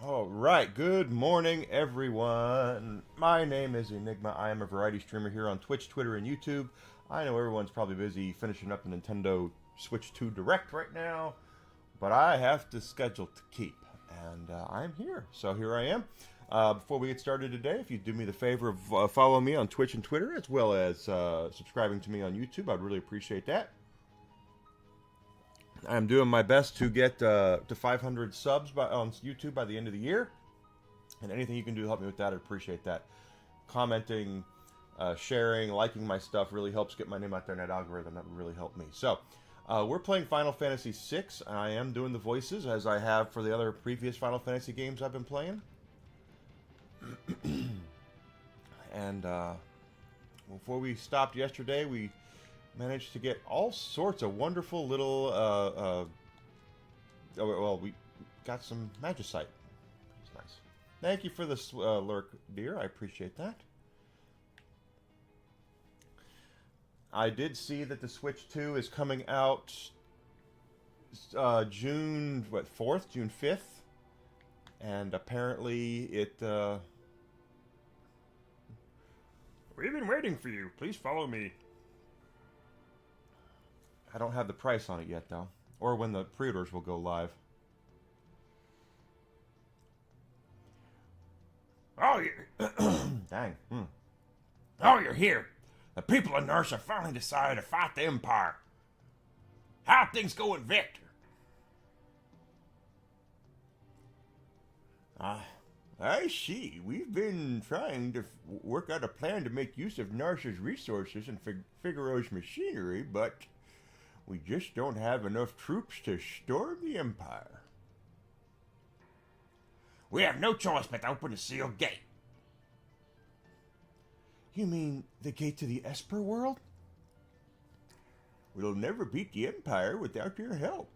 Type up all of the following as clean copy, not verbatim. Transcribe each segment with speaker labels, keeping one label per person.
Speaker 1: All right, good morning, everyone. My name is Enigma. I am a variety streamer here on Twitch, Twitter, and YouTube. I know everyone's probably busy finishing up the Nintendo Switch 2 Direct right now, but I have to schedule to keep, and I'm here. So here I am. Before we get started today, if you do me the favor of following me on Twitch and Twitter, as well as subscribing to me on YouTube, I'd really appreciate that. I'm doing my best to get to 500 subs on YouTube by the end of the year. And anything you can do to help me with that, I'd appreciate that. Commenting, sharing, liking my stuff really helps get my name out there in that algorithm. That would really help me. So, we're playing Final Fantasy VI. I am doing the voices, as I have for the other previous Final Fantasy games I've been playing. And before we stopped yesterday, we managed to get all sorts of wonderful little, well, we got some magicite. It's nice. Thank you for this lurk, dear. I appreciate that. I did see that the Switch 2 is coming out June 4th, June 5th. And apparently it, we've been waiting for you. Please follow me. I don't have the price on it yet, though, or when the pre-orders will go live. Oh, dang. Oh, you're here. The people of Nurse have finally decided to fight the Empire. How are things going, Victor? I see. We've been trying to work out a plan to make use of Narsa's resources and Figaro's machinery, but we just don't have enough troops to storm the Empire. We have no choice but to open the sealed gate. You mean the gate to the Esper world? We'll never beat the Empire without your help.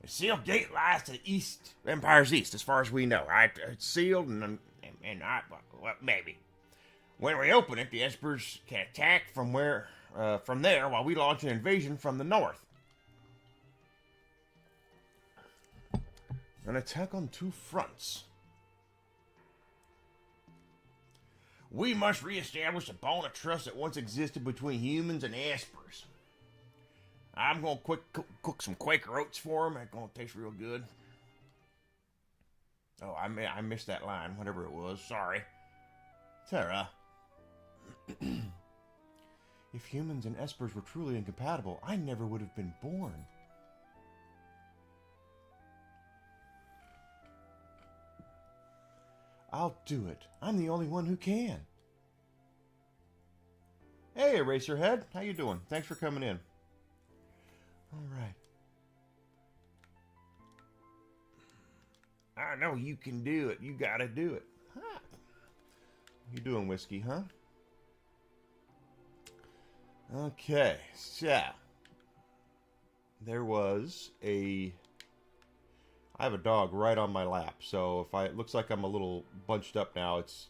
Speaker 1: The sealed gate lies to the east, Empire's east, as far as we know, right? It's sealed and well, maybe. When we open it, the Espers can attack from there while we launch an invasion from the north. An attack on two fronts. We must reestablish a bond of trust that once existed between humans and Espers. I'm going to cook some Quaker oats for them. It's going to taste real good. Oh, I missed that line, whatever it was. Sorry. Tara. If humans and Espers were truly incompatible, I never would have been born. I'll do it. I'm the only one who can. Hey, Eraserhead. How you doing? Thanks for coming in. All right. I know you can do it. You gotta do it. Huh. You doing, Whiskey, huh? Okay, so there was I have a dog right on my lap, so it looks like I'm a little bunched up now, it's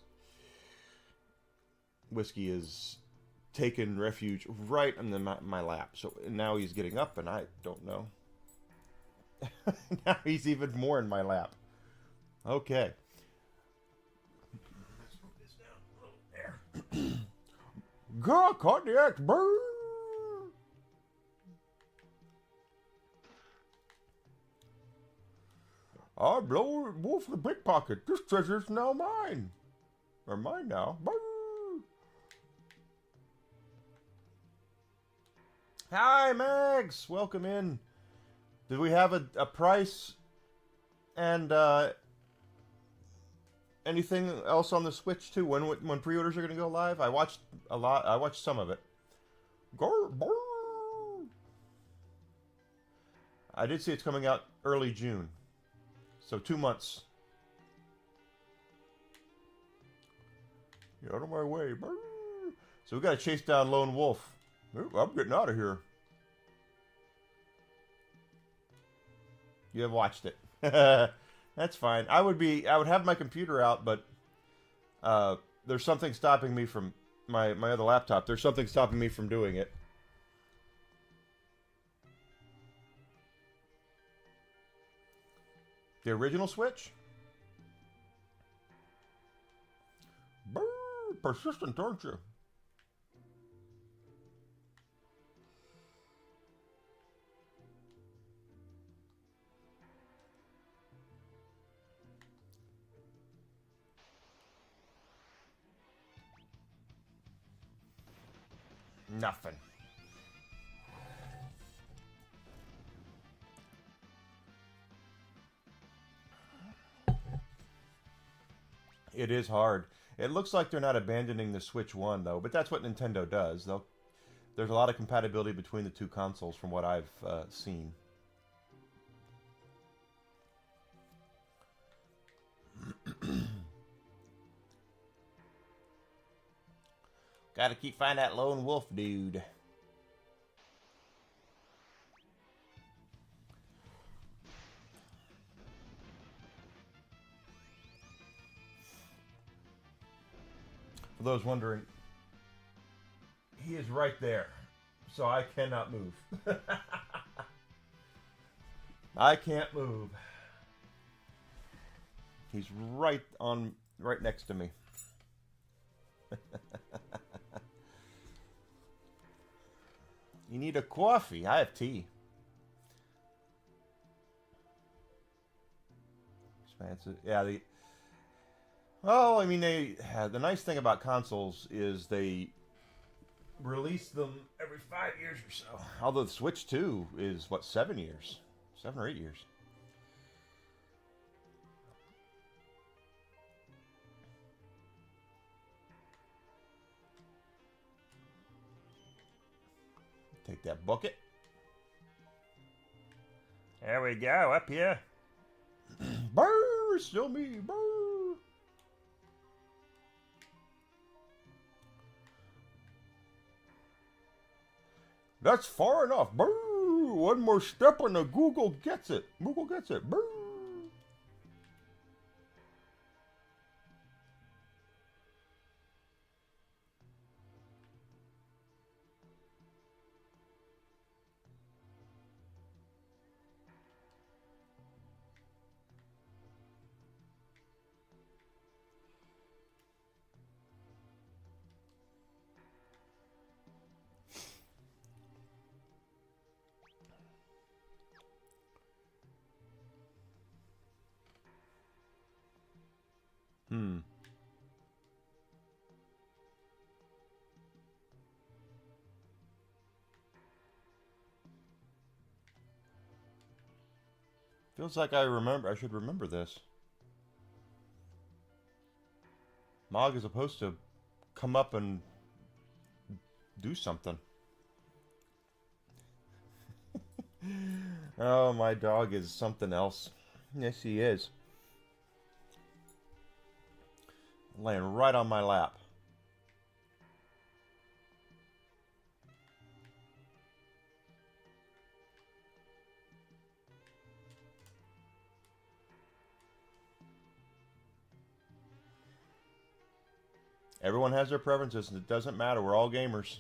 Speaker 1: Whiskey is taken refuge right on my lap. So now he's getting up, and I don't know. Now he's even more in my lap. Okay. Let's move this down a little there. Go, cardiac burn! I blow wolf the pickpocket. This treasure's now mine. Or mine now. Burn! Hi, Mags! Welcome in. Did we have a price And anything else on the Switch too? When pre-orders are going to go live? I watched a lot. I watched some of it. I did see it's coming out early June, so 2 months. Get out of my way. So we got to chase down Lone Wolf. I'm getting out of here. You have watched it. That's fine. I would have my computer out, but there's something stopping me from my other laptop. There's something stopping me from doing it. The original Switch? Persistent, aren't you? Nothing. It is hard. It looks like they're not abandoning the Switch 1, though, but that's what Nintendo does. There's a lot of compatibility between the two consoles from what I've seen. Gotta keep finding that Lone Wolf dude. For those wondering, he is right there, so I cannot move. I can't move. He's right next to me. You need a coffee? I have tea. Expansive. Yeah, well, I mean, the nice thing about consoles is they release them every 5 years or so. Although the Switch 2 is, what, 7 years? 7 or 8 years. Take that bucket. There we go, up here. Brrr, still me, brrr. That's far enough. Brrr. One more step and the Google gets it. Google gets it. Brrr. Feels like I should remember this. Mog is supposed to come up and do something. Oh, my dog is something else. Yes, he is. Laying right on my lap. Everyone has their preferences, and it doesn't matter. We're all gamers.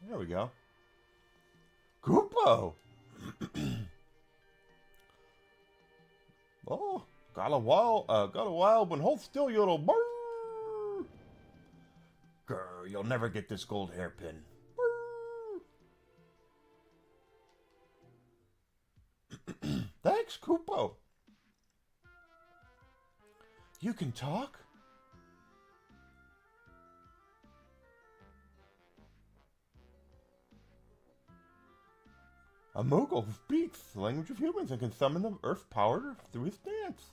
Speaker 1: There we go. Koopo! Oh, got a while when hold still, you little bird. Girl, you'll never get this gold hairpin. Thanks, Koopo. You can talk? A mogul who speaks the language of humans and can summon the earth power through his dance.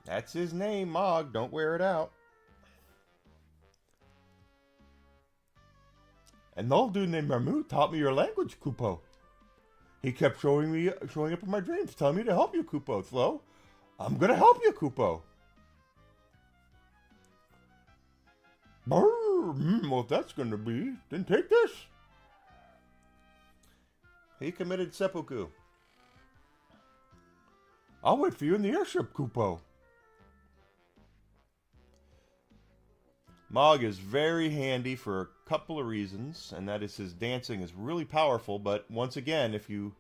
Speaker 1: That's his name, Mog. Don't wear it out. An old dude named Mahmoud taught me your language, Kupo. He kept showing up in my dreams, telling me to help you, Kupo. So, I'm gonna help you, Kupo. Well, if that's gonna be, then take this. He committed seppuku. I'll wait for you in the airship, Kupo. Mog is very handy for a couple of reasons, and that is his dancing is really powerful, but once again, if you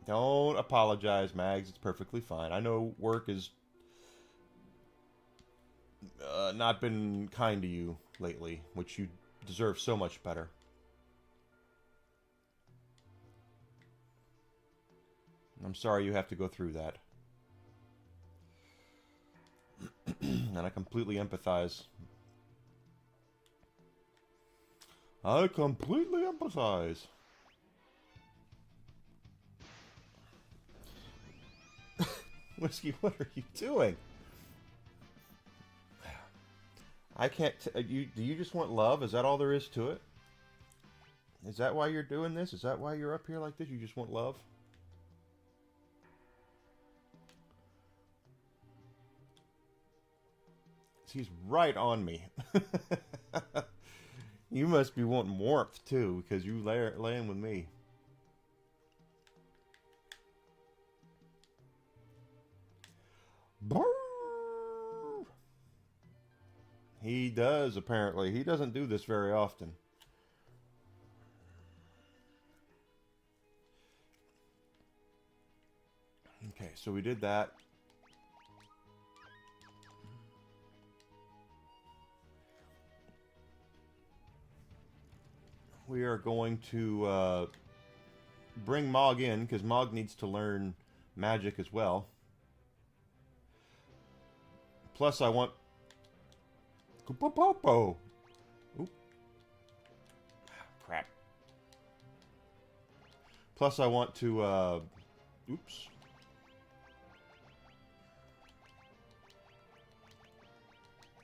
Speaker 1: don't apologize, Mags, it's perfectly fine. I know work has not been kind to you lately, which you deserve so much better. I'm sorry you have to go through that. And I completely empathize. I completely empathize. Whiskey, what are you doing? I can't. Do you just want love? Is that all there is to it? Is that why you're doing this? Is that why you're up here like this? You just want love? He's right on me. You must be wanting warmth too, because you laying with me. Brrr. He does, apparently. He doesn't do this very often. Okay, so we did that. We are going to bring Mog in, because Mog needs to learn magic as well. Plus, I want... Koopopopo! Oop. Crap. Plus, I want to... Oops.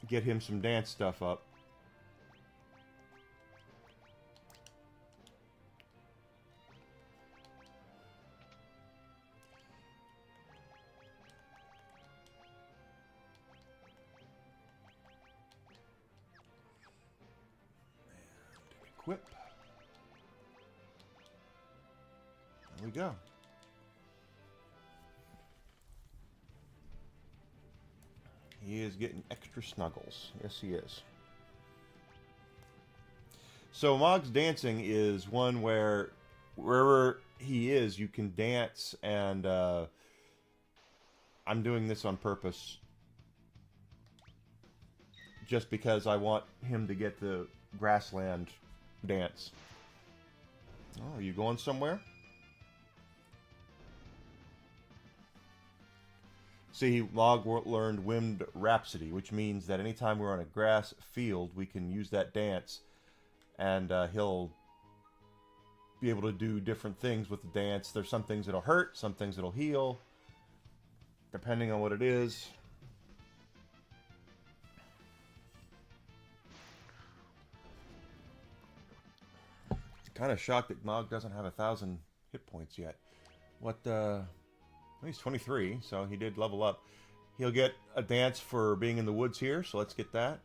Speaker 1: Get him some dance stuff up. Equip. There we go. He is getting extra snuggles. Yes, he is. So Mog's dancing is one where wherever he is, you can dance, and I'm doing this on purpose just because I want him to get the grassland dance. Oh, are you going somewhere? See, Mog learned Wind Rhapsody, which means that anytime we're on a grass field, we can use that dance, and he'll be able to do different things with the dance. There's some things that'll hurt, some things that'll heal, depending on what it is. Kind of shocked that Mog doesn't have 1,000 hit points yet. What, he's 23, so he did level up. He'll get a dance for being in the woods here, so let's get that.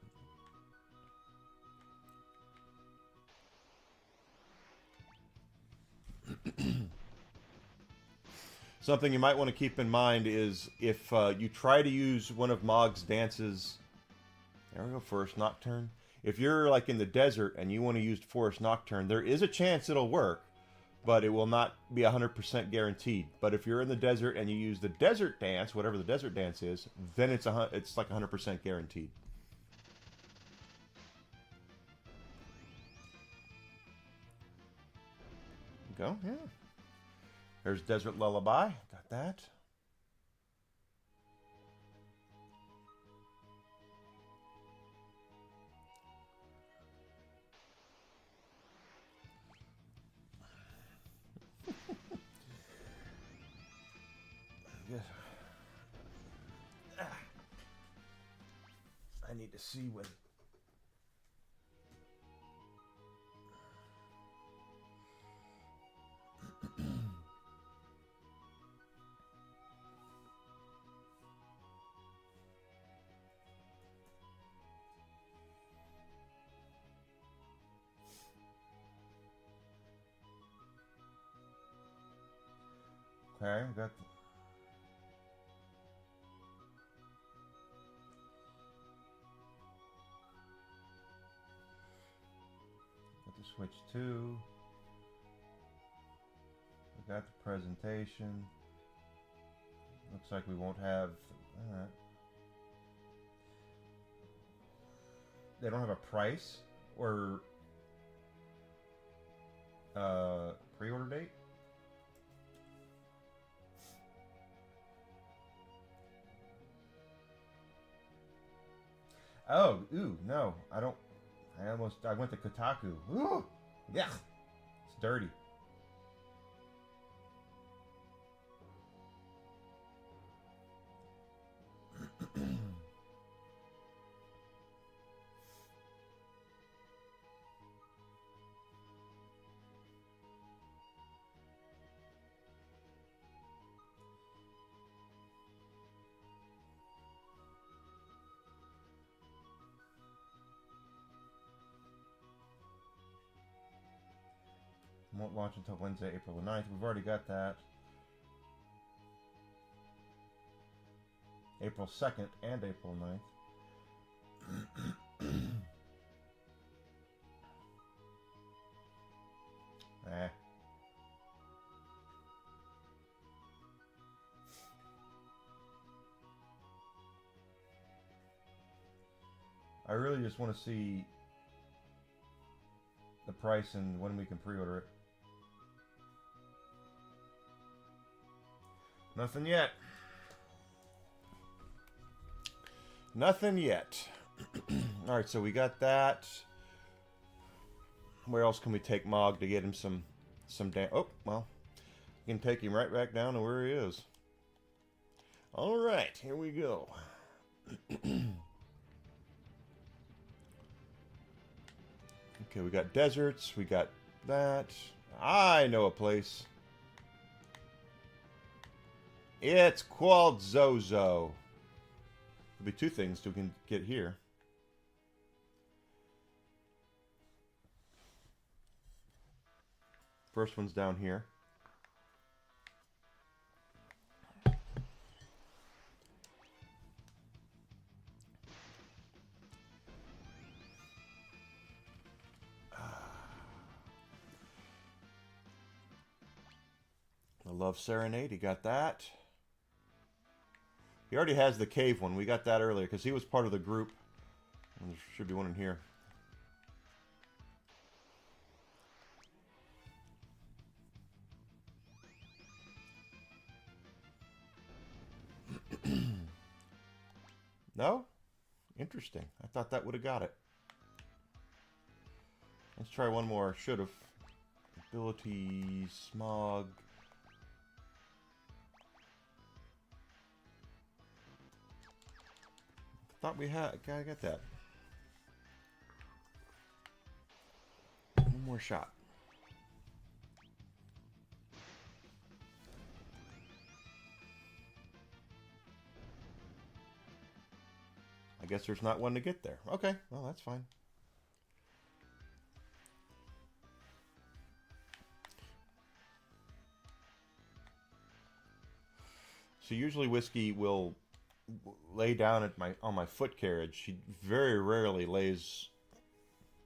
Speaker 1: Something you might want to keep in mind is if you try to use one of Mog's dances... There we go, Forest Nocturne. If you're like in the desert and you want to use Forest Nocturne, there is a chance it'll work, but it will not be 100% guaranteed. But if you're in the desert and you use the desert dance, whatever the desert dance is, then it's like 100% guaranteed. Go, yeah. There's Desert Lullaby. Got that. need to see when. Okay, we got the switch 2. We got the presentation. Looks like we won't have. They don't have a price or pre-order date. Oh, ooh, no, I don't. I went to Kotaku. Ooh, yeah, it's dirty. Won't launch until Wednesday, April the 9th. We've already got that. April 2nd and April 9th. Eh. I really just want to see the price and when we can pre-order it. Nothing yet. Nothing yet. Alright, so we got that. Where else can we take Mog to get him some damn... Oh, well. We can take him right back down to where he is. Alright, here we go. Okay, we got deserts. We got that. I know a place. It's called Zozo. There'll be two things we can get here. First one's down here. The Love Serenade, he got that. He already has the cave one. We got that earlier because he was part of the group. And there should be one in here. No? Interesting. I thought that would have got it. Let's try one more. Should have. Ability, Smog. Thought we had. Gotta get that. One more shot. I guess there's not one to get there. Okay, well, that's fine. So usually Whiskey will lay down at on my foot carriage. She very rarely lays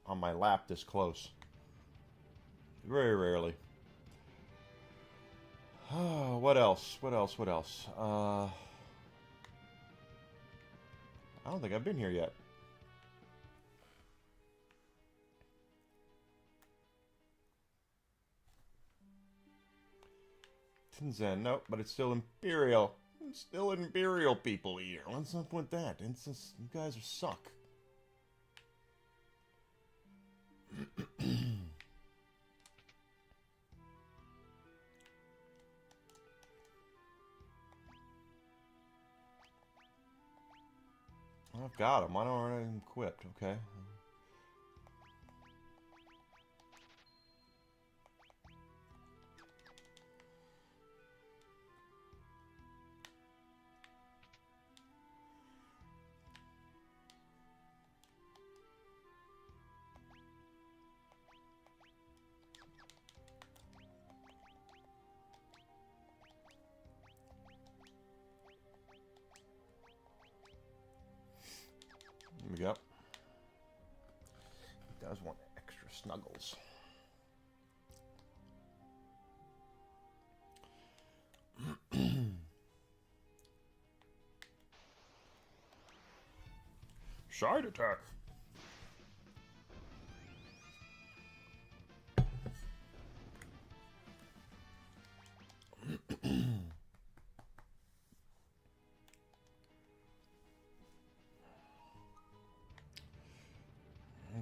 Speaker 1: on my lap this close. Very rarely. Oh, what else? What else? What else? I don't think I've been here yet. Tinzen, nope, but it's still Imperial. Still Imperial people here. What's up with that? It's just, you guys are suck. I've got them. I don't already equipped. Okay. There we go. He does want extra snuggles. Side attack.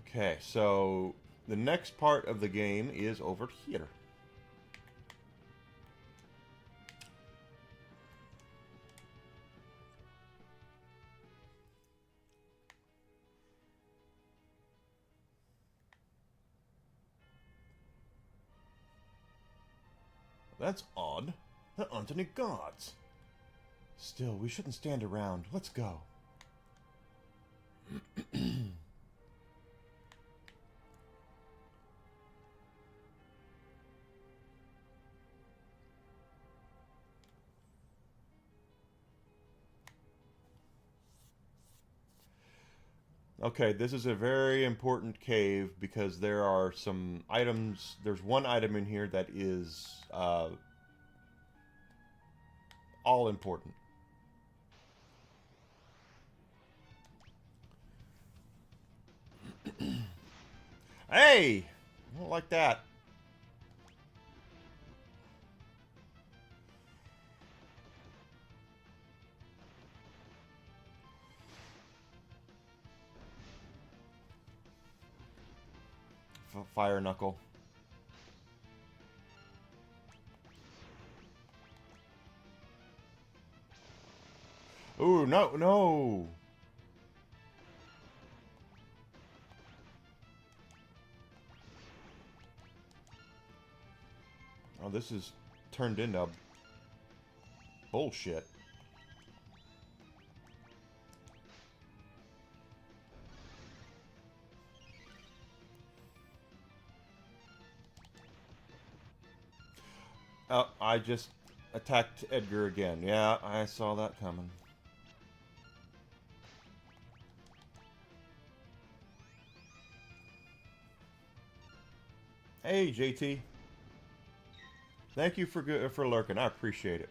Speaker 1: Okay, so the next part of the game is over here. That's odd. There aren't any gods. Still, we shouldn't stand around. Let's go. Okay, this is a very important cave because there are some items. There's one item in here that is all important. Hey! I don't like that. Fire knuckle. Ooh, no, no. Oh, this is turned into bullshit. Oh, I just attacked Edgar again. Yeah, I saw that coming. Hey, JT. Thank you for lurking. I appreciate it.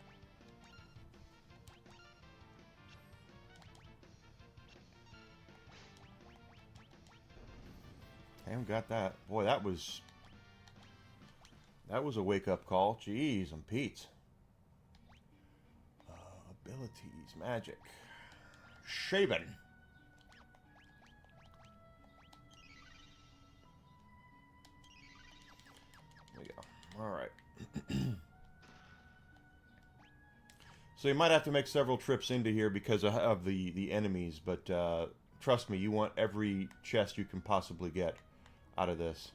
Speaker 1: I haven't got that. Boy, that was a wake-up call. Jeez, I'm Pete. Abilities, magic. Shaven. There we go. Alright. So you might have to make several trips into here because of the enemies, but trust me, you want every chest you can possibly get out of this.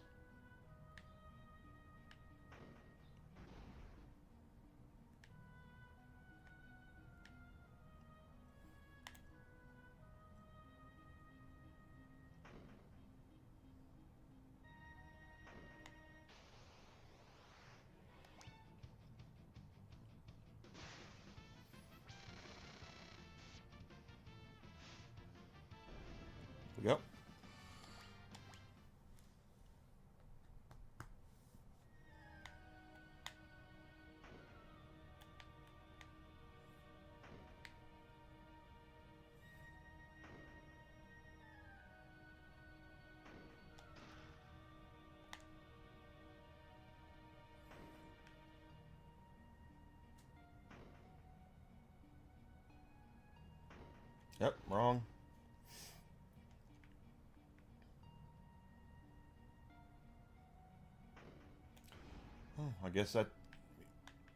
Speaker 1: Yep. Yep, wrong. Oh, I guess that...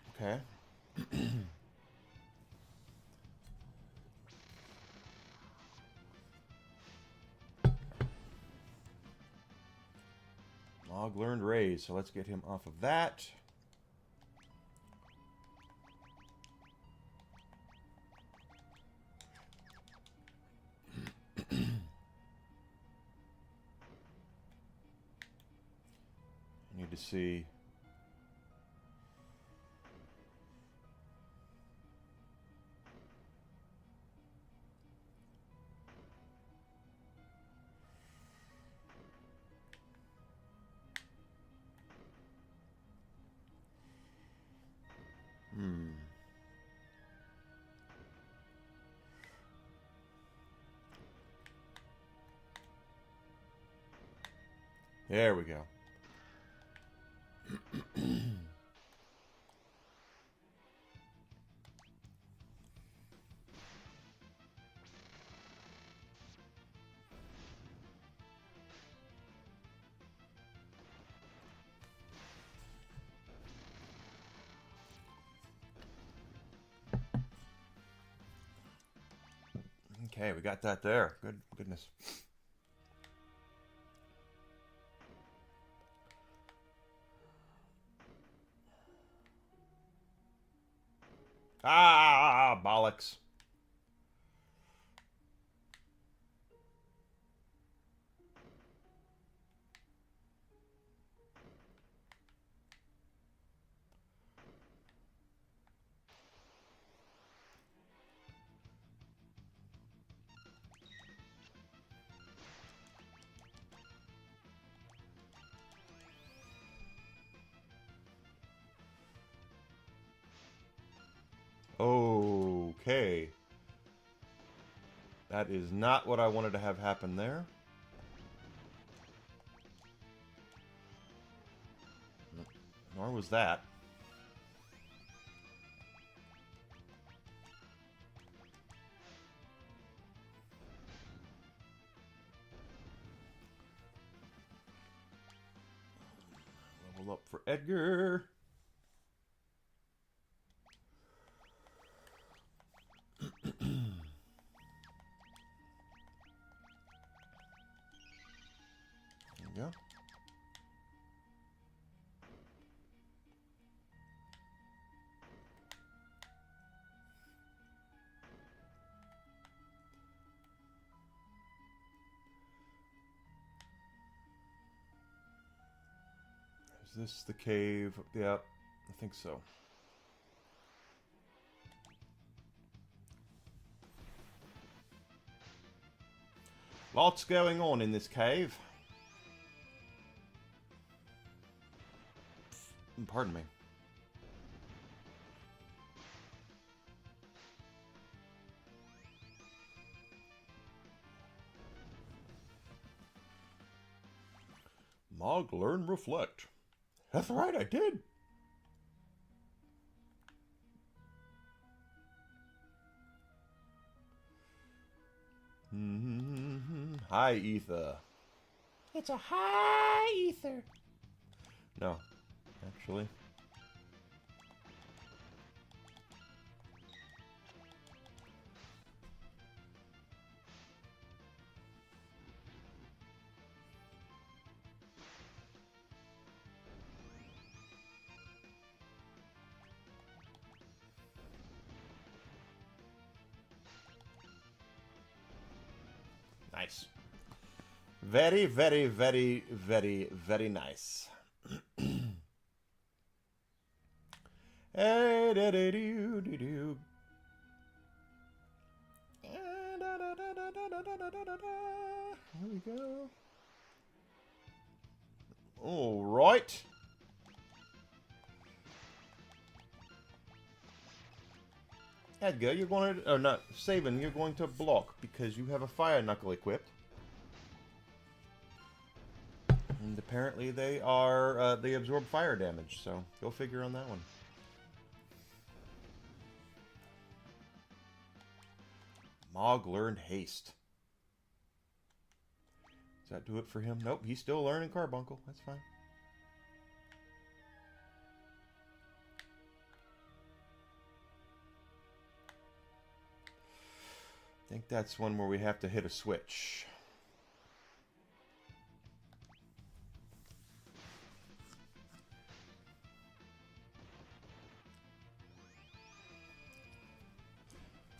Speaker 1: Okay. Mog learned raise, so let's get him off of that. Need to see. There we go. Okay, we got that there. Good goodness. Ah, bollocks. Okay. That is not what I wanted to have happen there. Nor was that. Level up for Edgar. There you go. Is this the cave? Yep, I think so. Lots going on in this cave. Pardon me. Mog, learn, reflect. That's right, I did. High ether. It's a high ether. No, actually. Nice. Very, very, very, very, very nice. Hey, da da doo doo doo. Here we go. All right. Edgar, you're going to, or not, Saban, you're going to block because you have a fire knuckle equipped. And apparently they are, they absorb fire damage, so go figure on that one. Mog learned haste. Does that do it for him? Nope, he's still learning Carbuncle. That's fine. I think that's one where we have to hit a switch.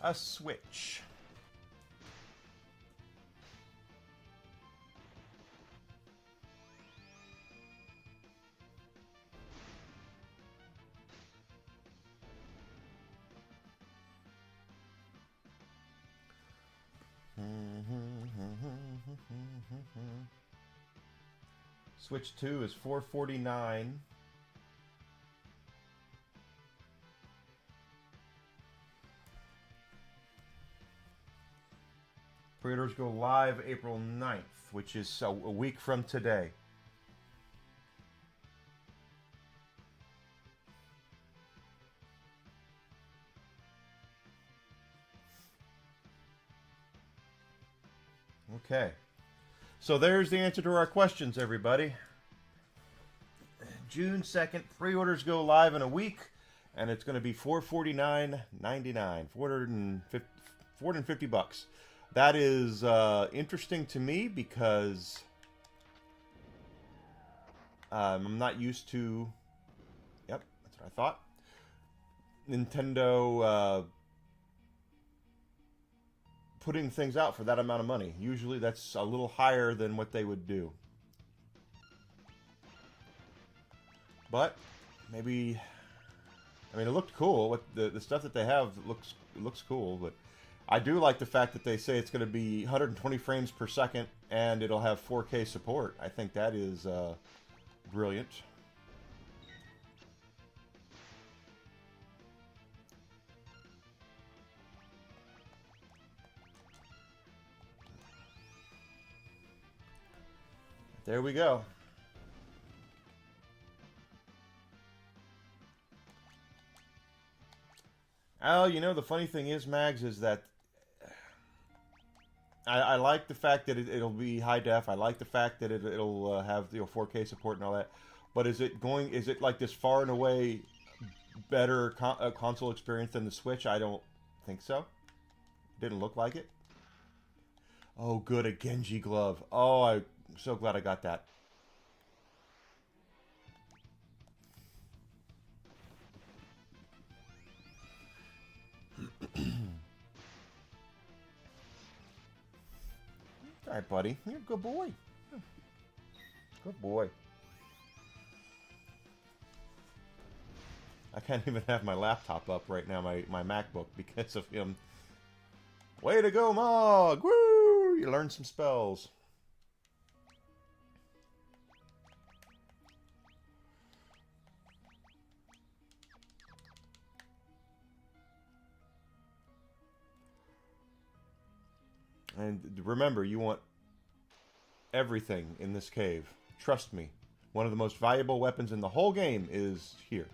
Speaker 1: a Switch. Switch 2 is $449. Pre-orders go live April 9th, which is a week from today. Okay. So there's the answer to our questions, everybody. June 2nd, pre-orders go live in a week, and it's going to be $449.99, $450. That is interesting to me because I'm not used to. Yep, that's what I thought. Nintendo putting things out for that amount of money. Usually that's a little higher than what they would do. But maybe, I mean, it looked cool. What the stuff that they have looks cool. But I do like the fact that they say it's going to be 120 frames per second and it'll have 4K support. I think that is brilliant. There we go. Al, you know, the funny thing is, Mags, is that I like the fact that it'll be high def. I like the fact that it'll have 4K support and all that. But is it like this far and away better console experience than the Switch? I don't think so. Didn't look like it. Oh, good, a Genji glove. Oh, I'm so glad I got that. All right, buddy. You're a good boy. Good boy. I can't even have my laptop up right now, my MacBook, because of him. Way to go, Mog! Woo! You learned some spells. And remember, you want everything in this cave. Trust me. One of the most valuable weapons in the whole game is here.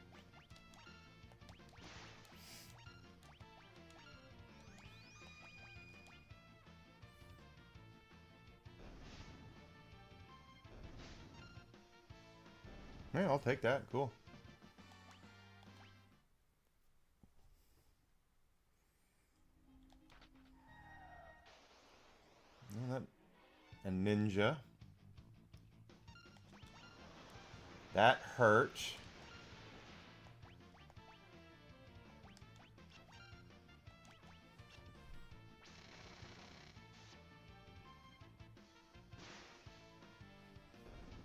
Speaker 1: Yeah, I'll take that. Cool. A ninja. That hurt.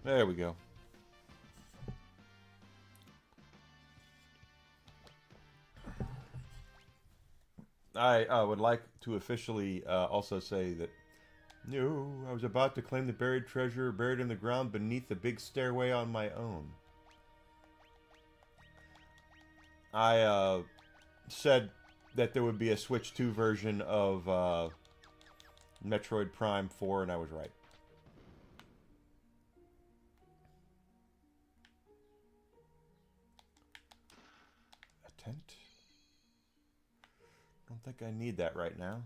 Speaker 1: There we go. I would like to officially also say that no, I was about to claim the buried treasure buried in the ground beneath the big stairway on my own. I said that there would be a Switch 2 version of Metroid Prime 4, and I was right. A tent? Don't think I need that right now.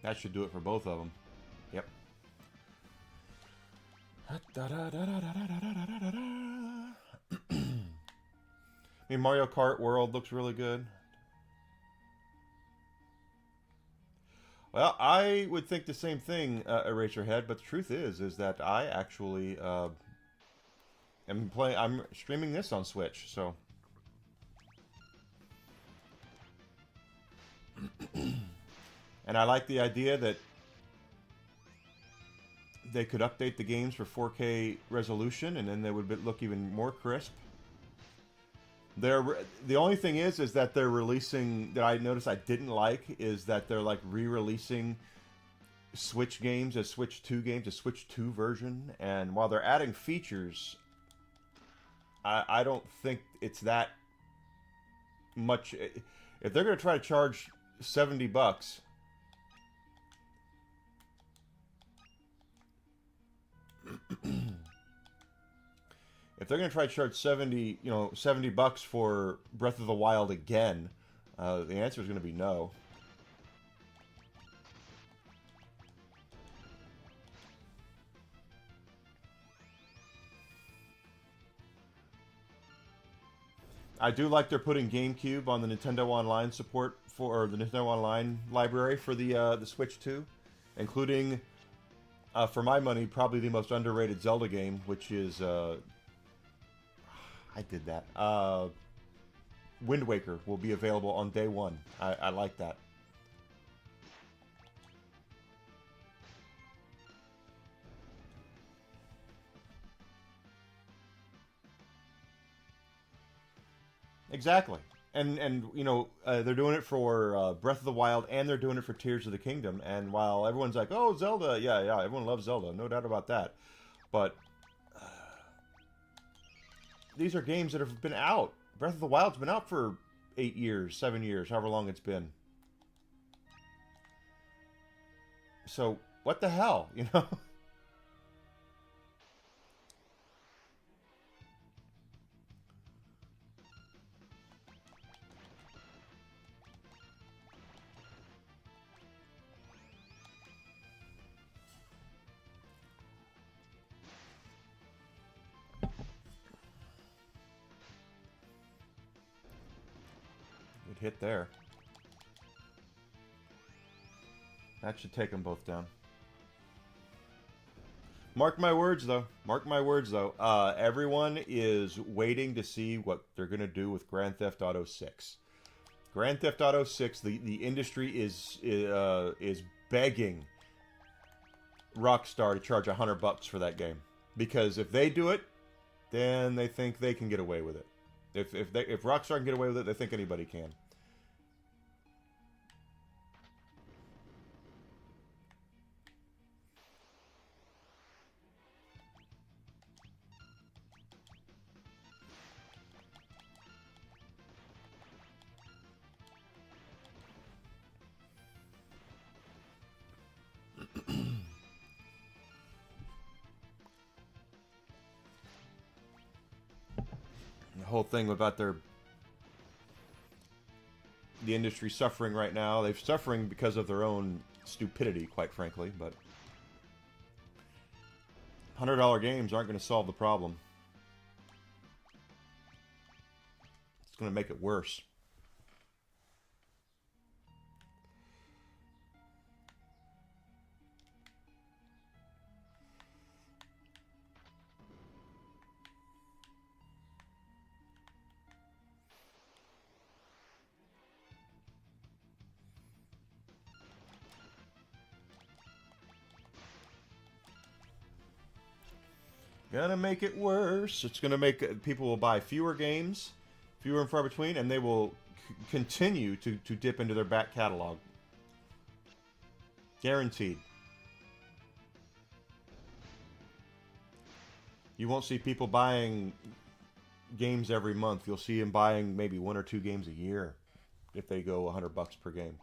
Speaker 1: That should do it for both of them. Yep. I mean, Mario Kart World looks really good. Well, I would think the same thing, Eraserhead, but the truth is that I actually am playing. I'm streaming this on Switch, so. And I like the idea that they could update the games for 4K resolution, and then they would look even more crisp. The only thing is that they're releasing, that I noticed I didn't like, is that they're like re-releasing Switch games as Switch 2 games, a Switch 2 version, and while they're adding features, I don't think it's that much. If they're going to try to charge $70, if they're going to try to charge $70 for Breath of the Wild again, the answer is going to be no. I do like they're putting GameCube on the Nintendo Online support for, or the Nintendo Online library for the Switch 2, including, for my money, probably the most underrated Zelda game, which is I did that. Wind Waker will be available on day one. I like that. Exactly. And you know, they're doing it for Breath of the Wild, and they're doing it for Tears of the Kingdom. And while everyone's like, "Oh, Zelda," yeah, everyone loves Zelda, no doubt about that. But these are games that have been out. Breath of the Wild's been out for 8 years, 7 years, however long it's been. So what the hell, you know? It hit there. That should take them both down. Mark my words, though. Mark my words, though. Everyone is waiting to see what they're going to do with Grand Theft Auto 6. Grand Theft Auto 6, the industry is begging Rockstar to charge $100 for that game, because if they do it, then they think they can get away with it. If Rockstar can get away with it, they think anybody can. The whole thing about the industry suffering right now, they're suffering because of their own stupidity, quite frankly, but $100 games aren't going to solve the problem. It's going to make it worse. Gonna make it worse. It's gonna make people will buy fewer games, fewer and far between, and they will continue to dip into their back catalog. Guaranteed. You won't see people buying games every month. You'll see them buying maybe 1 or 2 games a year if they go $100 per game.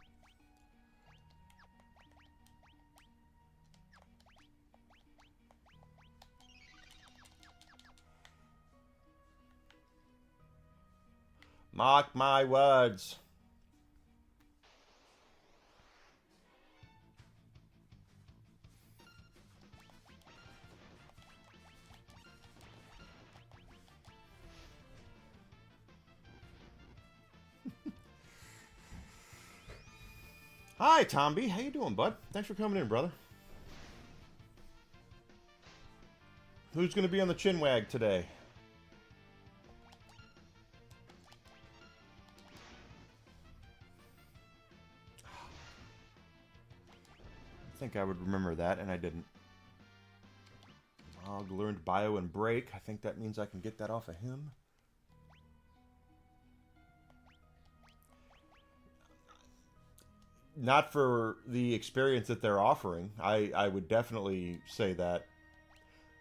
Speaker 1: Mark my words. Hi, Tom B. How you doing, bud? Thanks for coming in, brother. Who's going to be on the chinwag today? I think I would remember that, and I didn't. Mog learned bio and break. I think that means I can get that off of him. Not for the experience that they're offering. I would definitely say that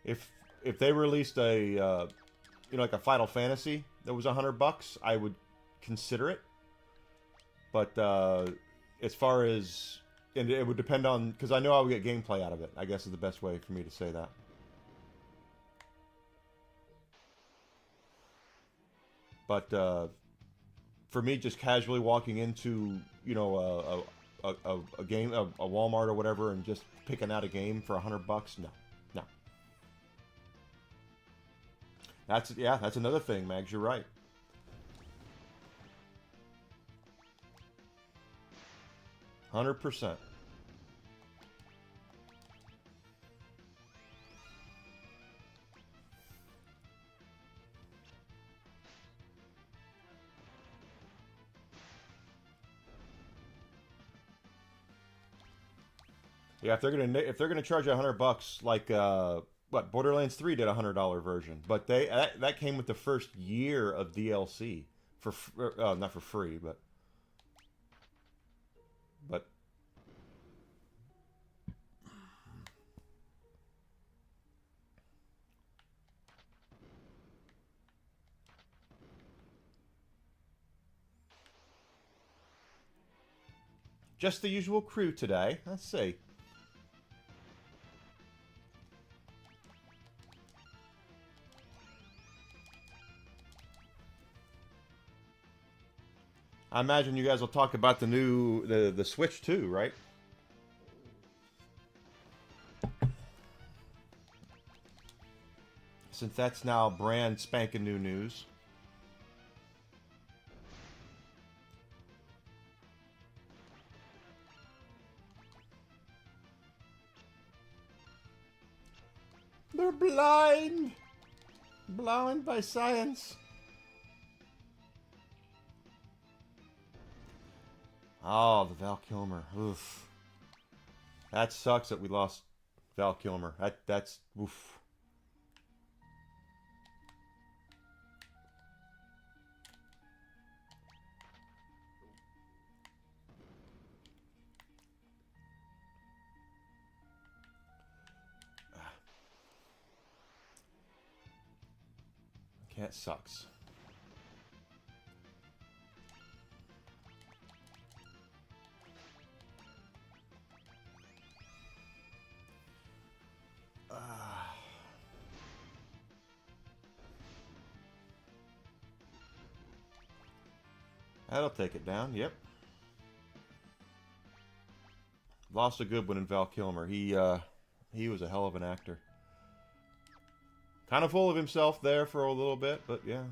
Speaker 1: if they released a you know, like a Final Fantasy that was $100, I would consider it. But as far as, and it would depend on, because I know I would get gameplay out of it, I guess is the best way for me to say that. But for me, just casually walking into, you know, a game, a Walmart or whatever, and just picking out a game for $100, no, no. That's another thing, Mags. You're right. %100. Yeah, if they're gonna charge $100, like what Borderlands 3 did $100 version, but that came with the first year of DLC for not for free, but just the usual crew today. Let's see. I imagine you guys will talk about the Switch too, right? Since that's now brand spanking new news. They're blind! Blind by science. Oh, the Val Kilmer. Oof. That sucks that we lost Val Kilmer. That's oof. Cat sucks. That'll take it down, yep. Lost a good one in Val Kilmer. He was a hell of an actor. Kind of full of himself there for a little bit, but yeah.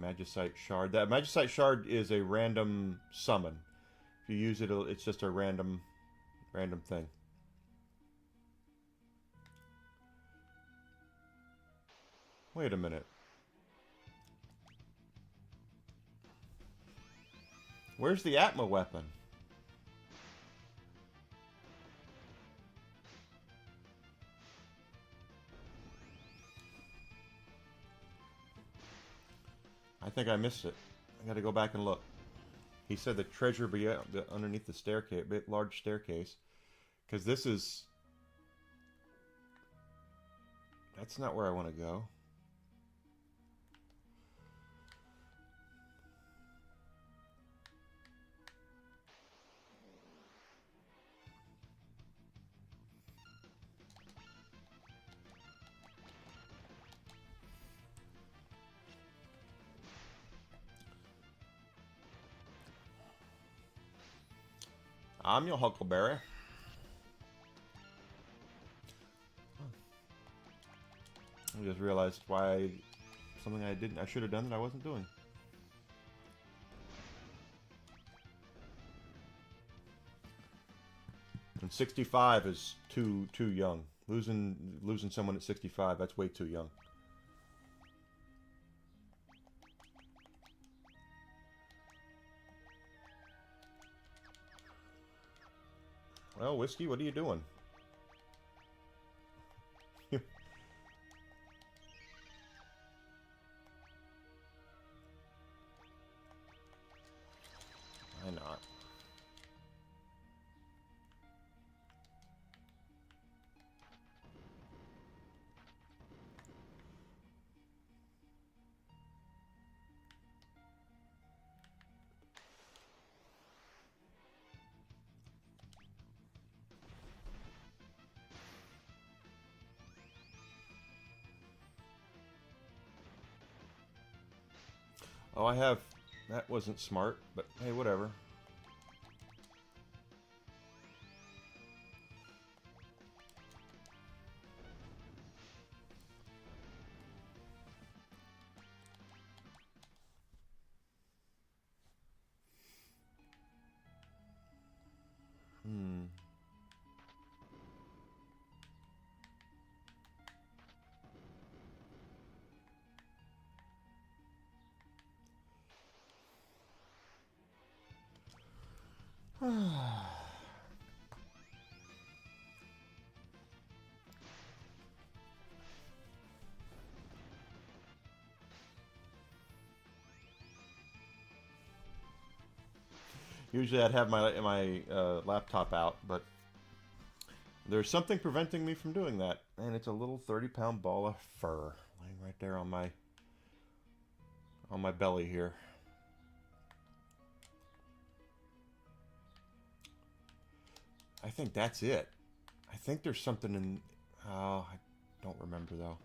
Speaker 1: Magicite Shard. That Magicite Shard is a random summon. If you use it, it's just a random thing. Wait a minute. Where's the Atma weapon? I think I missed it. I gotta go back and look. He said the treasure be underneath the staircase, large staircase. Because this is... That's not where I want to go. I'm your Huckleberry. I just realized something I should have done that I wasn't doing. And 65 is too young. Losing someone at 65, that's way too young. Well, Whiskey, what are you doing? Why not? Oh, I have... That wasn't smart, but hey, whatever. Usually I'd have my laptop out, but there's something preventing me from doing that. And it's a little 30-pound ball of fur laying right there on my belly here. I think that's it. I think there's something in... Oh, I don't remember, though.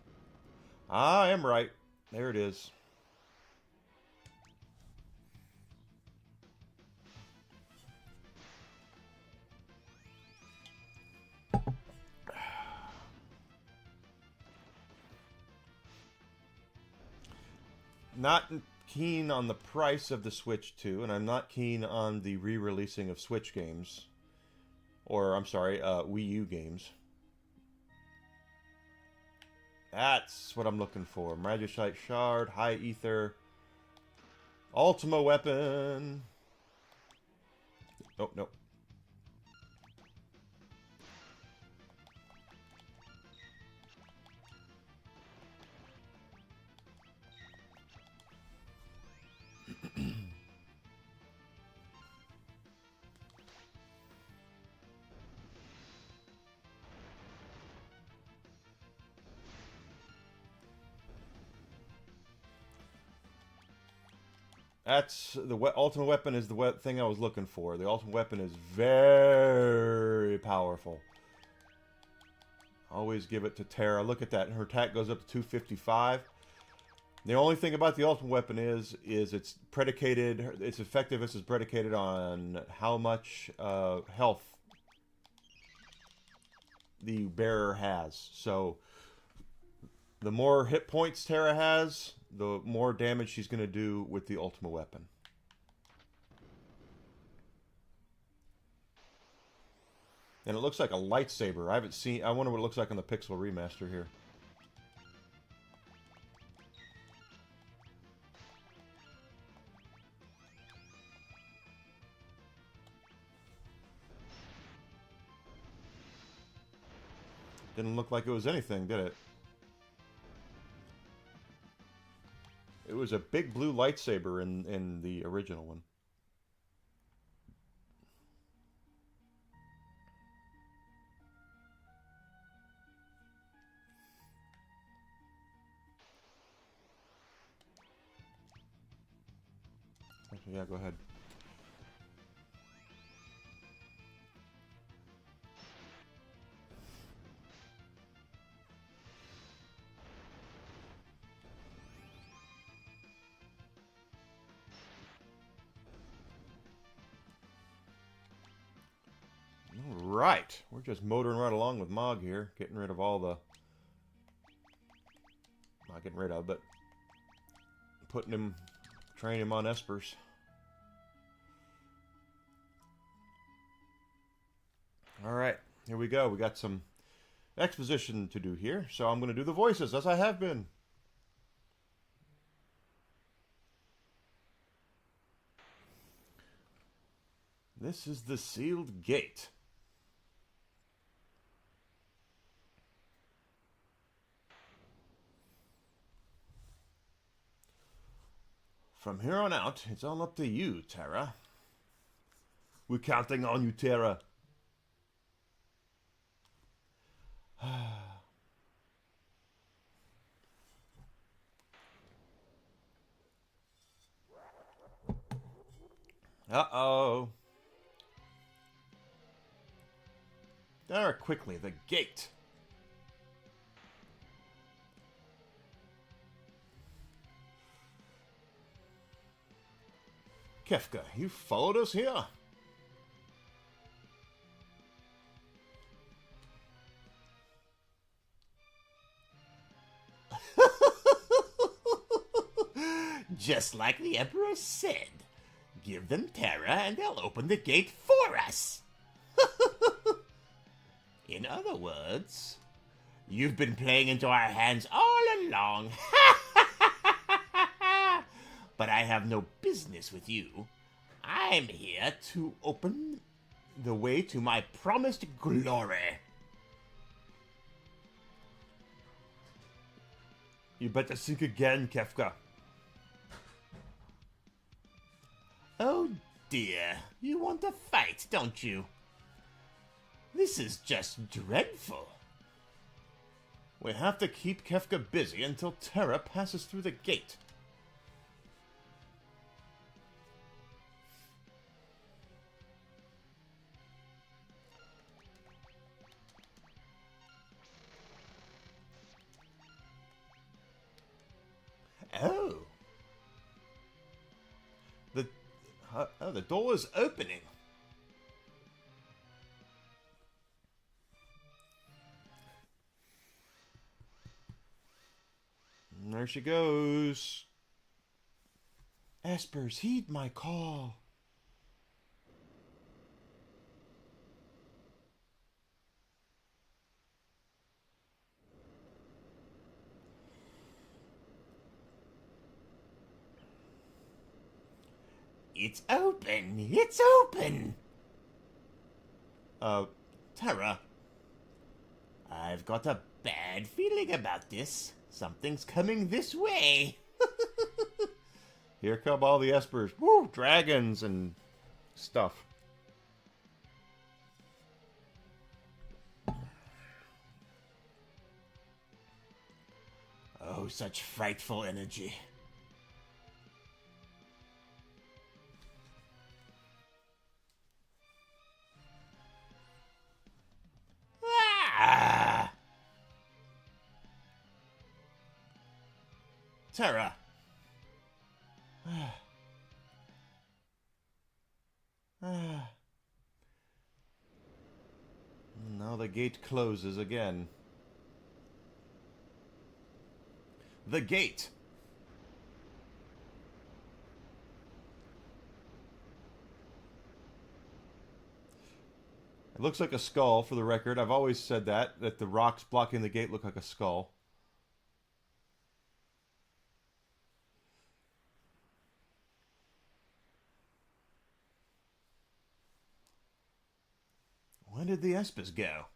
Speaker 1: Ah, I am right. There it is. Not keen on the price of the Switch 2, and I'm not keen on the re-releasing of Switch games. Or, I'm sorry, Wii U games. That's what I'm looking for. Magicite Shard, High Ether, Ultima Weapon. Nope, nope. That's the ultimate weapon is the thing I was looking for. The ultimate weapon is very powerful. Always give it to Terra. Look at that. Her attack goes up to 255. The only thing about the ultimate weapon is it's predicated, its effectiveness is predicated on how much health the bearer has. So the more hit points Terra has, the more damage she's going to do with the ultimate weapon. And it looks like a lightsaber. I haven't seen... I wonder what it looks like on the Pixel remaster here. Didn't look like it was anything, did it? It was a big blue lightsaber in the original one. Yeah, go ahead. Right, we're just motoring right along with Mog here, getting rid of all the... Not getting rid of, but putting him, training him on Espers. All right, here we go. We got some exposition to do here, so I'm going to do the voices as I have been. This is the sealed gate. From here on out, it's all up to you, Terra. We're counting on you, Terra. Uh-oh. There, quickly, the gate. Kefka, you followed us here.
Speaker 2: Just like the Emperor said. Give them Terra and they'll open the gate for us. In other words, you've been playing into our hands all along. But I have no business with you. I'm here to open the way to my promised glory.
Speaker 1: You better think again, Kefka.
Speaker 2: Oh dear, you want to fight, don't you? This is just dreadful.
Speaker 1: We have to keep Kefka busy until Terra passes through the gate.
Speaker 2: Oh.
Speaker 1: The door is opening. And there she goes. Espers, heed my call.
Speaker 2: It's open! It's open!
Speaker 1: Terra.
Speaker 2: I've got a bad feeling about this. Something's coming this way.
Speaker 1: Here come all the Espers. Woo! Dragons and stuff.
Speaker 2: Oh, such frightful energy. Ah!
Speaker 1: Terra. Now the gate closes again. The gate. It looks like a skull, for the record. I've always said that the rocks blocking the gate look like a skull. When did the Espers go?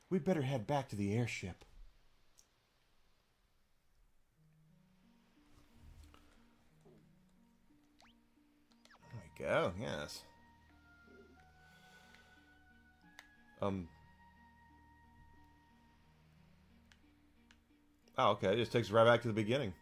Speaker 1: We'd better head back to the airship. There we go, yes. Oh, okay. It just takes us right back to the beginning.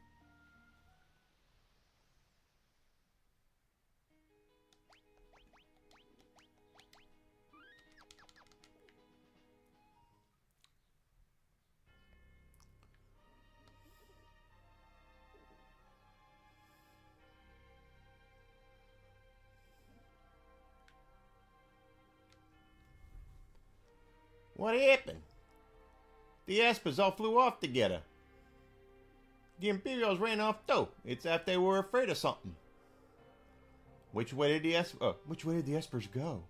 Speaker 2: What happened?
Speaker 1: The Espers all flew off together. The Imperials ran off too. It's as if they were afraid of something. Which way did the Espers go?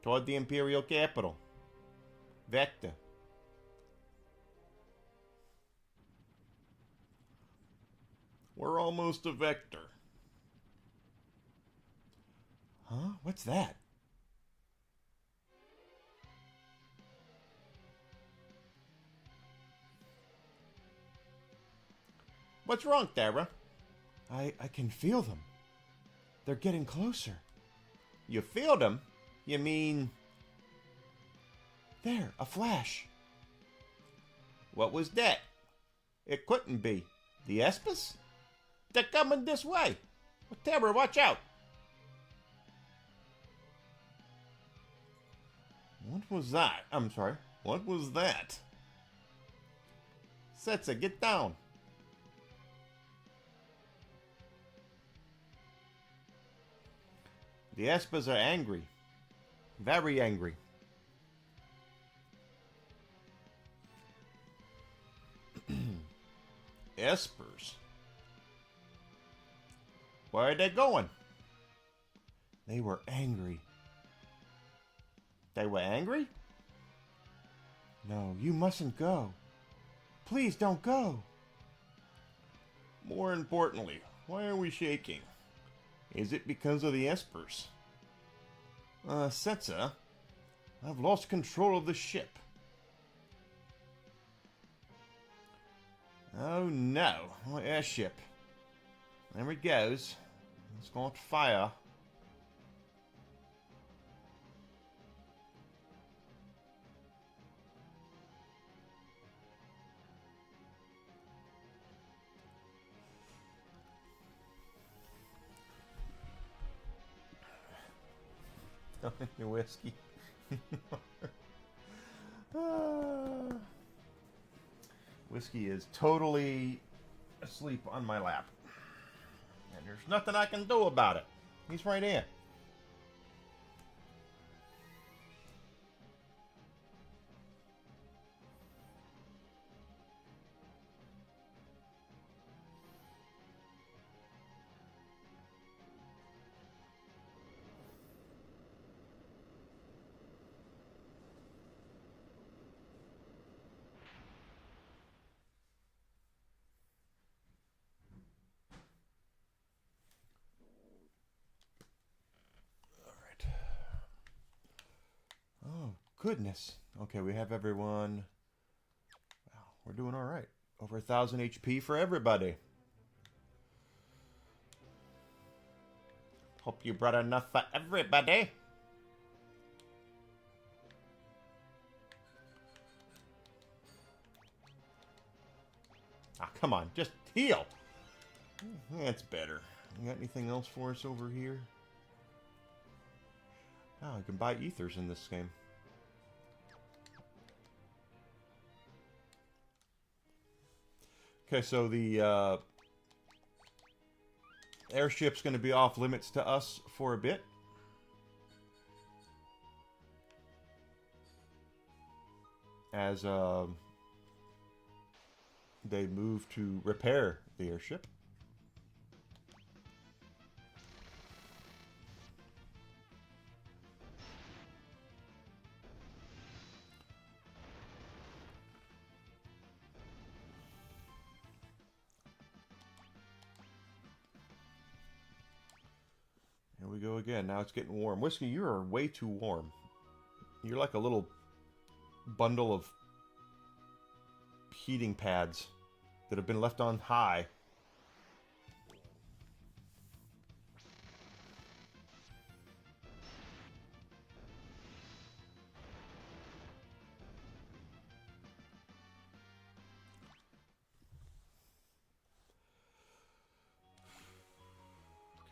Speaker 2: toward the Imperial capital. Vector.
Speaker 1: We're almost a vector.
Speaker 2: Huh? What's that? What's wrong, Terra?
Speaker 1: I can feel them. They're getting closer.
Speaker 2: You feel them? You mean...
Speaker 1: There, a flash.
Speaker 2: What was that? It couldn't be. The Espers? They're coming this way. Terra, watch out.
Speaker 1: What was that? I'm sorry. What was that?
Speaker 2: Setsa, get down. The Espers are angry. Very angry.
Speaker 1: Espers.
Speaker 2: Where are they going?
Speaker 1: They were angry.
Speaker 2: They were angry?
Speaker 1: No, you mustn't go. Please don't go.
Speaker 2: More importantly, why are we shaking? Is it because of the Espers?
Speaker 1: Setsa, I've lost control of the ship.
Speaker 2: Oh no, my airship. There it goes. It's going to fire.
Speaker 1: Your whiskey. Whiskey is totally asleep on my lap. And there's nothing I can do about it. He's right here. Goodness. Okay, we have everyone. Wow, we're doing all right. Over 1,000 HP for everybody.
Speaker 2: Hope you brought enough for everybody.
Speaker 1: Ah, come on, just heal. That's better. You got anything else for us over here? Oh, I can buy ethers in this game. Okay, so the airship's going to be off limits to us for a bit. As they move to repair the airship. Here we go again. Now it's getting warm. Whiskey, you are way too warm. You're like a little bundle of heating pads that have been left on high.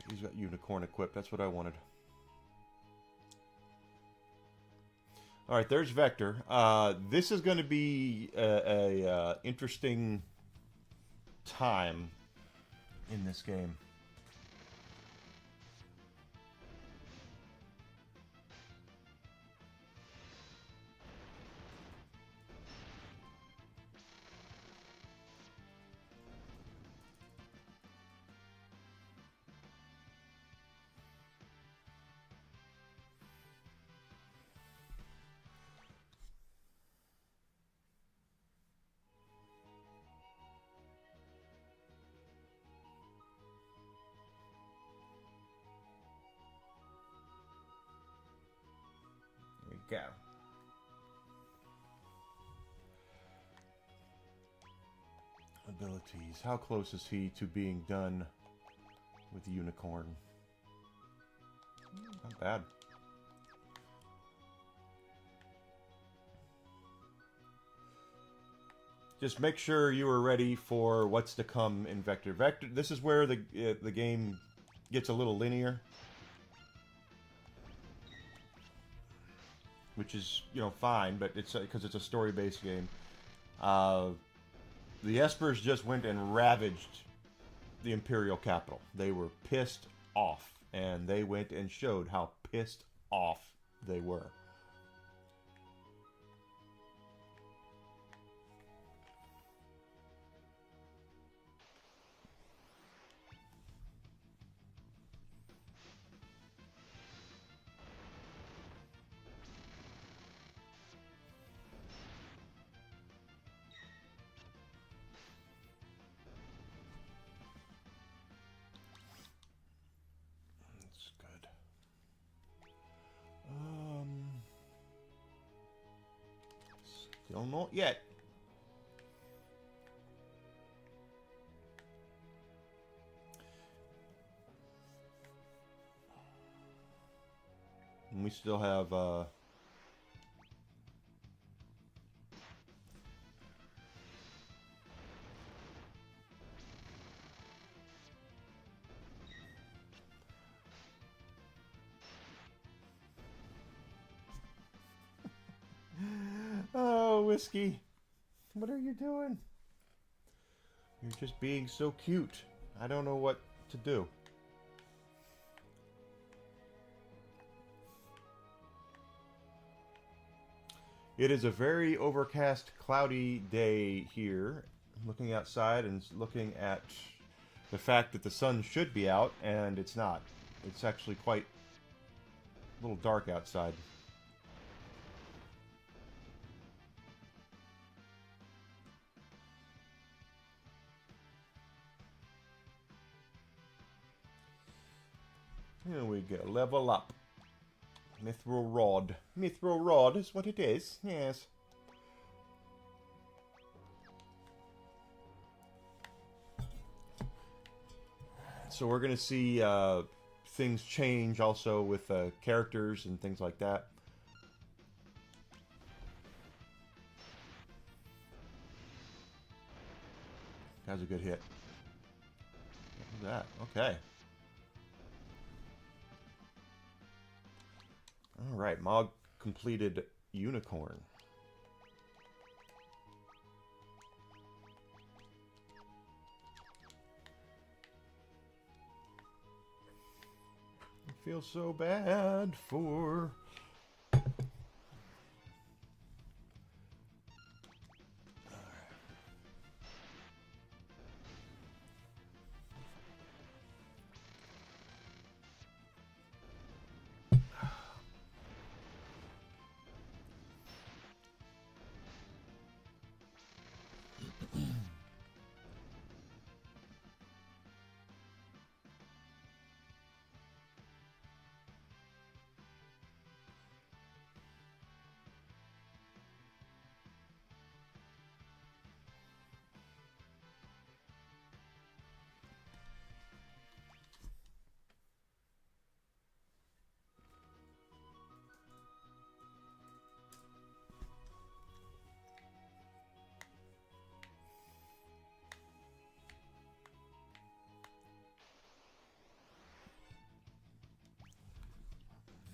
Speaker 1: He's got unicorn equipped. That's what I wanted. All right, there's Vector. This is going to be a interesting time in this game. go. Abilities. How close is he to being done with Unicorn? Not bad. Just make sure you are ready for what's to come in Vector. Vector. This is where the game gets a little linear, which is, you know, fine, but it's because it's a story-based game. The Espers just went and ravaged the Imperial capital. They were pissed off, and they went and showed how pissed off they were. Still not yet. And we still have oh, Whiskey. What are you doing? You're just being so cute. I don't know what to do. It is a very overcast, cloudy day here. I'm looking outside and looking at the fact that the sun should be out, and it's not. It's actually quite a little dark outside. Here we go. Level up. Mithril rod. Mithril rod is what it is. Yes. So we're going to see things change also with characters and things like that. That was a good hit. What was that? Okay. Alright, Mog completed Unicorn. I feel so bad for...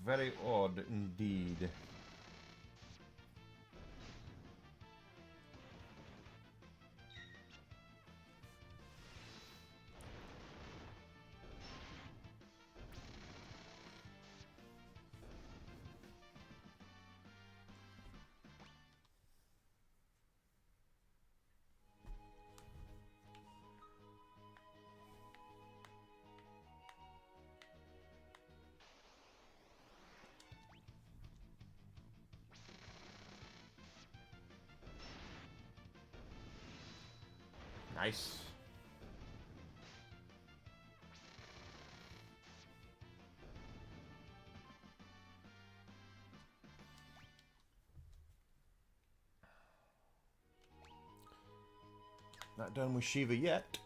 Speaker 1: Very odd indeed. Nice. Not done with Shiva yet.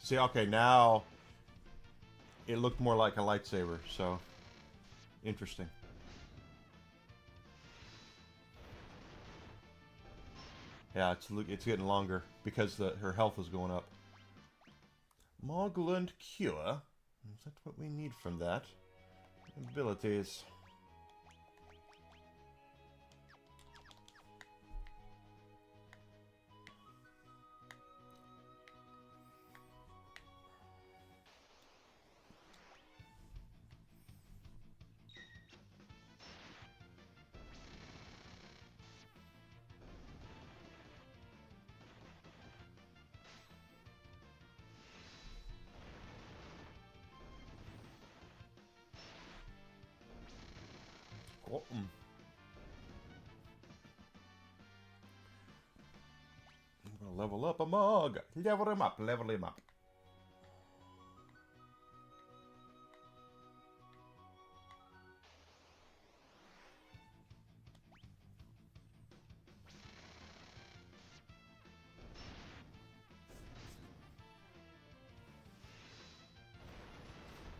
Speaker 1: See, okay, now it looked more like a lightsaber, so interesting. Yeah, it's getting longer because her health is going up. Mogland Cure. Is that what we need from that? Abilities. Oh, I'm gonna level up a Mog. Level him up, level him up.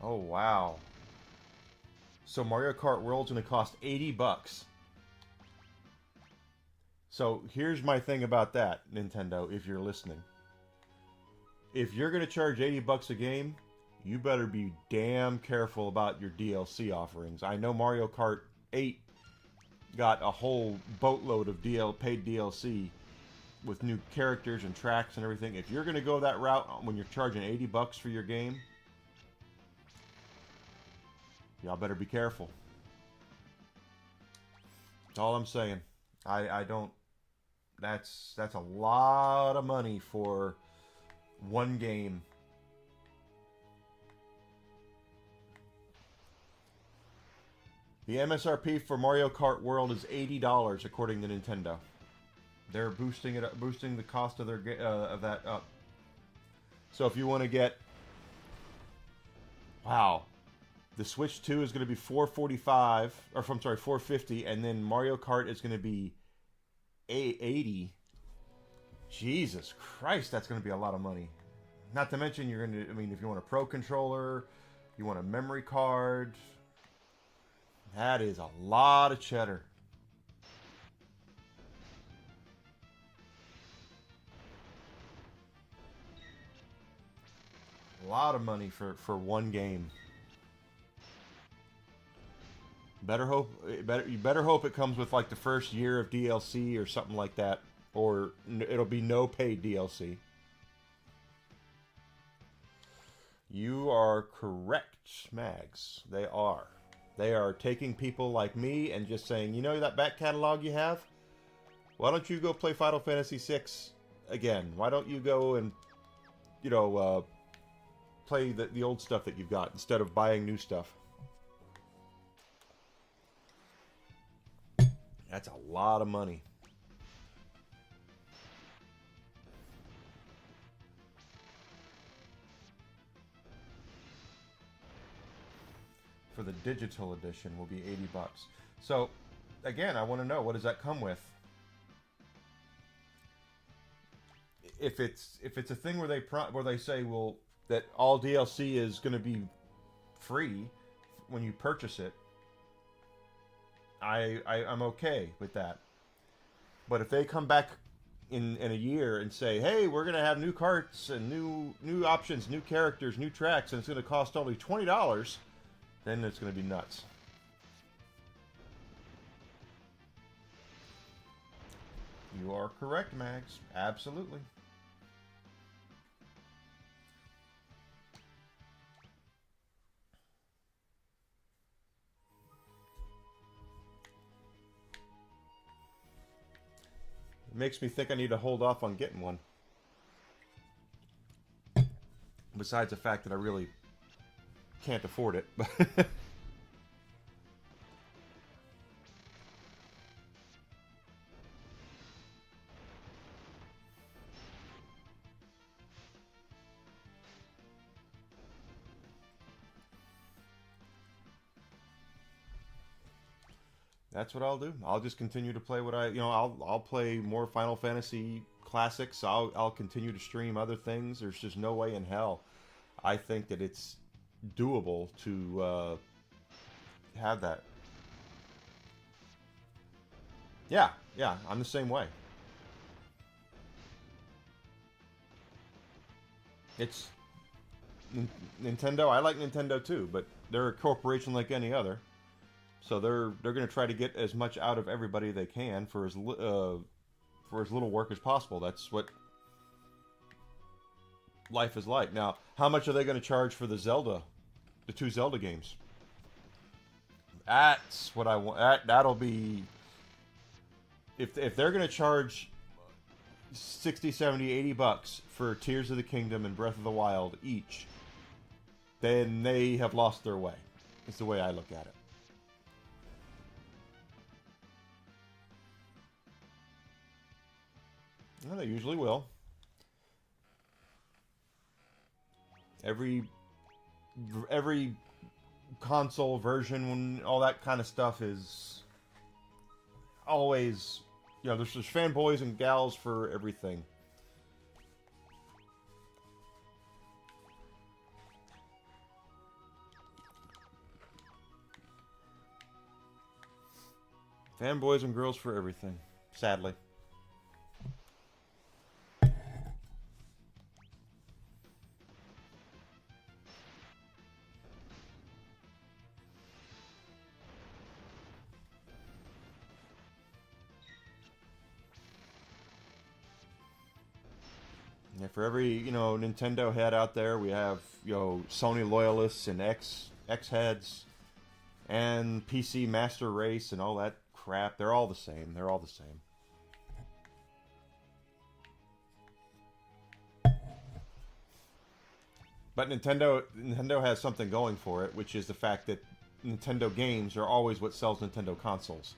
Speaker 1: Oh, wow. So Mario Kart World's gonna cost $80. So here's my thing about that, Nintendo, if you're listening. If you're gonna charge $80 a game, you better be damn careful about your DLC offerings. I know Mario Kart 8 got a whole boatload of paid DLC with new characters and tracks and everything. If you're gonna go that route when you're charging $80 for your game, y'all better be careful. That's all I'm saying. I don't. That's a lot of money for one game. The MSRP for Mario Kart World is $80 according to Nintendo. They're boosting it up, boosting the cost of their of that up. So if you want to get, wow, the Switch 2 is going to be $445, or I'm sorry, $450, and then Mario Kart is going to be $80. Jesus Christ, that's going to be a lot of money. Not to mention, you're going to, I mean, if you want a Pro Controller, you want a memory card, that is a lot of cheddar. A lot of money for one game. You better hope it comes with like the first year of DLC or something like that, or it'll be no paid DLC. You are correct, Mags. They are. They are taking people like me and just saying, you know that back catalog you have? Why don't you go play Final Fantasy VI again? Why don't you go and, you know, play the old stuff that you've got instead of buying new stuff? That's a lot of money. For the digital edition will be $80. So, again, I want to know, what does that come with? If it's a thing where they say, well, that all DLC is going to be free when you purchase it, I'm okay with that. But if they come back in a year and say, hey, we're going to have new carts and new options, new characters, new tracks, and it's going to cost only $20, then it's going to be nuts. You are correct, Max. Absolutely. It makes me think I need to hold off on getting one. Besides the fact that I really can't afford it. That's what I'll do. I'll just continue to play what I'll play more Final Fantasy classics. I'll continue to stream other things. There's just no way in hell I think that it's doable to have that. Yeah, yeah, I'm the same way. It's Nintendo. I like Nintendo too, but they're a corporation like any other. So they're going to try to get as much out of everybody they can for as little work as possible. That's what life is like. Now, how much are they going to charge for the two Zelda games? That's what I want. That'll be if they're going to charge 60, 70, 80 bucks for Tears of the Kingdom and Breath of the Wild each, then they have lost their way. It's the way I look at it. Well, they usually will. Every console version, when all that kind of stuff is always, there's fanboys and gals for everything. Fanboys and girls for everything, sadly. Yeah, for every, Nintendo head out there, we have, Sony loyalists and X heads and PC Master Race and all that crap. They're all the same. They're all the same. But Nintendo has something going for it, which is the fact that Nintendo games are always what sells Nintendo consoles.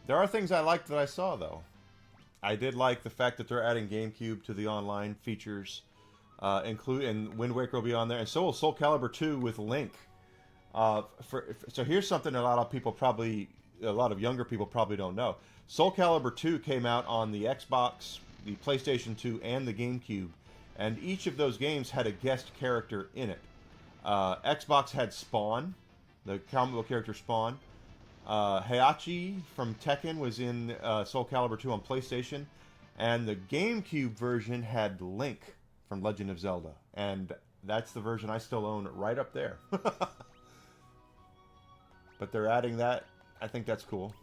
Speaker 1: There are things I liked that I saw, though. I did like the fact that they're adding GameCube to the online features, and Wind Waker will be on there, and so will Soul Calibur 2 with Link. So here's something a lot of younger people probably don't know. Soul Calibur 2 came out on the Xbox, the PlayStation 2, and the GameCube, and each of those games had a guest character in it. Xbox had Spawn, the comic book character Spawn. Heihachi from Tekken was in Soul Calibur 2 on PlayStation, and the GameCube version had Link from Legend of Zelda, and that's the version I still own right up there. But they're adding that. I think that's cool.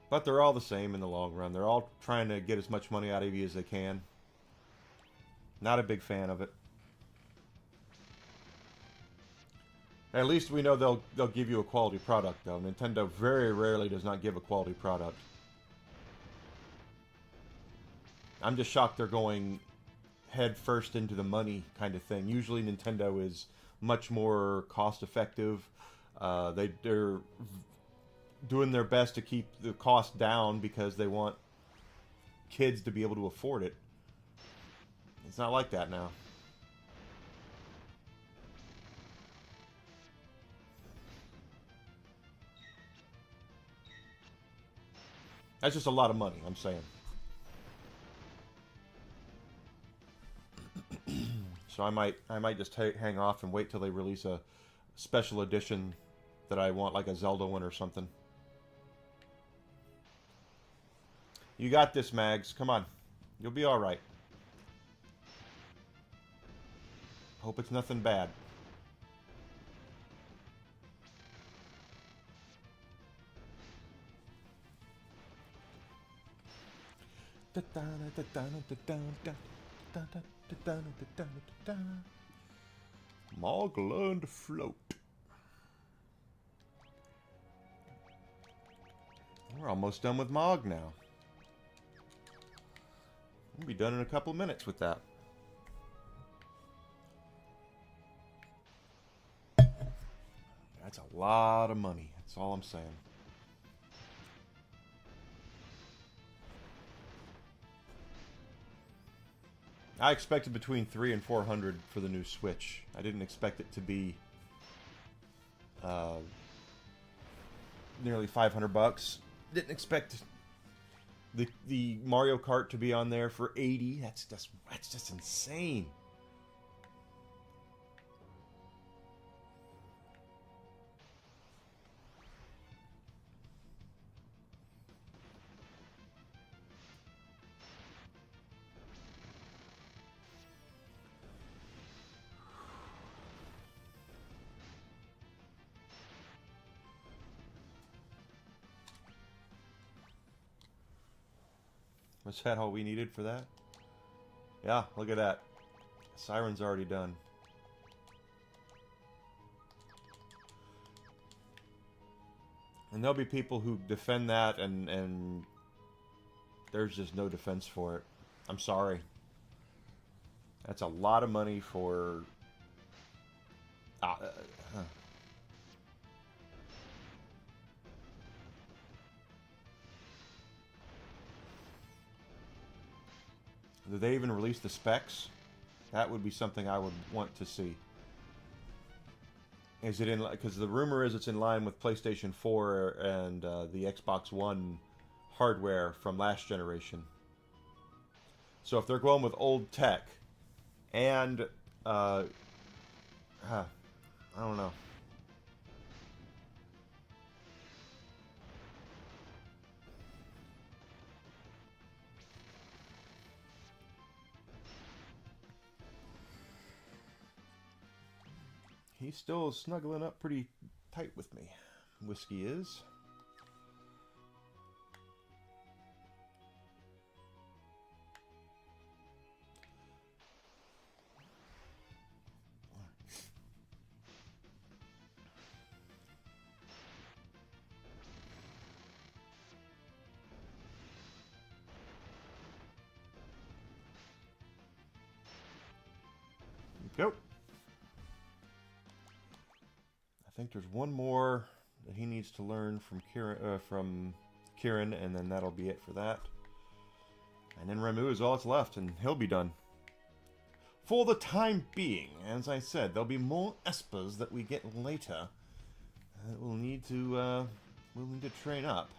Speaker 1: But they're all the same in the long run. They're all trying to get as much money out of you as they can. Not a big fan of it. At least we know they'll give you a quality product, though. Nintendo very rarely does not give a quality product. I'm just shocked they're going head first into the money kind of thing. Usually Nintendo is much more cost effective. They're doing their best to keep the cost down because they want kids to be able to afford it. It's not like that now. That's just a lot of money, I'm saying. So I might just hang off and wait till they release a special edition that I want, like a Zelda one or something. You got this, Mags. Come on. You'll be alright. Hope it's nothing bad. Mog learned to float. We're almost done with Mog now. We'll be done in a couple of minutes with that. That's a lot of money. That's all I'm saying. I expected between 300 and 400 for the new Switch. I didn't expect it to be nearly 500 bucks. Didn't expect the Mario Kart to be on there for 80. That's just insane. Was that all we needed for that? Yeah, look at that. Siren's already done. And there'll be people who defend that, and there's just no defense for it. I'm sorry. That's a lot of money for... Did they even release the specs? That would be something I would want to see. Is it in... Because the rumor is it's in line with PlayStation 4 and the Xbox One hardware from last generation. So if they're going with old tech and... I don't know. He's still snuggling up pretty tight with me. Whiskey is. Go. I think there's one more that he needs to learn from Kieran, and then that'll be it for that. And then Remu is all that's left, and he'll be done. For the time being, as I said, there'll be more espers that we get later. We'll need to train up.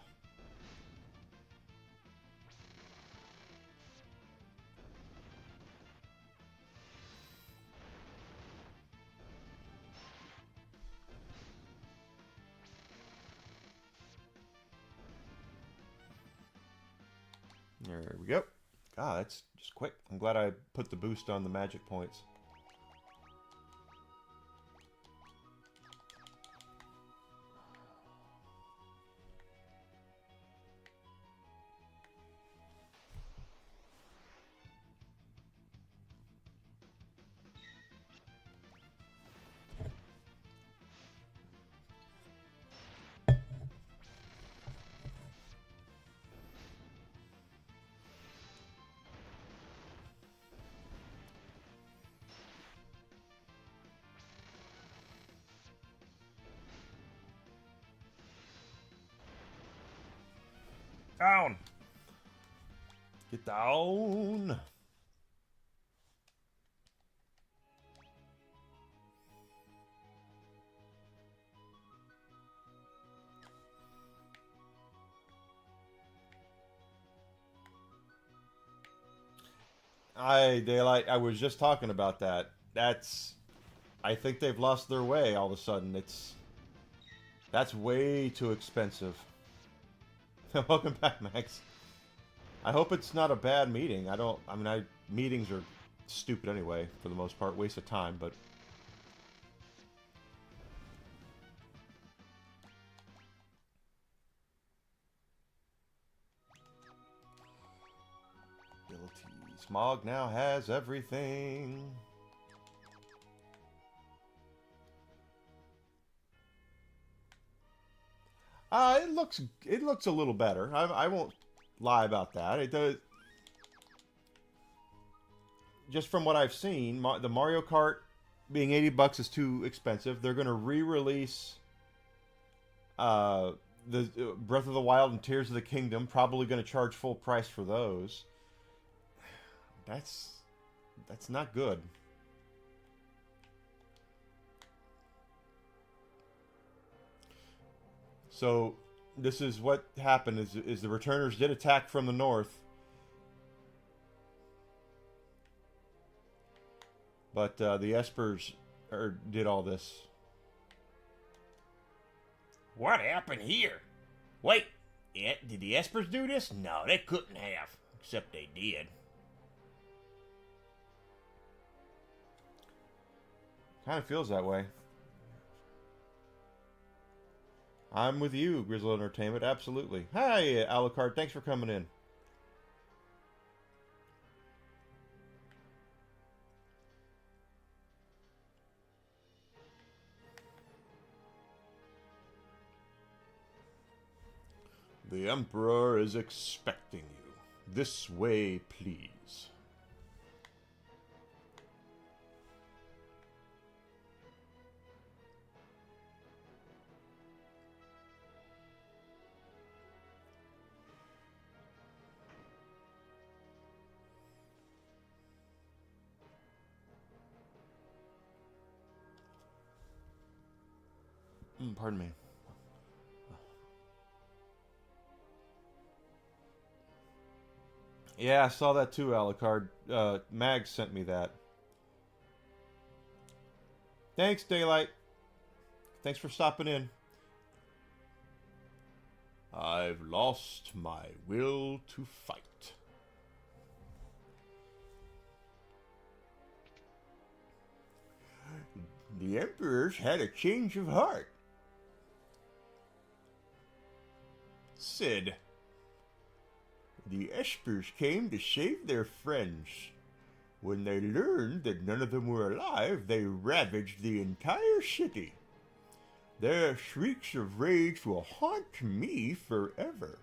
Speaker 1: There we go. God, that's just quick. I'm glad I put the boost on the magic points. Down! Get down! I was just talking about that. I think they've lost their way all of a sudden. That's way too expensive. Welcome back, Max. I hope it's not a bad meeting. Meetings are stupid anyway, for the most part. Waste of time, but... Ability. Smog now has everything. It looks a little better. I won't lie about that. It does. Just from what I've seen, the Mario Kart being 80 bucks is too expensive. They're going to re-release the Breath of the Wild and Tears of the Kingdom. Probably going to charge full price for those. That's not good. So this is what happened: is the returners did attack from the north, but the Espers did all this.
Speaker 2: What happened here? Wait, did the Espers do this? No, they couldn't have. Except they did.
Speaker 1: Kind of feels that way. I'm with you, Grizzle Entertainment. Absolutely. Hi, Alucard. Thanks for coming in. The Emperor is expecting you. This way, please. Pardon me. Yeah, I saw that too, Alucard. Mag sent me that. Thanks, Daylight. Thanks for stopping in. I've lost my will to fight. The Emperor's had a change of heart. Sid. The Espers came to save their friends. When they learned that none of them were alive, they ravaged the entire city. Their shrieks of rage will haunt me forever.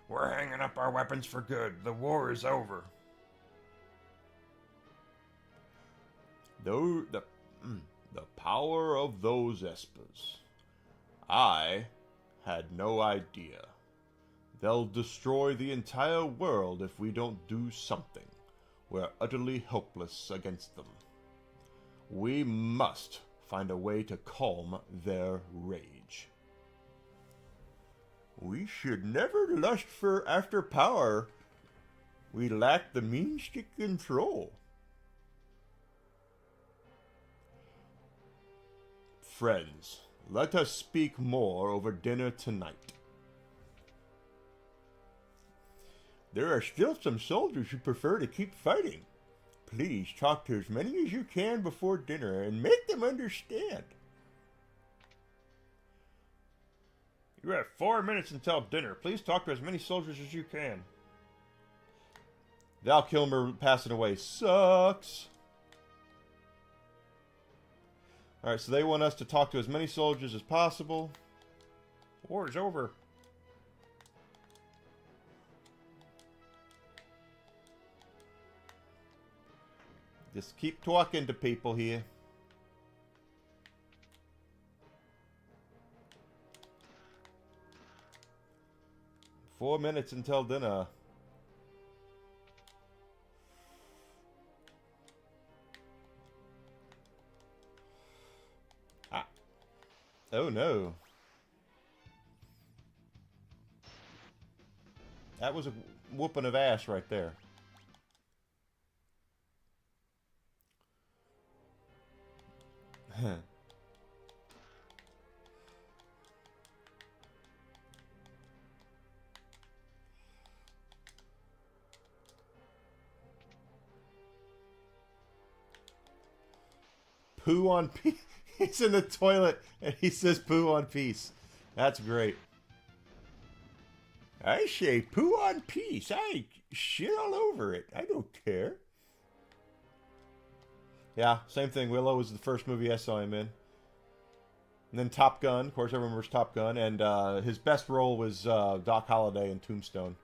Speaker 2: We're hanging up our weapons for good. The war is over.
Speaker 1: Though the power of those Espers. I had no idea. They'll destroy the entire world if we don't do something. We're utterly helpless against them. We must find a way to calm their rage. We should never lust after power. We lack the means to control. Friends, let us speak more over dinner tonight. There are still some soldiers who prefer to keep fighting. Please talk to as many as you can before dinner and make them understand. You have 4 minutes until dinner. Please talk to as many soldiers as you can. Val Kilmer passing away sucks. Alright, so they want us to talk to as many soldiers as possible. War's over. Just keep talking to people here. Four minutes until dinner. Ah. Oh no. That was a whooping of ass right there. Poo on peace. He's in the toilet and he says poo on peace. That's great. I say poo on peace. I shit all over it. I don't care. Yeah, same thing. Willow was the first movie I saw him in. And then Top Gun. Of course, everyone remembers Top Gun. And his best role was Doc Holliday in Tombstone.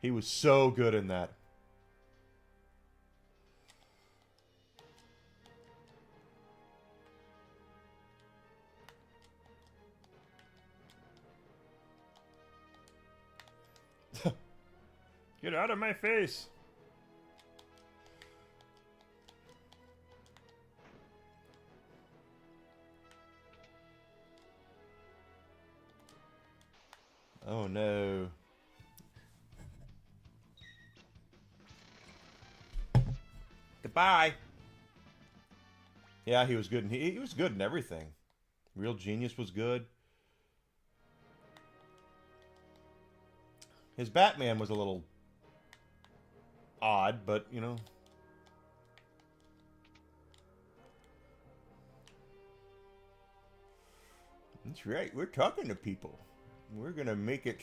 Speaker 1: He was so good in that. Get out of my face! Oh no. Goodbye! Yeah, he was good. He was good in everything. Real Genius was good. His Batman was a little odd, but, you know. That's right. We're talking to people. We're going to make it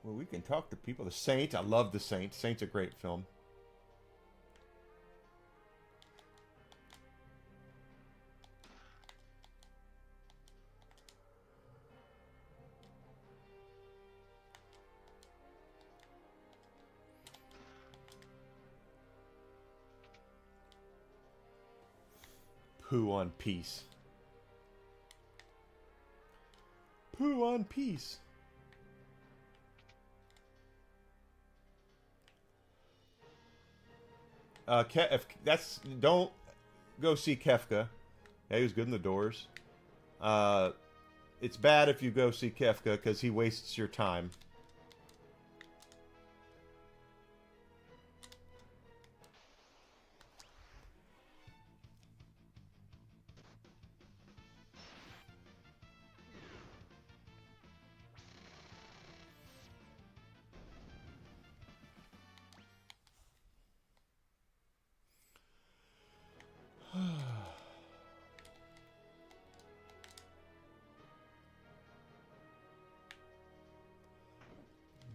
Speaker 1: where we can talk to people. The Saint. I love The Saint. Saint's a great film. Pooh on Peace. Pooh on Peace. If that's don't go see Kefka. Yeah, he was good in The Doors. It's bad if you go see Kefka because he wastes your time.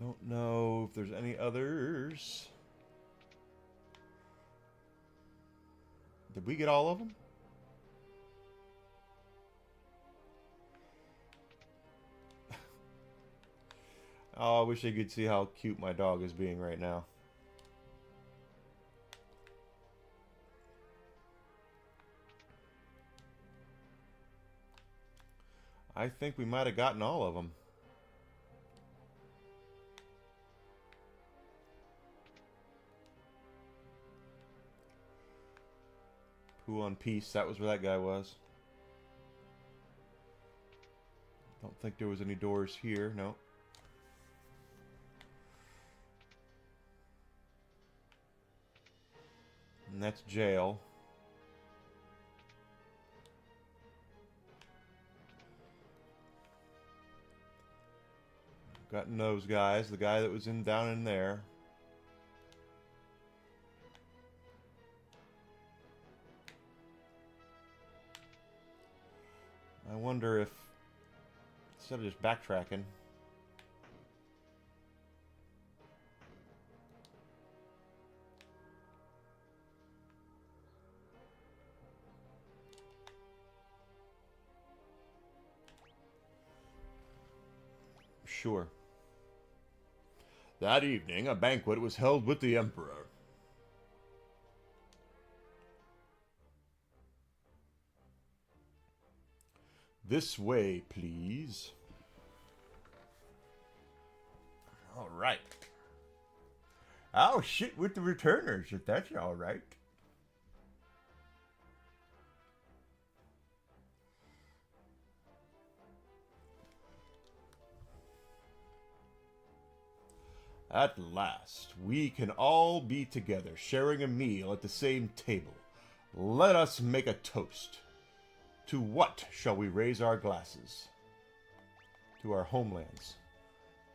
Speaker 1: Don't know if there's any others. Did we get all of them? Oh, I wish I could see how cute my dog is being right now. I think we might have gotten all of them. Pooh on Peace, that was where that guy was. Don't think there was any doors here, no. And that's jail. Gotten those guys. The guy that was down in there. I wonder if, instead of just backtracking, sure. That evening, a banquet was held with the Emperor. This way, please. All right. I'll sit with the returners if that's all right. At last, we can all be together, sharing a meal at the same table. Let us make a toast. To what shall we raise our glasses? To our homelands.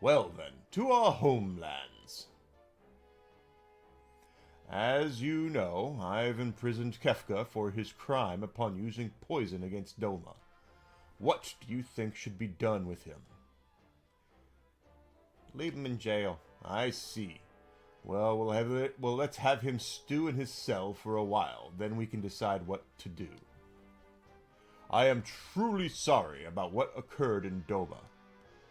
Speaker 1: Well then, to our homelands. As you know, I've imprisoned Kefka for his crime upon using poison against Doma. What do you think should be done with him? Leave him in jail. I see. Well, let's have him stew in his cell for a while. Then we can decide what to do. I am truly sorry about what occurred in Doma.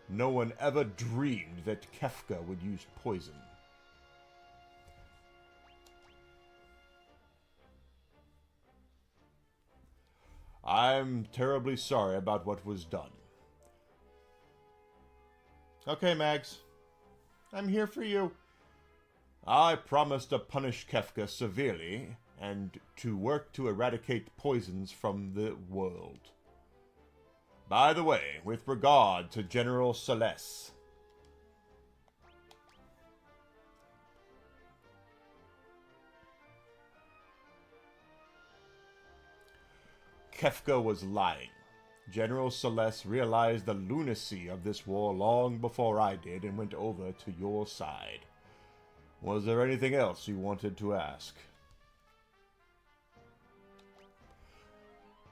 Speaker 1: No one ever dreamed that Kefka would use poison. I'm terribly sorry about what was done. Okay, Mags. I'm here for you. I promise to punish Kefka severely and to work to eradicate poisons from the world. By the way, with regard to General Celeste, Kefka was lying. General Celeste realized the lunacy of this war long before I did and went over to your side. Was there anything else you wanted to ask?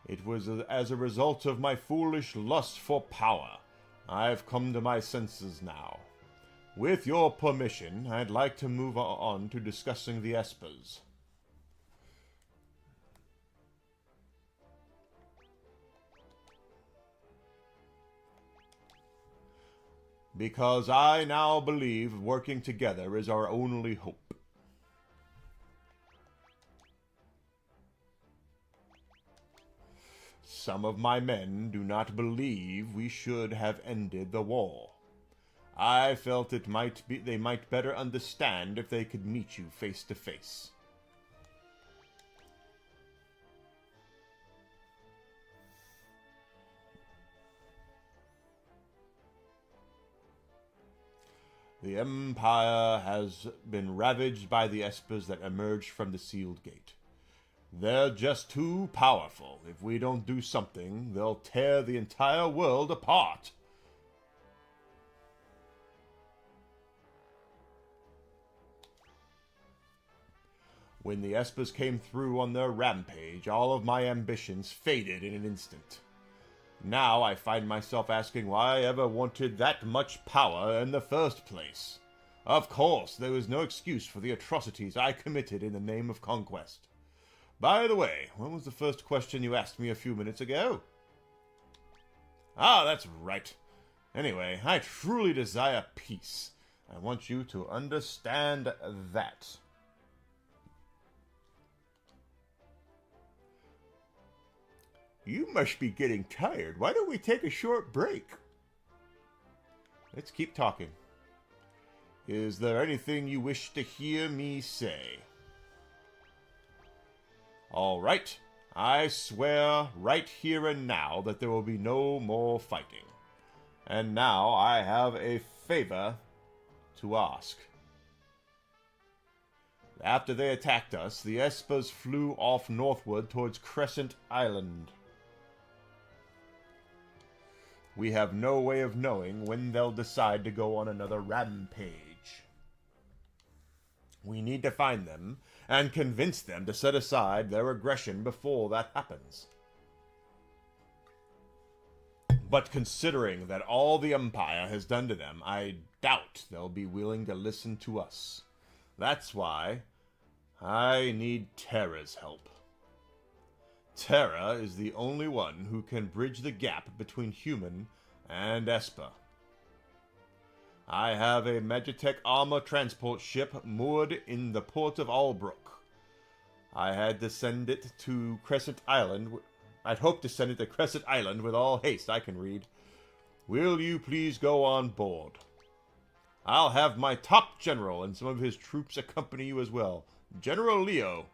Speaker 1: It was as a result of my foolish lust for power. I've come to my senses now. With your permission, I'd like to move on to discussing the Espers. Because I now believe working together is our only hope. Some of my men do not believe we should have ended the war. I felt they might better understand if they could meet you face to face. The Empire has been ravaged by the Espers that emerged from the sealed gate. They're just too powerful. If we don't do something, they'll tear the entire world apart. When the Espers came through on their rampage, all of my ambitions faded in an instant. Now I find myself asking why I ever wanted that much power in the first place. Of course, there was no excuse for the atrocities I committed in the name of conquest. By the way, what was the first question you asked me a few minutes ago? Ah, that's right. Anyway, I truly desire peace. I want you to understand that. You must be getting tired. Why don't we take a short break? Let's keep talking. Is there anything you wish to hear me say? All right. I swear right here and now that there will be no more fighting. And now I have a favor to ask. After they attacked us, the Espers flew off northward towards Crescent Island. We have no way of knowing when they'll decide to go on another rampage. We need to find them and convince them to set aside their aggression before that happens. But considering that all the Empire has done to them, I doubt they'll be willing to listen to us. That's why I need Terra's help. Terra is the only one who can bridge the gap between human and Esper. I have a Magitech armor transport ship moored in the port of Albrook. I had to send it to Crescent Island. I'd hoped to send it to Crescent Island with all haste I can read. Will you please go on board? I'll have my top general and some of his troops accompany you as well. General Leo.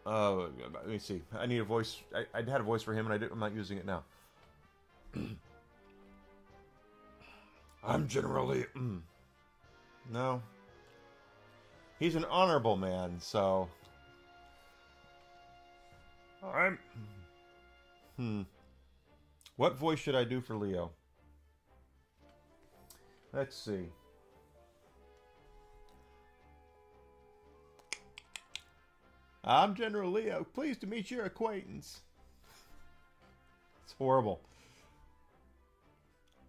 Speaker 1: Let me see. I need a voice. I had a voice for him, and I'm not using it now. I'm General Lee. No. He's an honorable man, so... What voice should I do for Leo? Let's see. I'm General Leo. Pleased to meet your acquaintance. It's horrible.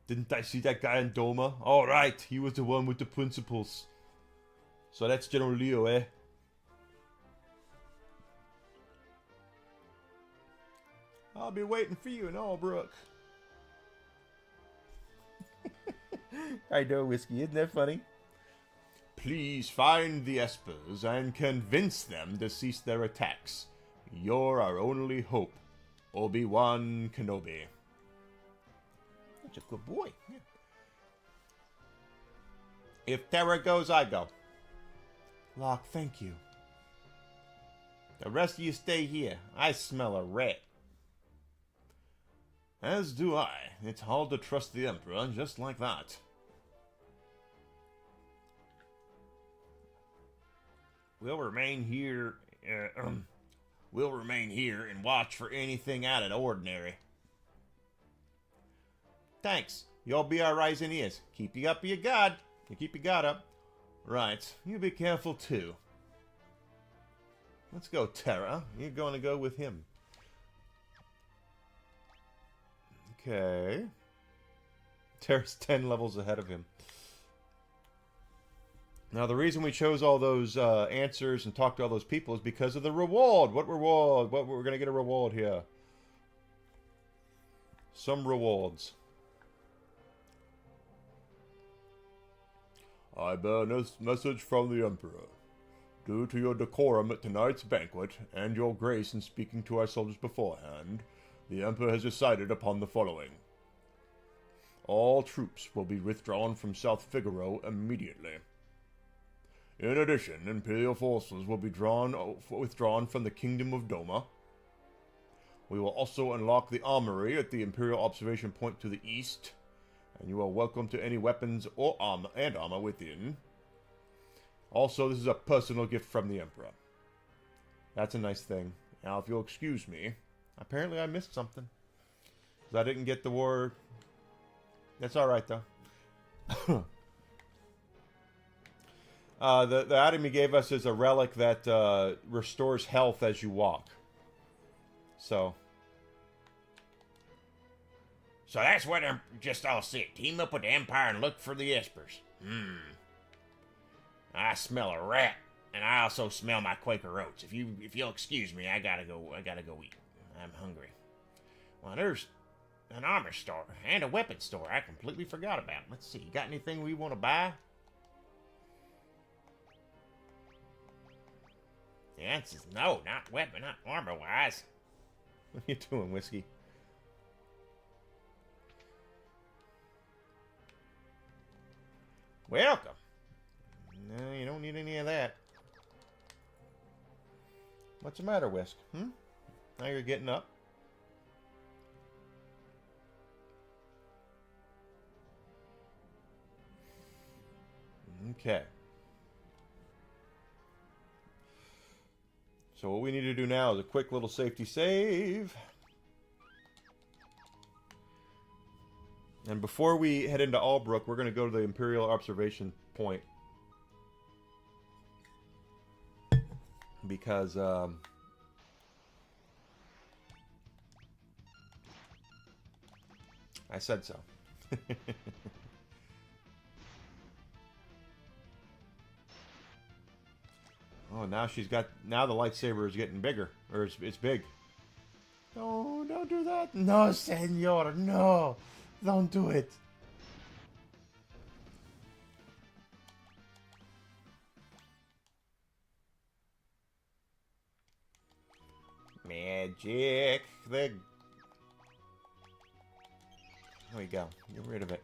Speaker 1: Didn't I see that guy in Doma? All right, he was the one with the principles. So that's General Leo, eh? I'll be waiting for you in Albrook. I know, Whiskey. Isn't that funny? Please find the Espers and convince them to cease their attacks. You're our only hope, Obi-Wan Kenobi.
Speaker 2: That's a good boy. Yeah. If Terra goes, I go.
Speaker 1: Locke, thank you.
Speaker 2: The rest of you stay here. I smell a rat.
Speaker 1: As do I. It's hard to trust the Emperor just like that.
Speaker 2: We'll remain here. We'll remain here and watch for anything out of the ordinary. Thanks. You'll be our rising ears. Keep you up your guard. You keep your guard up.
Speaker 1: Right. You be careful too. Let's go, Terra. You're going to go with him. Okay. Terra's 10 levels ahead of him. Now, the reason we chose all those answers and talked to all those people is because of the reward. What reward? What we're going to get a reward here. Some rewards. I bear a message from the Emperor. Due to your decorum at tonight's banquet, and your grace in speaking to our soldiers beforehand, the Emperor has decided upon the following. All troops will be withdrawn from South Figaro immediately. In addition, Imperial forces will be withdrawn from the Kingdom of Doma. We will also unlock the armory at the Imperial Observation Point to the east, and you are welcome to any weapons or armor within. Also, this is a personal gift from the Emperor. That's a nice thing. Now, if you'll excuse me, apparently I missed something. 'Cause I didn't get the war. That's alright, though. The item he gave us is a relic that restores health as you walk. So
Speaker 2: that's what I'm just all set. Team up with the Empire and look for the Espers. I smell a rat, and I also smell my Quaker oats. If you'll excuse me, I gotta go eat. I'm hungry. Well, there's an armor store and a weapons store I completely forgot about. Let's see, you got anything we want to buy? The answer's no, not weapon, not armor-wise.
Speaker 1: what are you doing, Whiskey?
Speaker 2: Welcome.
Speaker 1: No, you don't need any of that. What's the matter, Whisk? Now you're getting up. Okay. So what we need to do now is a quick little safety save. And before we head into Albrook, we're going to go to the Imperial Observation Point. Because, I said so. Oh, now now the lightsaber is getting bigger. Or it's big. No, don't do that. No, senor, no. Don't do it.
Speaker 2: Magic.
Speaker 1: There we go. Get rid of it.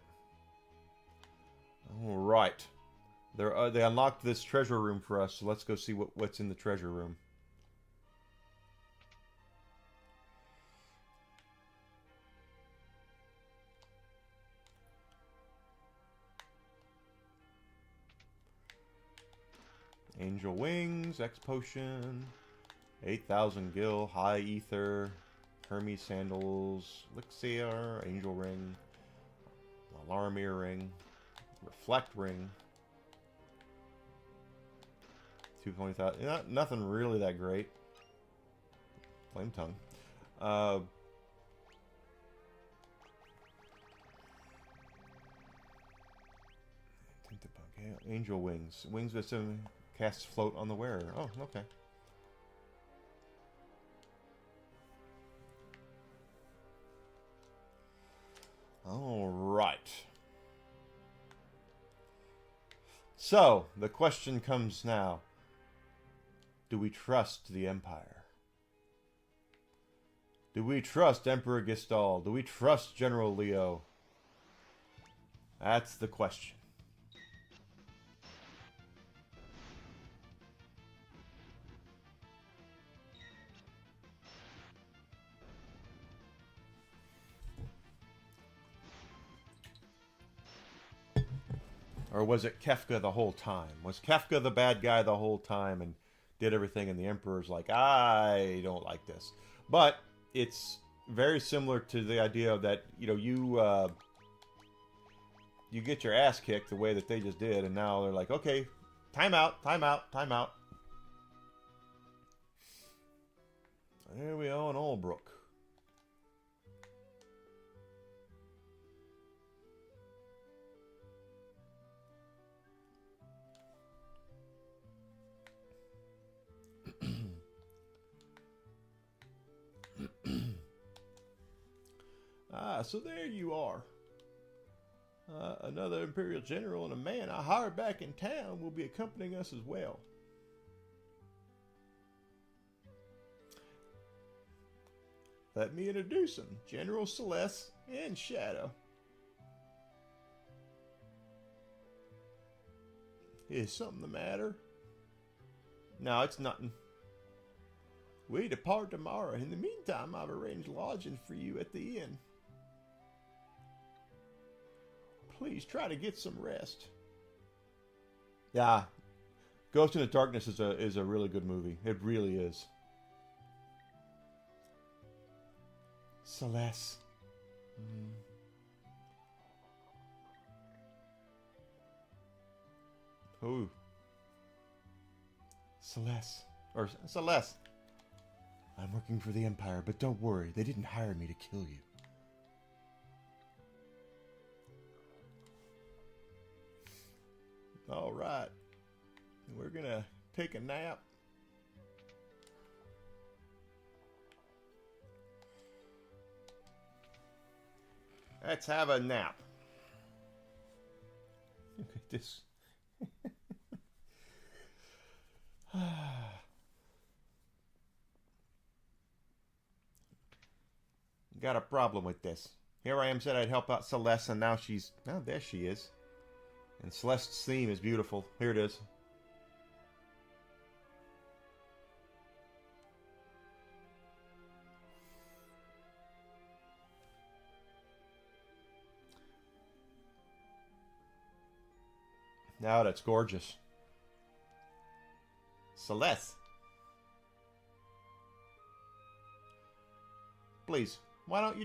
Speaker 1: All right. They unlocked this treasure room for us, so let's go see what's in the treasure room. Angel Wings, X Potion, 8,000 Gil, High Ether, Hermes Sandals, Elixir, Angel Ring, Alarm Earring, Reflect Ring, 220,000. Nothing really that great. Flame Tongue. Angel Wings. Wings with some casts float on the wearer. Oh, okay. All right. So, the question comes now. Do we trust the Empire? Do we trust Emperor Gistal? Do we trust General Leo? That's the question. Or was it Kefka the whole time? Was Kefka the bad guy the whole time and did everything, and the Emperor's like, I don't like this? But it's very similar to the idea that, you know, you get your ass kicked the way that they just did, and now they're like, okay, time out, time out, time out. There we are in Allbrook. So there you are. Another Imperial General and a man I hired back in town will be accompanying us as well. Let me introduce him, General Celeste and Shadow. Is something the matter? No, it's nothing. We depart tomorrow. In the meantime, I've arranged lodging for you at the inn. Please try to get some rest. Yeah, Ghost in the Darkness is a really good movie. It really is. Celeste. Oh. Celeste. Or Celeste. I'm working for the Empire, but don't worry. They didn't hire me to kill you. All right. We're going to take a nap. Let's have a nap. Look at this. Got a problem with this. Here I am, said I'd help out Celeste, and now she's... Oh, there she is. And Celeste's theme is beautiful. Here it is. Now that's gorgeous. Celeste. Please, why won't you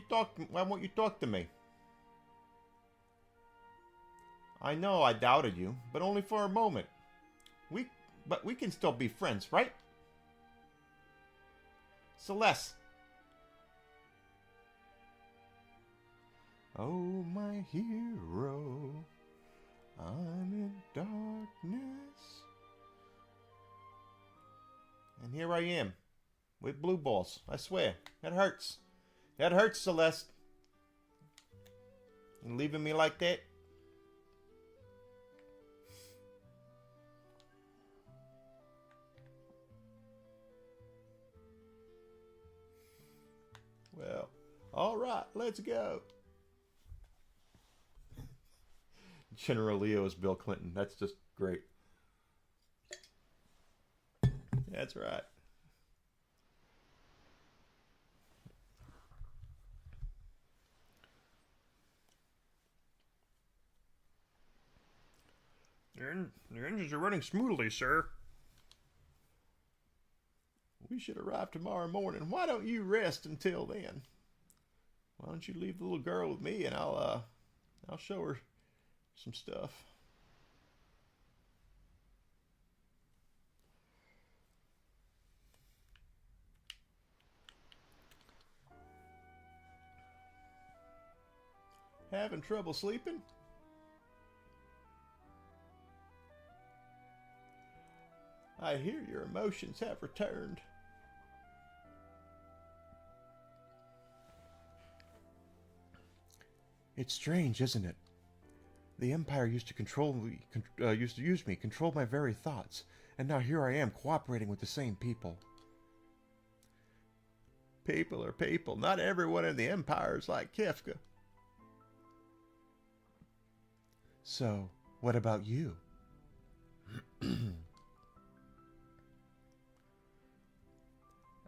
Speaker 1: talk to me? I know I doubted you, but only for a moment. But we can still be friends, right? Celeste. Oh, my hero, I'm in darkness. And here I am, with blue balls. I swear, that hurts. That hurts, Celeste. And leaving me like that? Well, all right, let's go. General Leo is Bill Clinton. That's just great. That's right.
Speaker 2: Your engines are running smoothly, sir.
Speaker 1: We should arrive tomorrow morning. Why don't you rest until then? Why don't you leave the little girl with me, and I'll show her some stuff. Having trouble sleeping? I hear your emotions have returned. It's strange, isn't it? The Empire used to control me, used to use me, control my very thoughts, and now here I am cooperating with the same people. People are people. Not everyone in the Empire is like Kefka. So, what about you?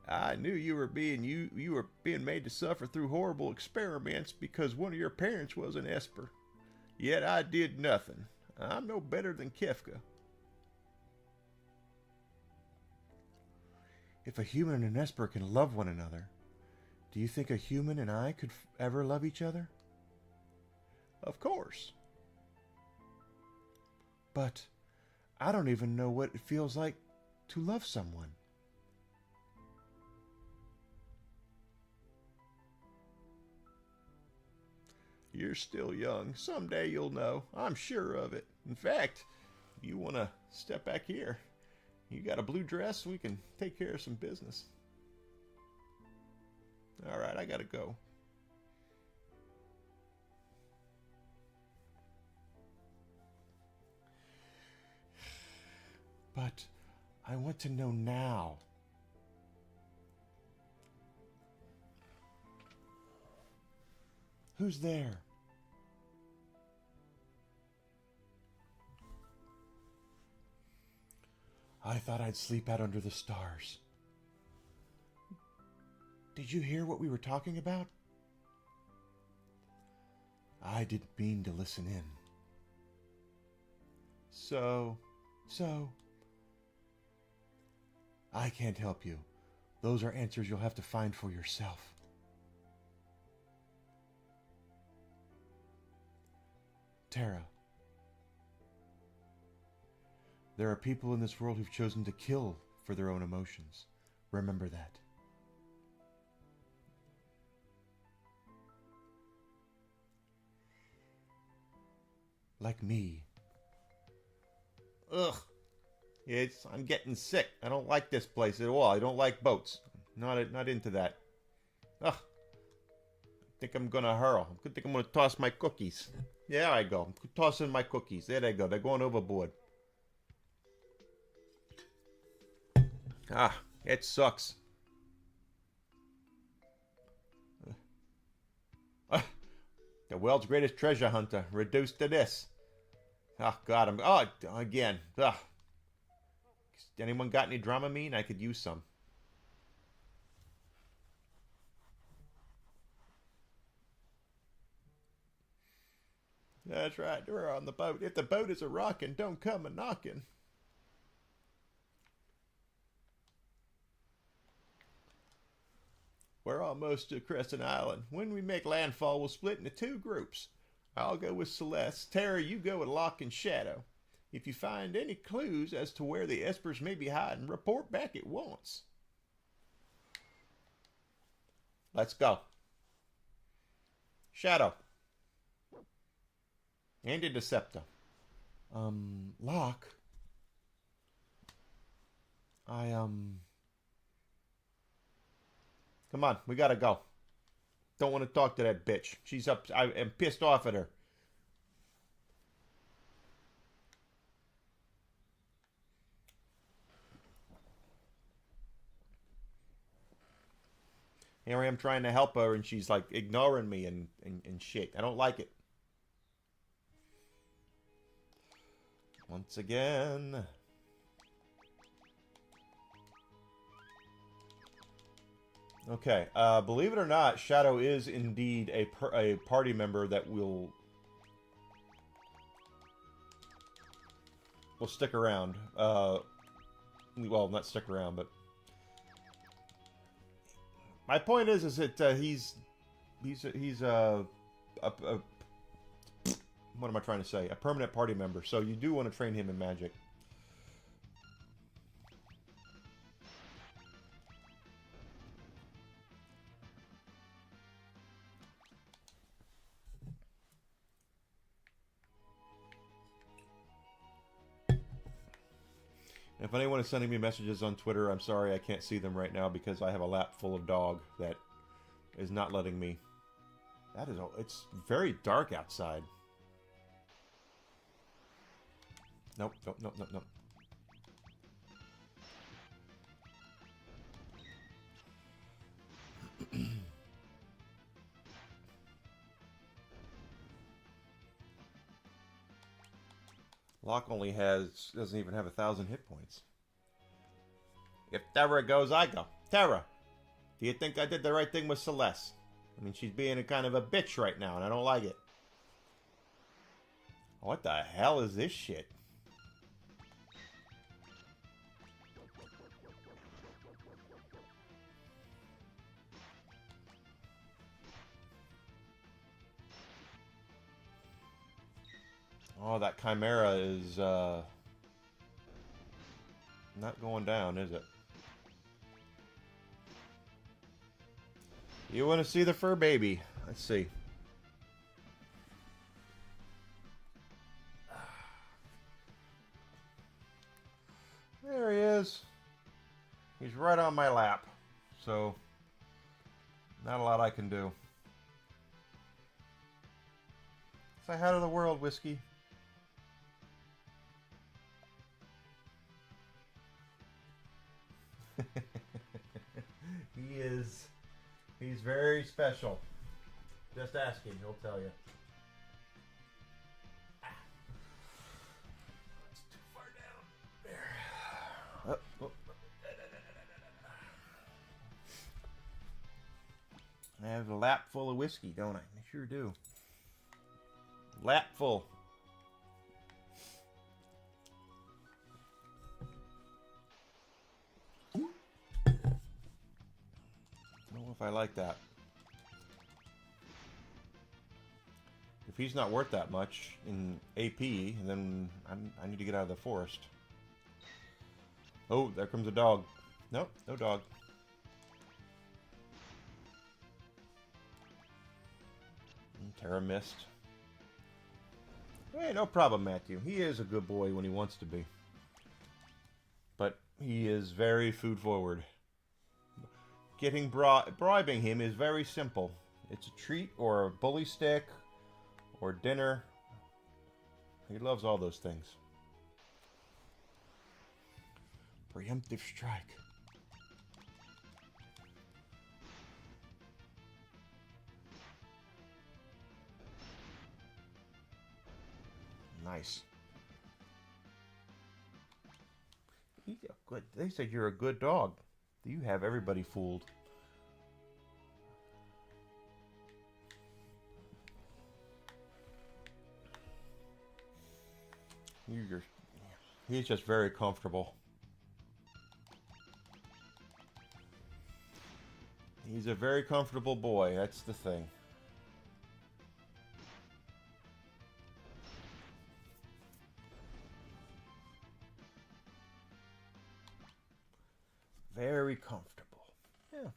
Speaker 1: I knew you were being made to suffer through horrible experiments because one of your parents was an Esper. Yet I did nothing. I'm no better than Kefka. If a human and an Esper can love one another, do you think a human and I could ever love each other? Of course. But I don't even know what it feels like to love someone. You're still young. Someday you'll know. I'm sure of it. In fact, if you want to step back here, you got a blue dress, we can take care of some business. All right, I got to go. But I want to know now. Who's there? I thought I'd sleep out under the stars. Did you hear what we were talking about? I didn't mean to listen in. So, I can't help you. Those are answers you'll have to find for yourself. Tara, there are people in this world who've chosen to kill for their own emotions. Remember that. Like me. Ugh. I'm getting sick. I don't like this place at all. I don't like boats. Not into that. Ugh. I think I'm gonna hurl. I think I'm gonna toss my cookies. There I go. I'm tossing my cookies. There they go. They're going overboard. Ah, it sucks. The world's greatest treasure hunter reduced to this. Oh God, again. Ugh. Anyone got any Dramamine? I could use some. That's right. We're on the boat. If the boat is a rockin', don't come a knockin'. We're almost to Crescent Island. When we make landfall, we'll split into two groups. I'll go with Celeste. Tara, you go with Locke and Shadow. If you find any clues as to where the Espers may be hiding, report back at once. Let's go. Shadow. And a Deceptor. Locke. Come on, we gotta go. Don't want to talk to that bitch. She's up. I am pissed off at her. Here I am trying to help her, and she's like ignoring me and shit. I don't like it. Once again. Okay, believe it or not, Shadow is indeed a party member that will stick around. Well, not stick around, but my point is that he's what am I trying to say? A permanent party member. So you do want to train him in magic. If anyone is sending me messages on Twitter, I'm sorry I can't see them right now because I have a lap full of dog that is not letting me. It's very dark outside. Nope. Locke only doesn't even have 1,000 hit points. If Terra goes, I go. Terra, do you think I did the right thing with Celeste? I mean, she's being a kind of a bitch right now, and I don't like it. What the hell is this shit? Oh, that Chimera is, not going down, is it? You want to see the fur baby? Let's see. There he is. He's right on my lap. So, not a lot I can do. Say hi to the world, Whiskey. He's very special. Just ask him, he'll tell you. It's too far down. There. Oh. I have a lap full of whiskey, don't I? I sure do. Lap full. I don't know if I like that. If he's not worth that much in AP, then I need to get out of the forest. Oh, there comes a dog. Nope, no dog. Terra missed. Hey, no problem, Matthew. He is a good boy when he wants to be. But he is very food forward. Bribing him is very simple. It's a treat or a bully stick or dinner. He loves all those things. Preemptive strike. Nice. He's a good. They said you're a good dog. You have everybody fooled. He's just very comfortable. He's a very comfortable boy. That's the thing. Very comfortable. Yeah.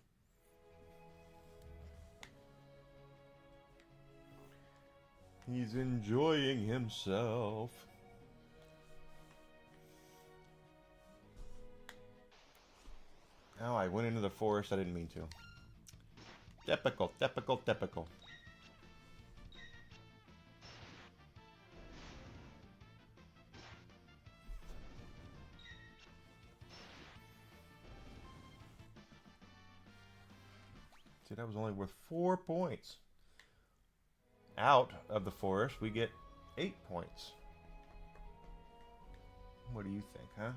Speaker 1: He's enjoying himself. Oh, I went into the forest. I didn't mean to. Typical, typical, typical. See, that was only worth 4 points. Out of the forest, we get 8 points. What do you think, huh?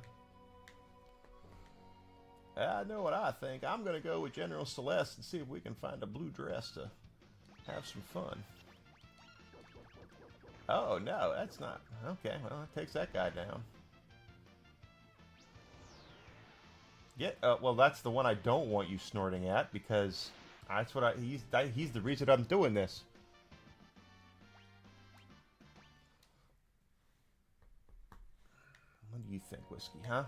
Speaker 1: I know what I think. I'm going to go with General Celeste and see if we can find a blue dress to have some fun. Oh, no, that's not... Okay, well, it takes that guy down. Well, that's the one I don't want you snorting at, because that's what he's the reason I'm doing this. What do you think, Whiskey, huh?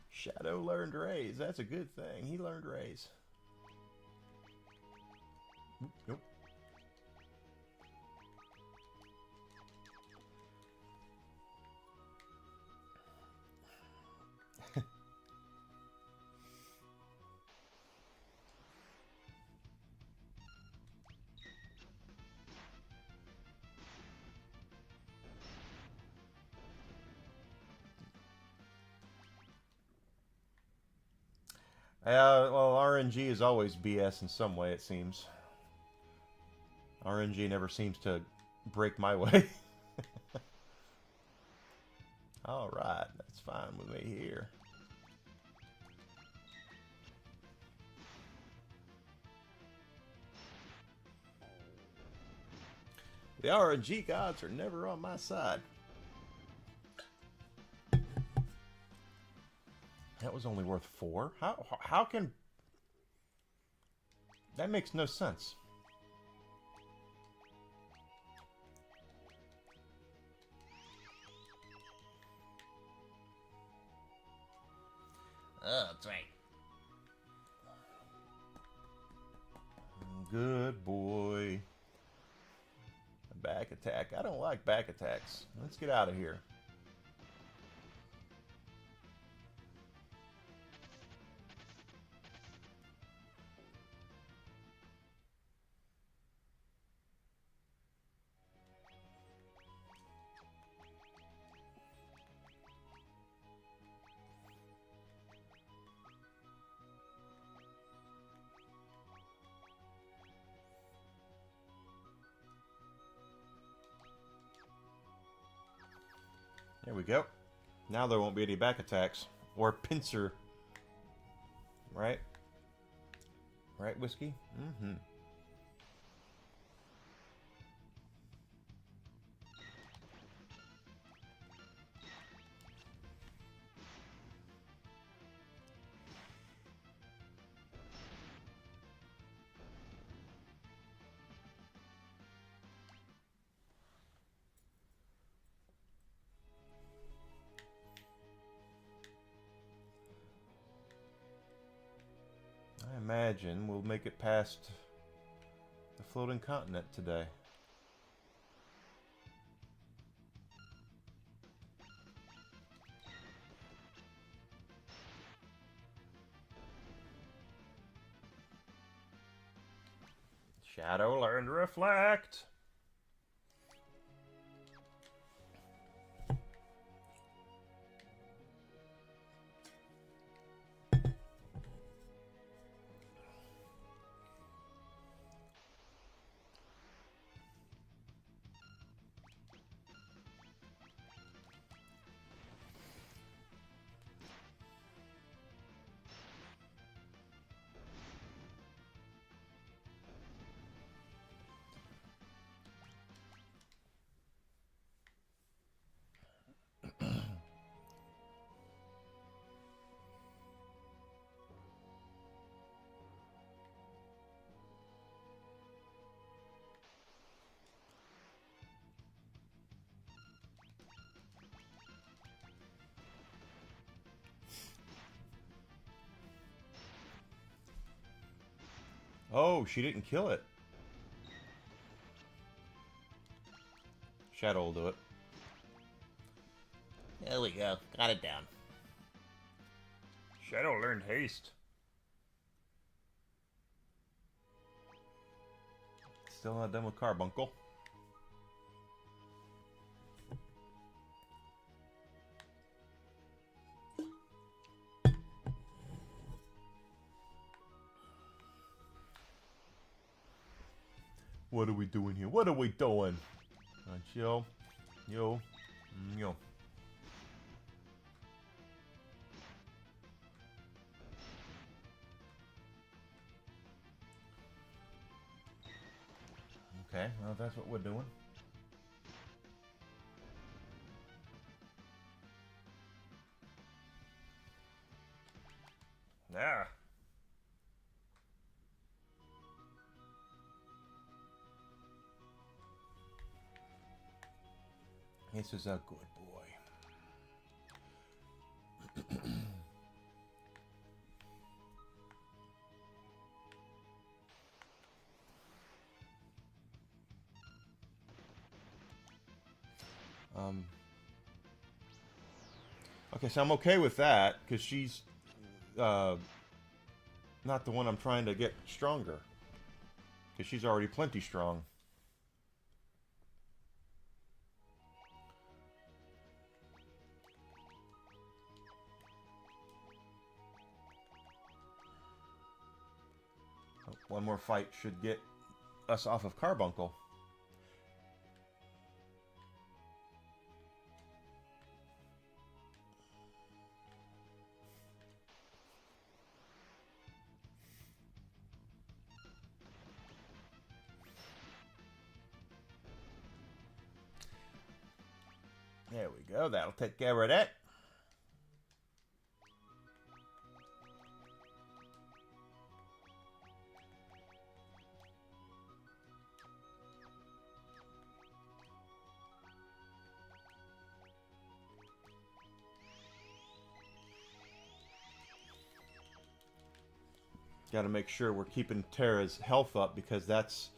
Speaker 1: Shadow learned raise. That's a good thing. He learned raise. Nope. Well, RNG is always BS in some way, it seems. RNG never seems to break my way. Alright, that's fine with me here. The RNG gods are never on my side. That was only worth 4? How can... That makes no sense.
Speaker 2: Oh, that's right.
Speaker 1: Good boy. Back attack. I don't like back attacks. Let's get out of here. There we go. Now there won't be any back attacks. Or pincer. Right? Right, Whiskey? Mm-hmm. I imagine we'll make it past the floating continent today. Shadow, learn to reflect. Oh, she didn't kill it. Shadow will do it.
Speaker 2: There we go. Got it down.
Speaker 1: Shadow learned haste. Still not done with Carbuncle. What are we doing here? What are we doing? Yo. Yo. Yo. Okay, well, that's what we're doing. Yeah. This is a good boy. Okay, so I'm okay with that, because she's not the one I'm trying to get stronger. Because she's already plenty strong. One more fight should get us off of Carbuncle. There we go. That'll take care of that. Got to make sure we're keeping Terra's health up, because that's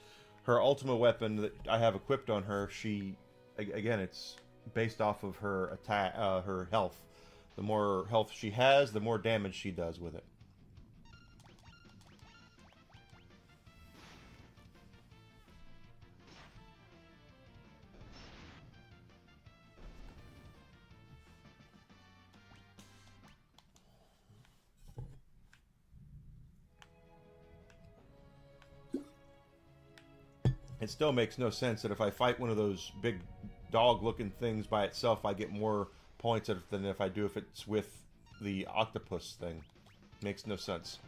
Speaker 1: her ultimate weapon that I have equipped on her. She, again, it's based off of her attack, her health. The more health she has, the more damage she does with it. It still makes no sense that if I fight one of those big dog-looking things by itself, I get more points than if I do if it's with the octopus thing. Makes no sense.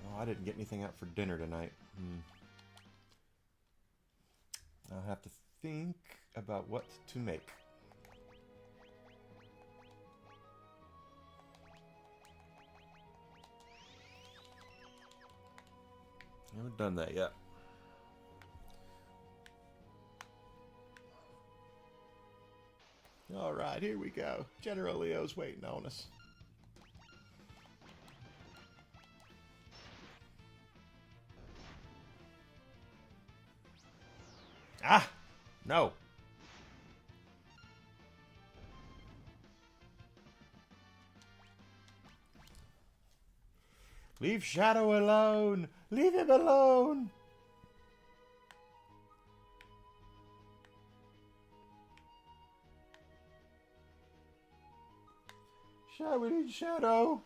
Speaker 1: Oh, I didn't get anything out for dinner tonight. I'll have to think about what to make. Haven't done that yet. All right, here we go. General Leo's waiting on us. Ah! No. Leave Shadow alone! Leave him alone! We need Shadow!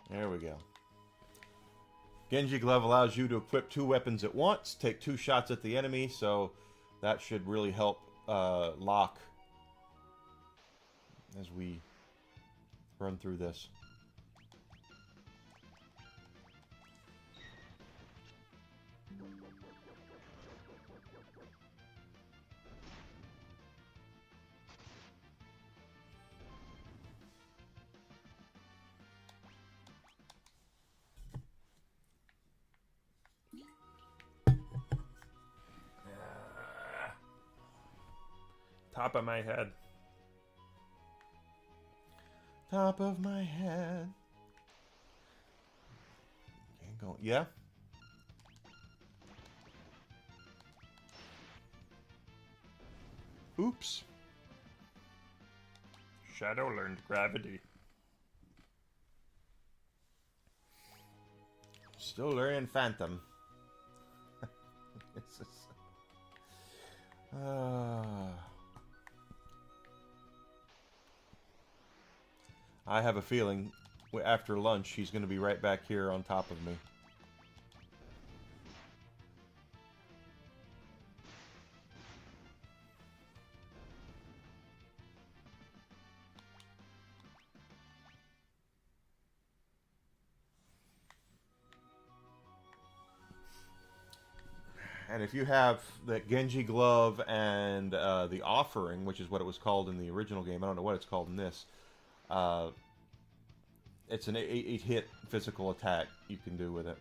Speaker 1: There we go. Genji Glove allows you to equip 2 weapons at once, take 2 shots at the enemy, so that should really help Locke as we run through this.
Speaker 3: Top of my head.
Speaker 1: Top of my head. Go. Yeah? Oops.
Speaker 3: Shadow learned gravity.
Speaker 1: Still learning Phantom. It's just, I have a feeling after lunch he's going to be right back here on top of me. And if you have the Genji Glove and the Offering, which is what it was called in the original game, I don't know what it's called in this, It's an 8-hit physical attack you can do with it.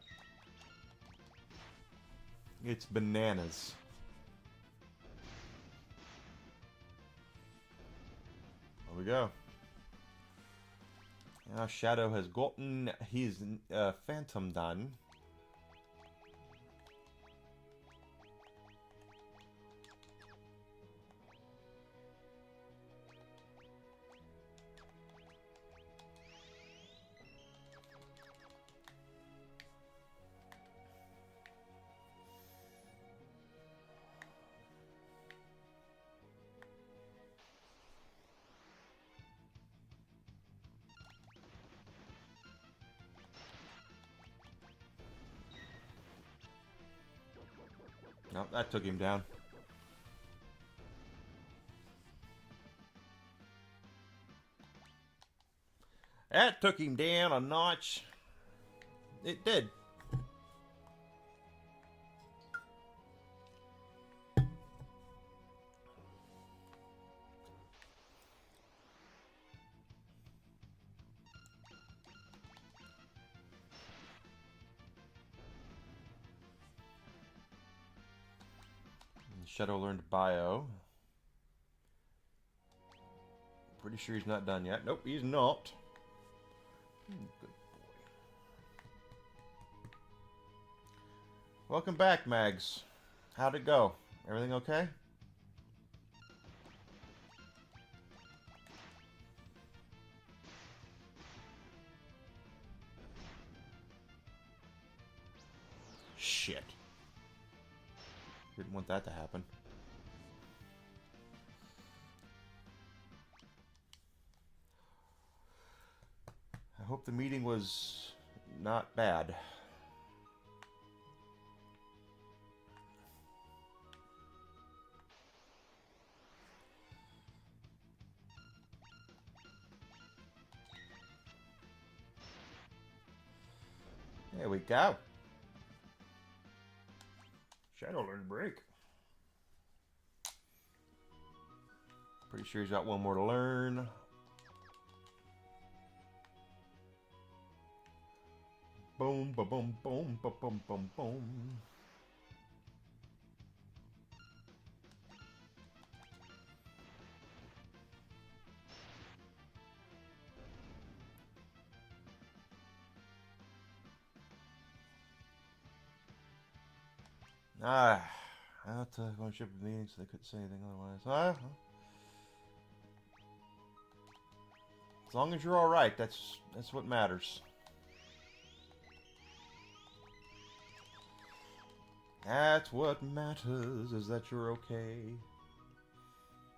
Speaker 1: It's bananas. There we go. Now Shadow has gotten his Phantom done. Nope, that took him down. That took him down a notch. It did. Shadow learned bio. Pretty sure he's not done yet. Nope, he's not. Good boy. Welcome back, Mags. How'd it go? Everything okay? Shit. Didn't want that to happen. I hope the meeting was not bad. There we go.
Speaker 3: Shadow learned break.
Speaker 1: Pretty sure he's got one more to learn. Boom, ba boom, boom, ba boom, boom, boom. I had to go and ship a meeting, so they couldn't say anything otherwise. As long as you're all right, that's what matters. That's what matters, is that you're okay.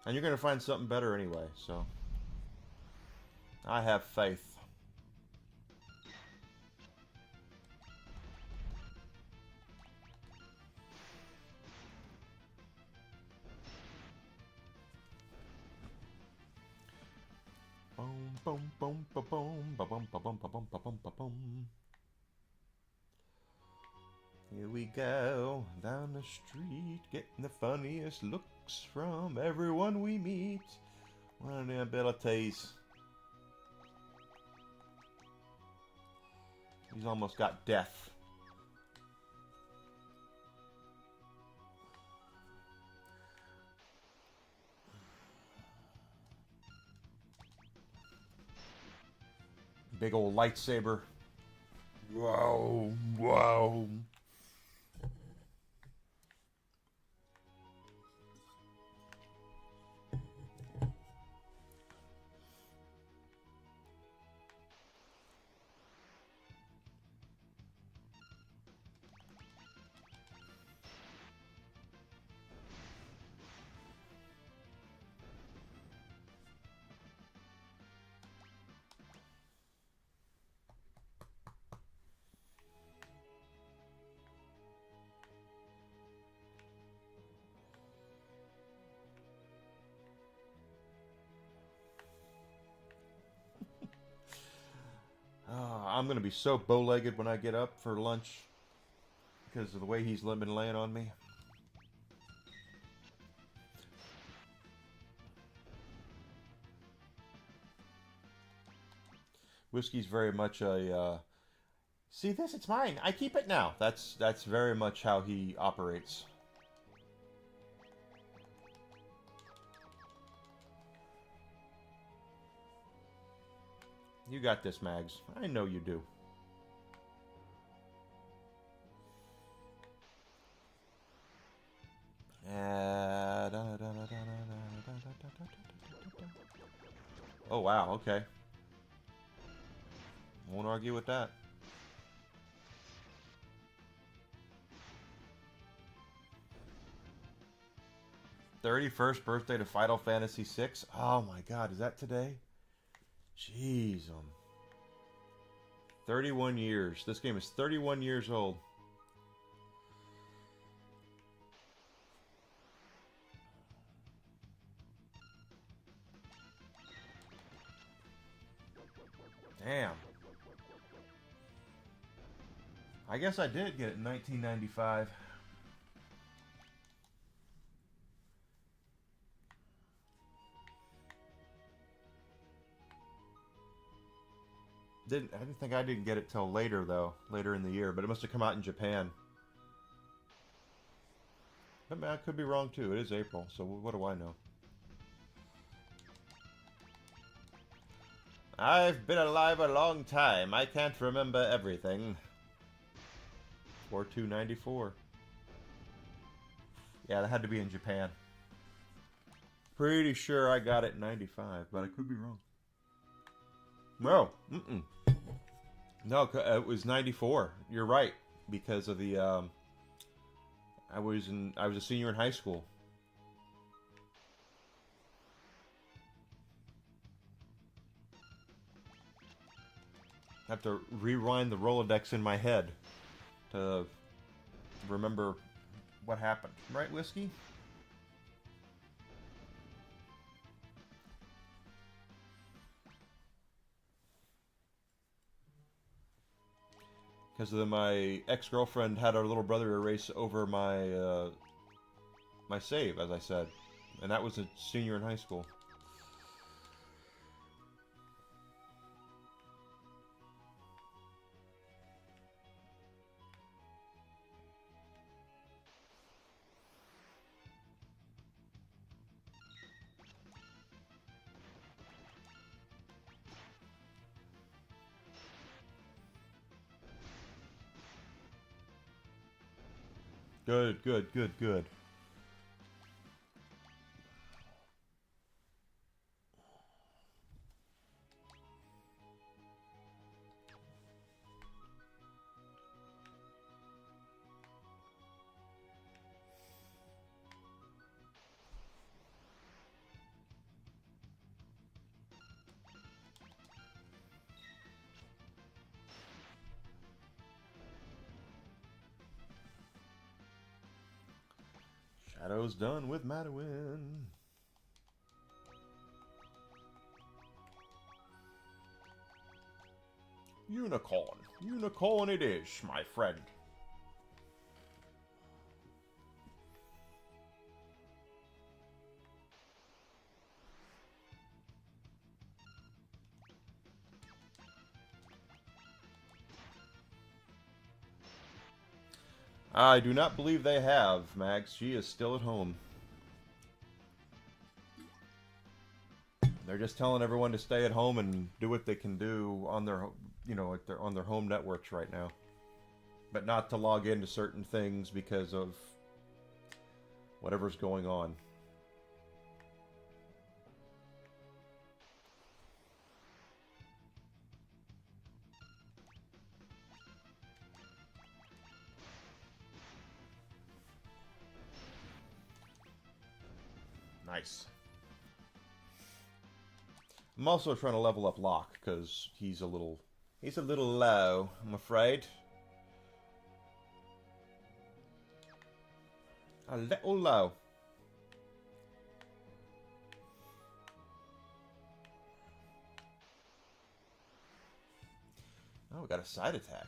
Speaker 1: And you're gonna find something better anyway, so I have faith. Boom, boom, boom, ba boom, ba boom, ba boom, ba boom, ba boom, ba boom. Here we go, down the street, getting the funniest looks from everyone we meet. One of the abilities. He's almost got death. Big old lightsaber. Wow, wow. I'm going to be so bow-legged when I get up for lunch because of the way he's been laying on me. Whiskey's very much a see this, it's mine. I keep it now. That's very much how he operates. You got this, Mags. I know you do. Oh, wow, okay. Won't argue with that. '31st birthday to Final Fantasy VI. Oh my God, is that today? Jeez, 31 years. This game is 31 years old. Damn. I guess I did get it in 1995. I didn't think I didn't get it till later though, later in the year, but it must have come out in Japan. But man, I could be wrong too. It is April, so what do I know? I've been alive a long time. I can't remember everything. 4294. Yeah, that had to be in Japan. Pretty sure I got it in 95, but I could be wrong. No, no, it was 94. You're right, because of the I was a senior in high school. I have to rewind the Rolodex in my head to remember what happened. Right, Whiskey? Because my ex-girlfriend had our little brother erase over my my save, as I said, and that was a senior in high school. Good, good, good, good. Shadow's done with Madawin. Unicorn. Unicorn it is, my friend. I do not believe they have, Max. She is still at home. They're just telling everyone to stay at home and do what they can do on their, you know, on their home networks right now, but not to log into certain things because of whatever's going on. Nice. I'm also trying to level up Locke because he's a little low, I'm afraid. A little low. Oh, we got a side attack.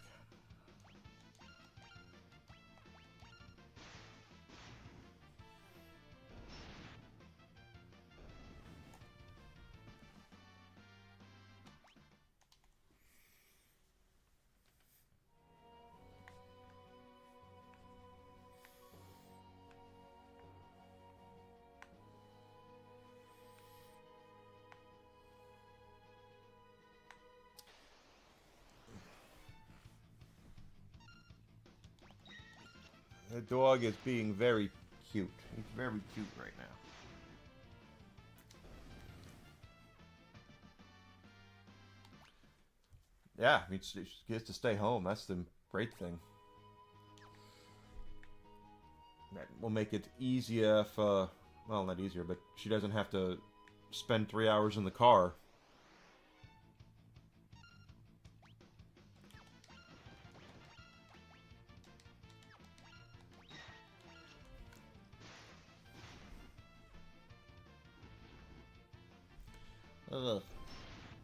Speaker 1: The dog is being very cute. He's very cute right now. Yeah, he gets to stay home. That's the great thing. That will make it easier if, well, not easier, but she doesn't have to spend 3 hours in the car.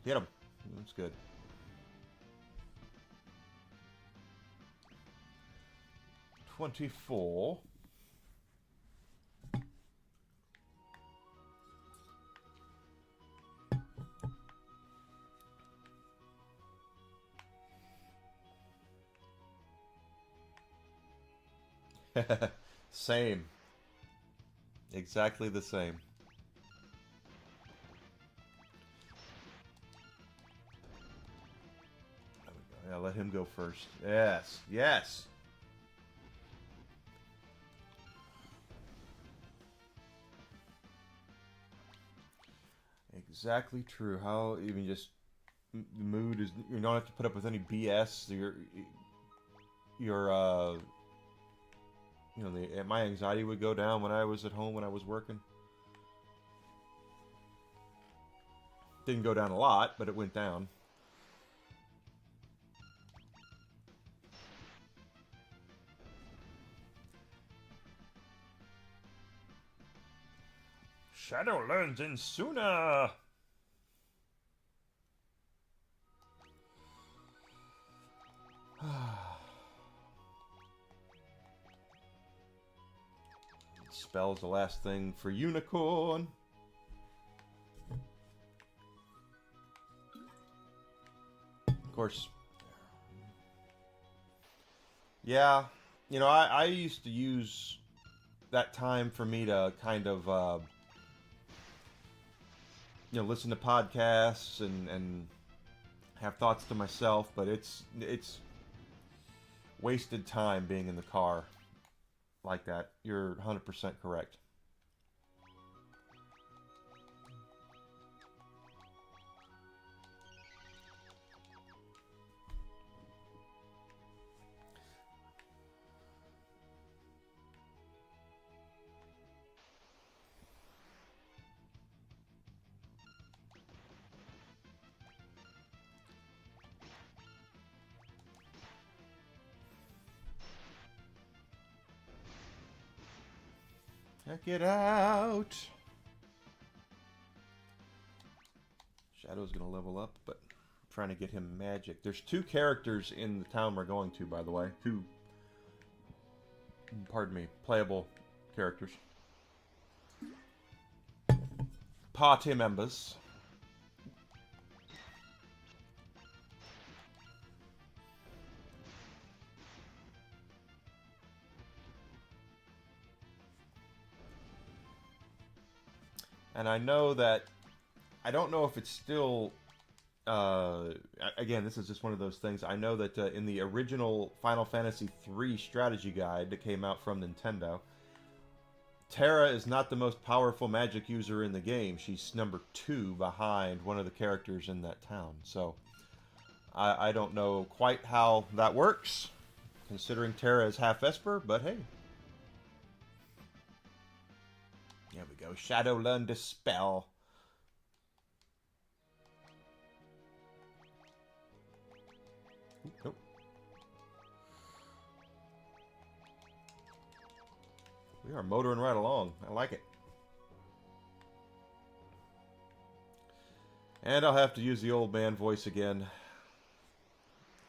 Speaker 1: Hit him. That's good. $24. Same. Exactly the same. Yeah, let him go first. Yes, yes. Exactly true. How even just the mood is. You don't have to put up with any BS. Your you know, my anxiety would go down when I was at home when I was working. Didn't go down a lot, but it went down.
Speaker 3: Shadow learns in sooner.
Speaker 1: Spell's the last thing for unicorn. Of course. Yeah, you know, I used to use that time for me to kind of, you know, listen to podcasts and have thoughts to myself, but it's wasted time being in the car like that. You're 100% correct. Check it out. Shadow's gonna level up, but I'm trying to get him magic. There's 2 characters in the town we're going to, by the way. 2, pardon me, playable characters. Party members. And I know that, I don't know if it's still, again, this is just one of those things. I know that in the original Final Fantasy III strategy guide that came out from Nintendo, Terra is not the most powerful magic user in the game. She's number 2 behind one of the characters in that town. So, I don't know quite how that works, considering Terra is half Esper, but hey. There we go. Shadow learn Dispel. Nope. We are motoring right along. I like it. And I'll have to use the old man voice again.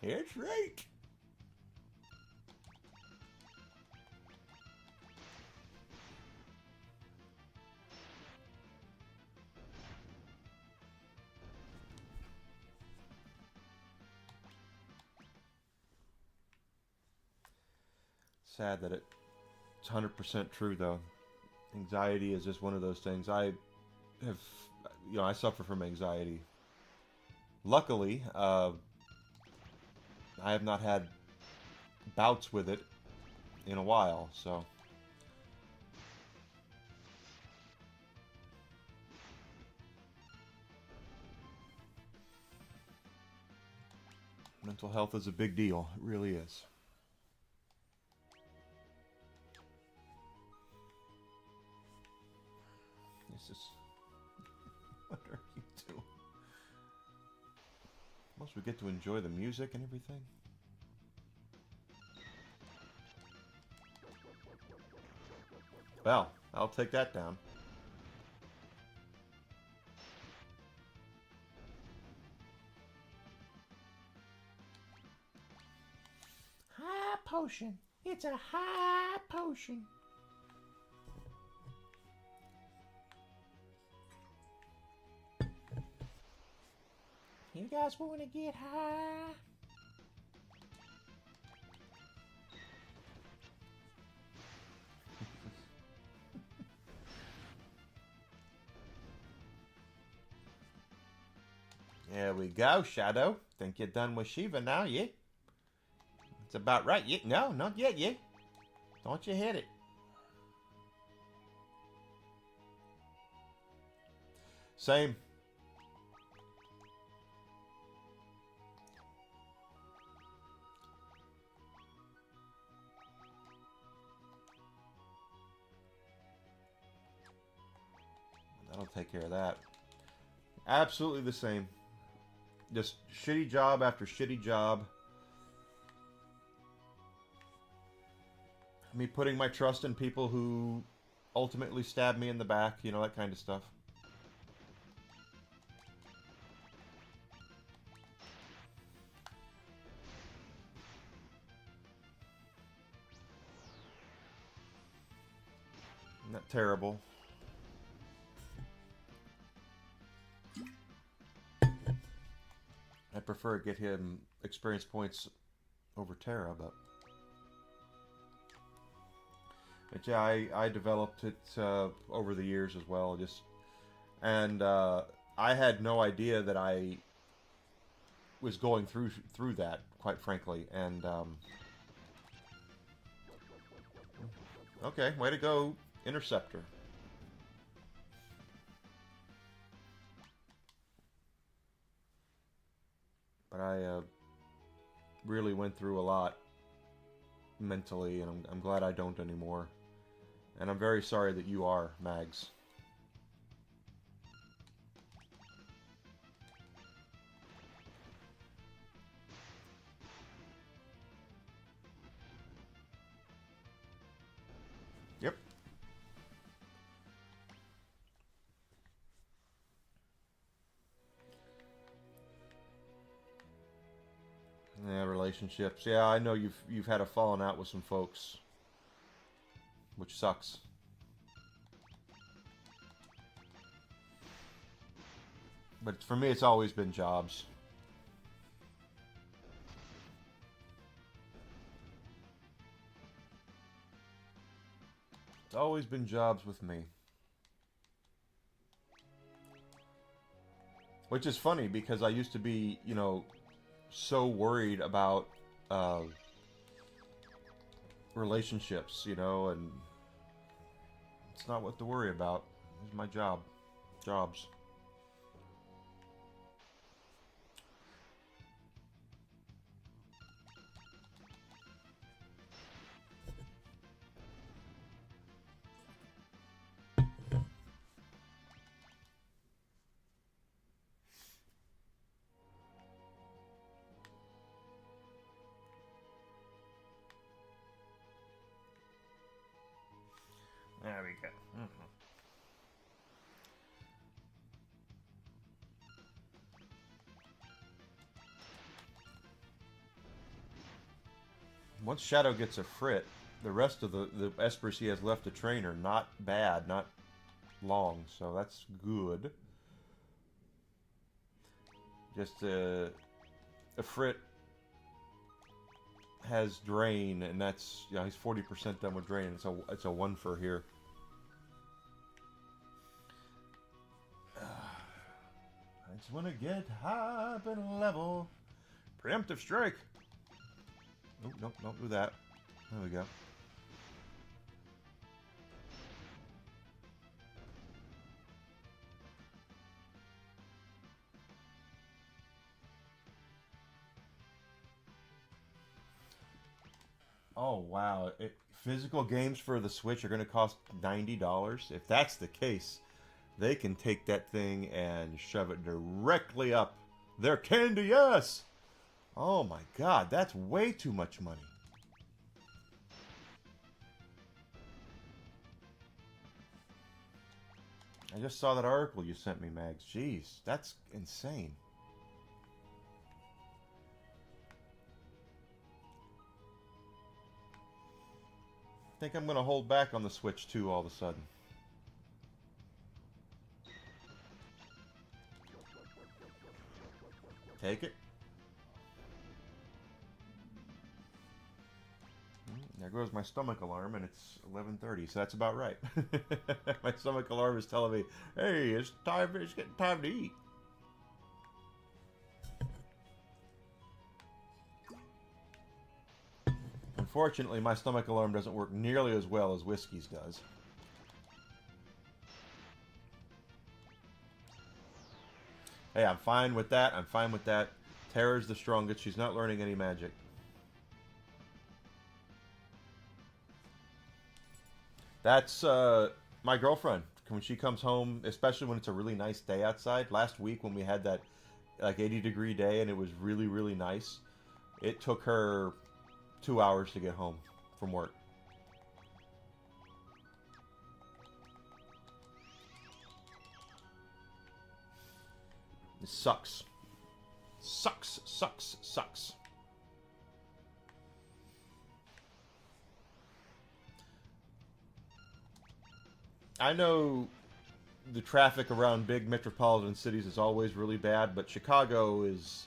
Speaker 1: It's right. Sad that it's 100% true, though. Anxiety is just one of those things. I have, you know, I suffer from anxiety. Luckily, I have not had bouts with it in a while, so. Mental health is a big deal. It really is. This is... What are you doing? Must we get to enjoy the music and everything? Well, I'll take that down.
Speaker 2: High potion. It's a high potion. You guys want to get high?
Speaker 1: There we go, Shadow. Think you're done with Shiva now, yeah? It's about right, yeah? No, not yet, yeah? Don't you hit it. Same. That'll take care of that. Absolutely the same. Just shitty job after shitty job. Me putting my trust in people who ultimately stab me in the back, you know, that kind of stuff. Isn't that terrible? I prefer to get him experience points over Terra, but yeah, I developed it over the years as well. And I had no idea that I was going through that, quite frankly. And okay, way to go, Interceptor. But I really went through a lot mentally, and I'm glad I don't anymore. And I'm very sorry that you are, Mags. Yep. Yeah, relationships. Yeah, I know you've had a falling out with some folks, which sucks. But for me, it's always been jobs. It's always been jobs with me. Which is funny because I used to be, you know, so worried about relationships, you know, and it's not what to worry about. It's my job. Jobs.
Speaker 3: There we go.
Speaker 1: Once Shadow gets a frit, the rest of the espers he has left to train are not bad, not long, so that's good. Just a frit has drain, and that's, yeah, he's 40% done with drain. It's a 1 for here. I just want to get high up in level. Preemptive strike. Nope, nope, don't do that. There we go. Oh wow! Physical games for the Switch are going to cost $90. If that's the case, they can take that thing and shove it directly up their candy ass. Oh my God, that's way too much money. I just saw that article you sent me, Mags. Jeez, that's insane. I think I'm going to hold back on the Switch 2 all of a sudden. Take it. There goes my stomach alarm, and it's 11:30, so that's about right. My stomach alarm is telling me, "Hey, it's time. It's getting time to eat." Unfortunately, my stomach alarm doesn't work nearly as well as Whiskey's does. Hey, I'm fine with that. I'm fine with that. Tara's the strongest. She's not learning any magic. That's my girlfriend. When she comes home, especially when it's a really nice day outside. Last week when we had that like 80-degree day and it was really, really nice, it took her 2 hours to get home from work. It sucks. Sucks, sucks, sucks. I know the traffic around big metropolitan cities is always really bad, but Chicago is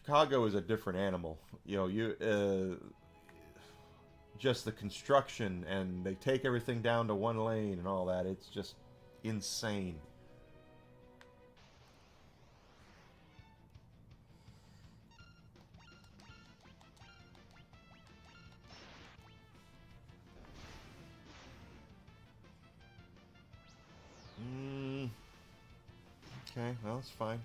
Speaker 1: a different animal. You know, just the construction, and they take everything down to one lane and all that. It's just insane. Okay, well, it's fine.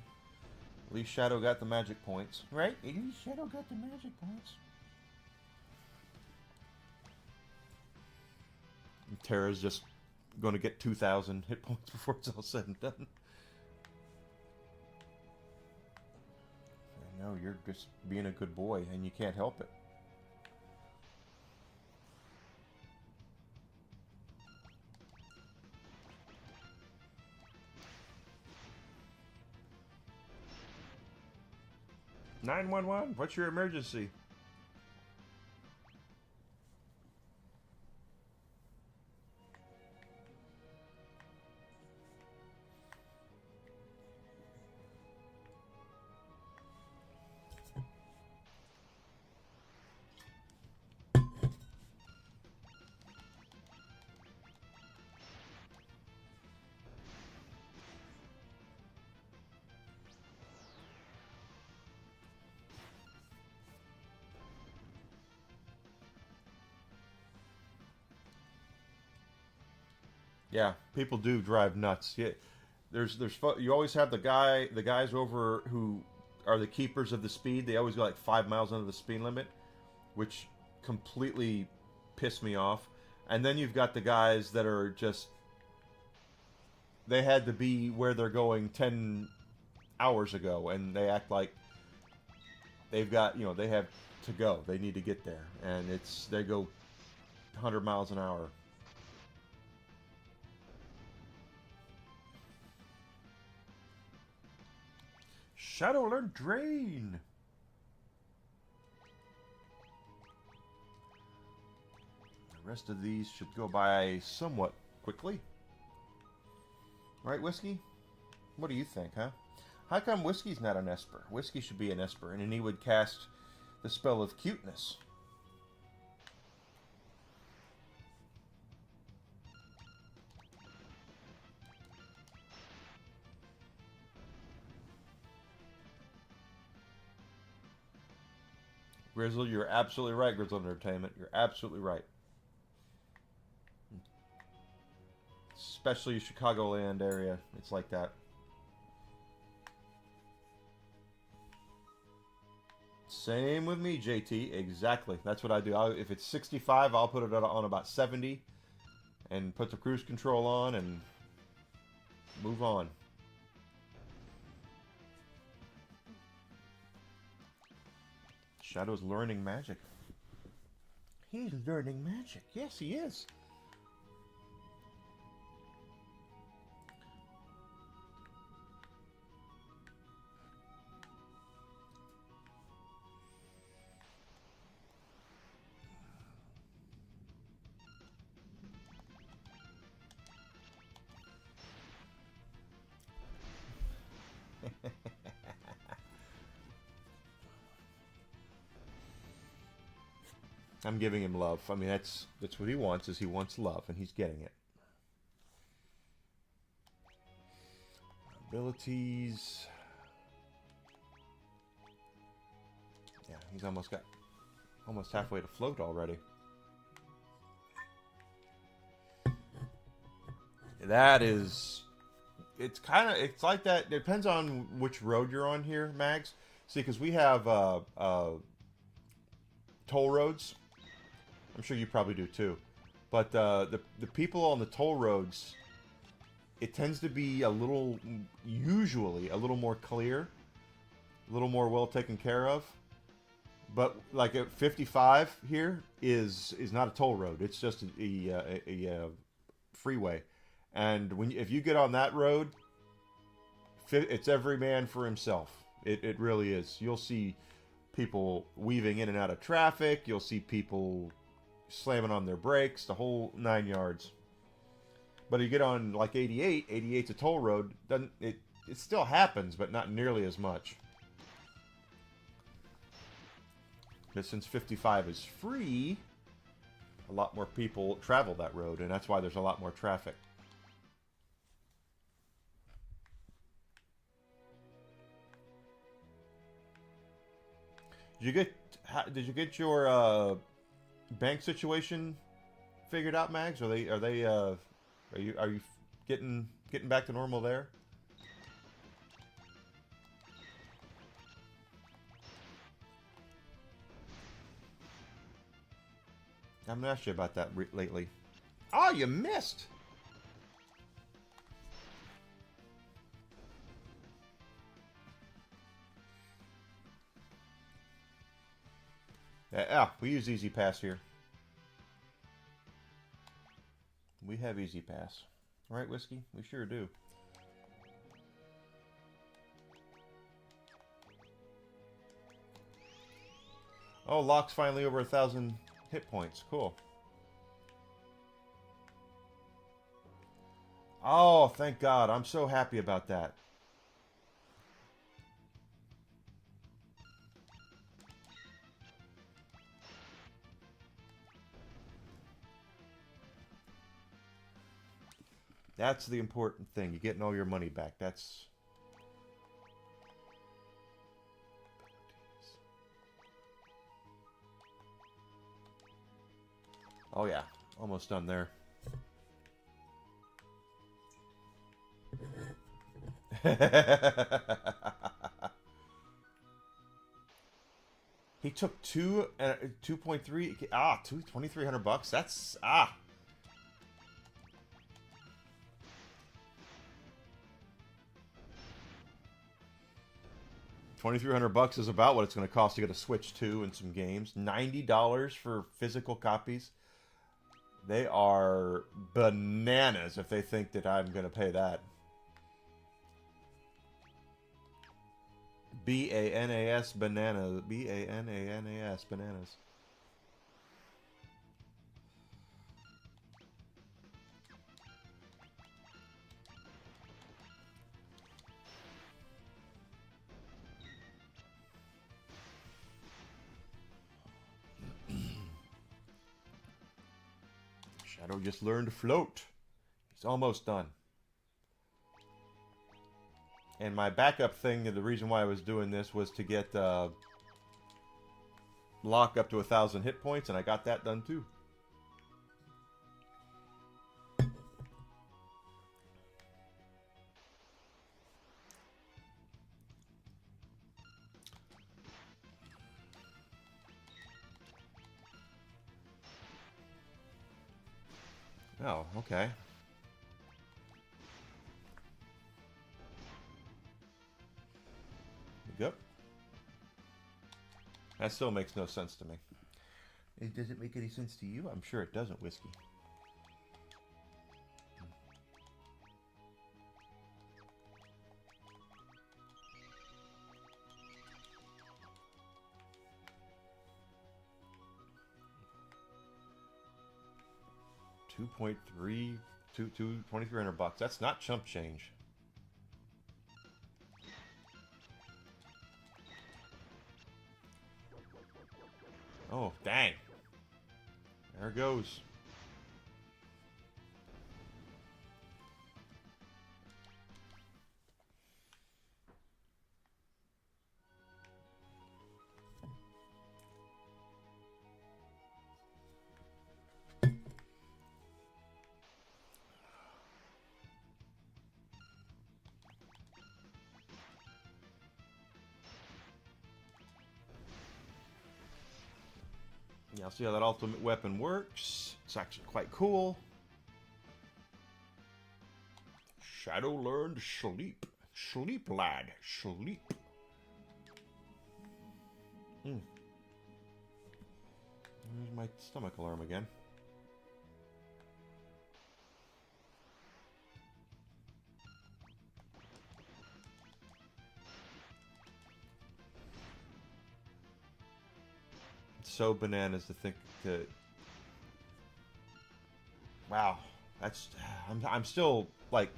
Speaker 1: At least Shadow got the magic points. Right? At least Shadow got the magic points. And Tara's just going to get 2,000 hit points before it's all said and done. I know, you're just being a good boy, and you can't help it. "911, what's your emergency?" Yeah, people do drive nuts. Yeah, you always have the guys over who are the keepers of the speed. They always go like 5 miles under the speed limit, which completely piss me off. And then you've got the guys that are just, they had to be where they're going 10 hours ago, and they act like they've got, they have to go. They need to get there, and they go 100 miles an hour. Shadow learned Drain. The rest of these should go by somewhat quickly. Right, Whiskey? What do you think, huh? How come Whiskey's not an Esper? Whiskey should be an Esper, and then he would cast the spell of cuteness. Grizzle, you're absolutely right, Grizzle Entertainment. You're absolutely right. Especially Chicagoland area. It's like that. Same with me, JT. Exactly. That's what I do. If it's 65, I'll put it on about 70 and put the cruise control on and move on. Shadow's learning magic. He's learning magic. Yes, he is. I'm giving him love. I mean, that's what he wants. Is he wants love, and he's getting it. Abilities. Yeah, he's almost halfway to float already. That is, it's like that. It depends on which road you're on here, Mags. See, because we have toll roads. I'm sure you probably do too. But the people on the toll roads, it tends to be usually a little more clear, a little more well taken care of. But like at 55 here is not a toll road. It's just a freeway. And if you get on that road, it's every man for himself. It really is. You'll see people weaving in and out of traffic. You'll see people slamming on their brakes, the whole 9 yards. But you get on like 88, 88's a toll road. It still happens, but not nearly as much. But since 55 is free, a lot more people travel that road, and that's why there's a lot more traffic. Did you get your bank situation figured out, Mags? Are you getting back to normal there? I haven't asked you about that lately. Oh, you missed! Yeah, we use Easy Pass here. We have Easy Pass. Right, Whiskey? We sure do. Oh, Locke's finally over 1,000 hit points. Cool. Oh, thank God. I'm so happy about that. That's the important thing. You're getting all your money back. That's... Oh yeah, almost done there. He took 2.3 $2,300 bucks. That's $2,300 is about what it's going to cost to get a Switch 2 and some games. $90 for physical copies. They are bananas if they think that I'm going to pay that. B-A-N-A-S bananas. B-A-N-A-N-A-S bananas. Shadow just learned to float. He's almost done. And my backup thing, the reason why I was doing this was to get Locke up to 1,000 hit points, and I got that done too. Oh, okay. Yep. That still makes no sense to me. It doesn't make any sense to you? I'm sure it doesn't, Whiskey. $2,300. That's not chump change. Oh, dang. There it goes. Yeah, I'll see how that ultimate weapon works. It's actually quite cool. Shadow learned sleep. Sleep, lad. Sleep. There's my stomach alarm again. It's so bananas to think that. Wow, that's. I'm still like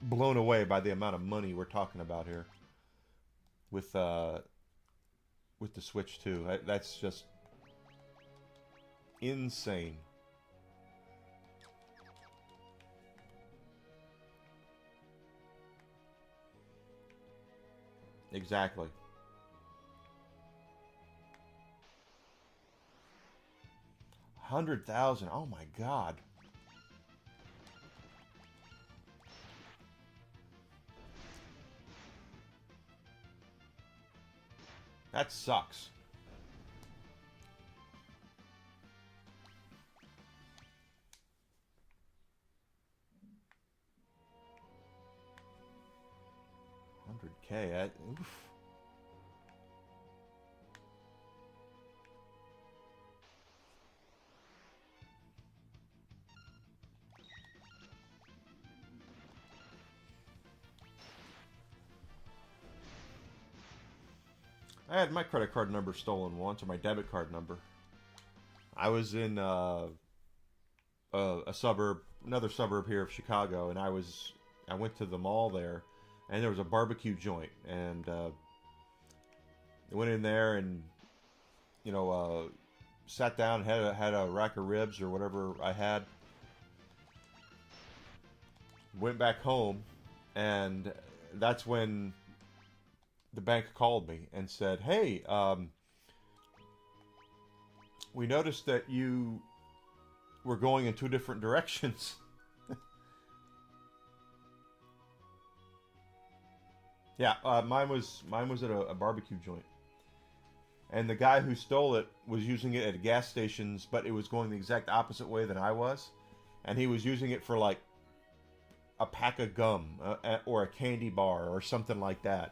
Speaker 1: blown away by the amount of money we're talking about here. With the Switch 2. That's just insane. Exactly. 100,000. Oh my God. That sucks. $100K. Oof. I had my credit card number stolen once, or my debit card number. I was in a suburb, another suburb here of Chicago, and I went to the mall there, and there was a barbecue joint, and I went in there and sat down and had a rack of ribs or whatever I had. Went back home, and that's when the bank called me and said, "Hey, we noticed that you were going in two different directions." Yeah, mine was at a barbecue joint, and the guy who stole it was using it at gas stations, but it was going the exact opposite way than I was, and he was using it for like a pack of gum or a candy bar or something like that.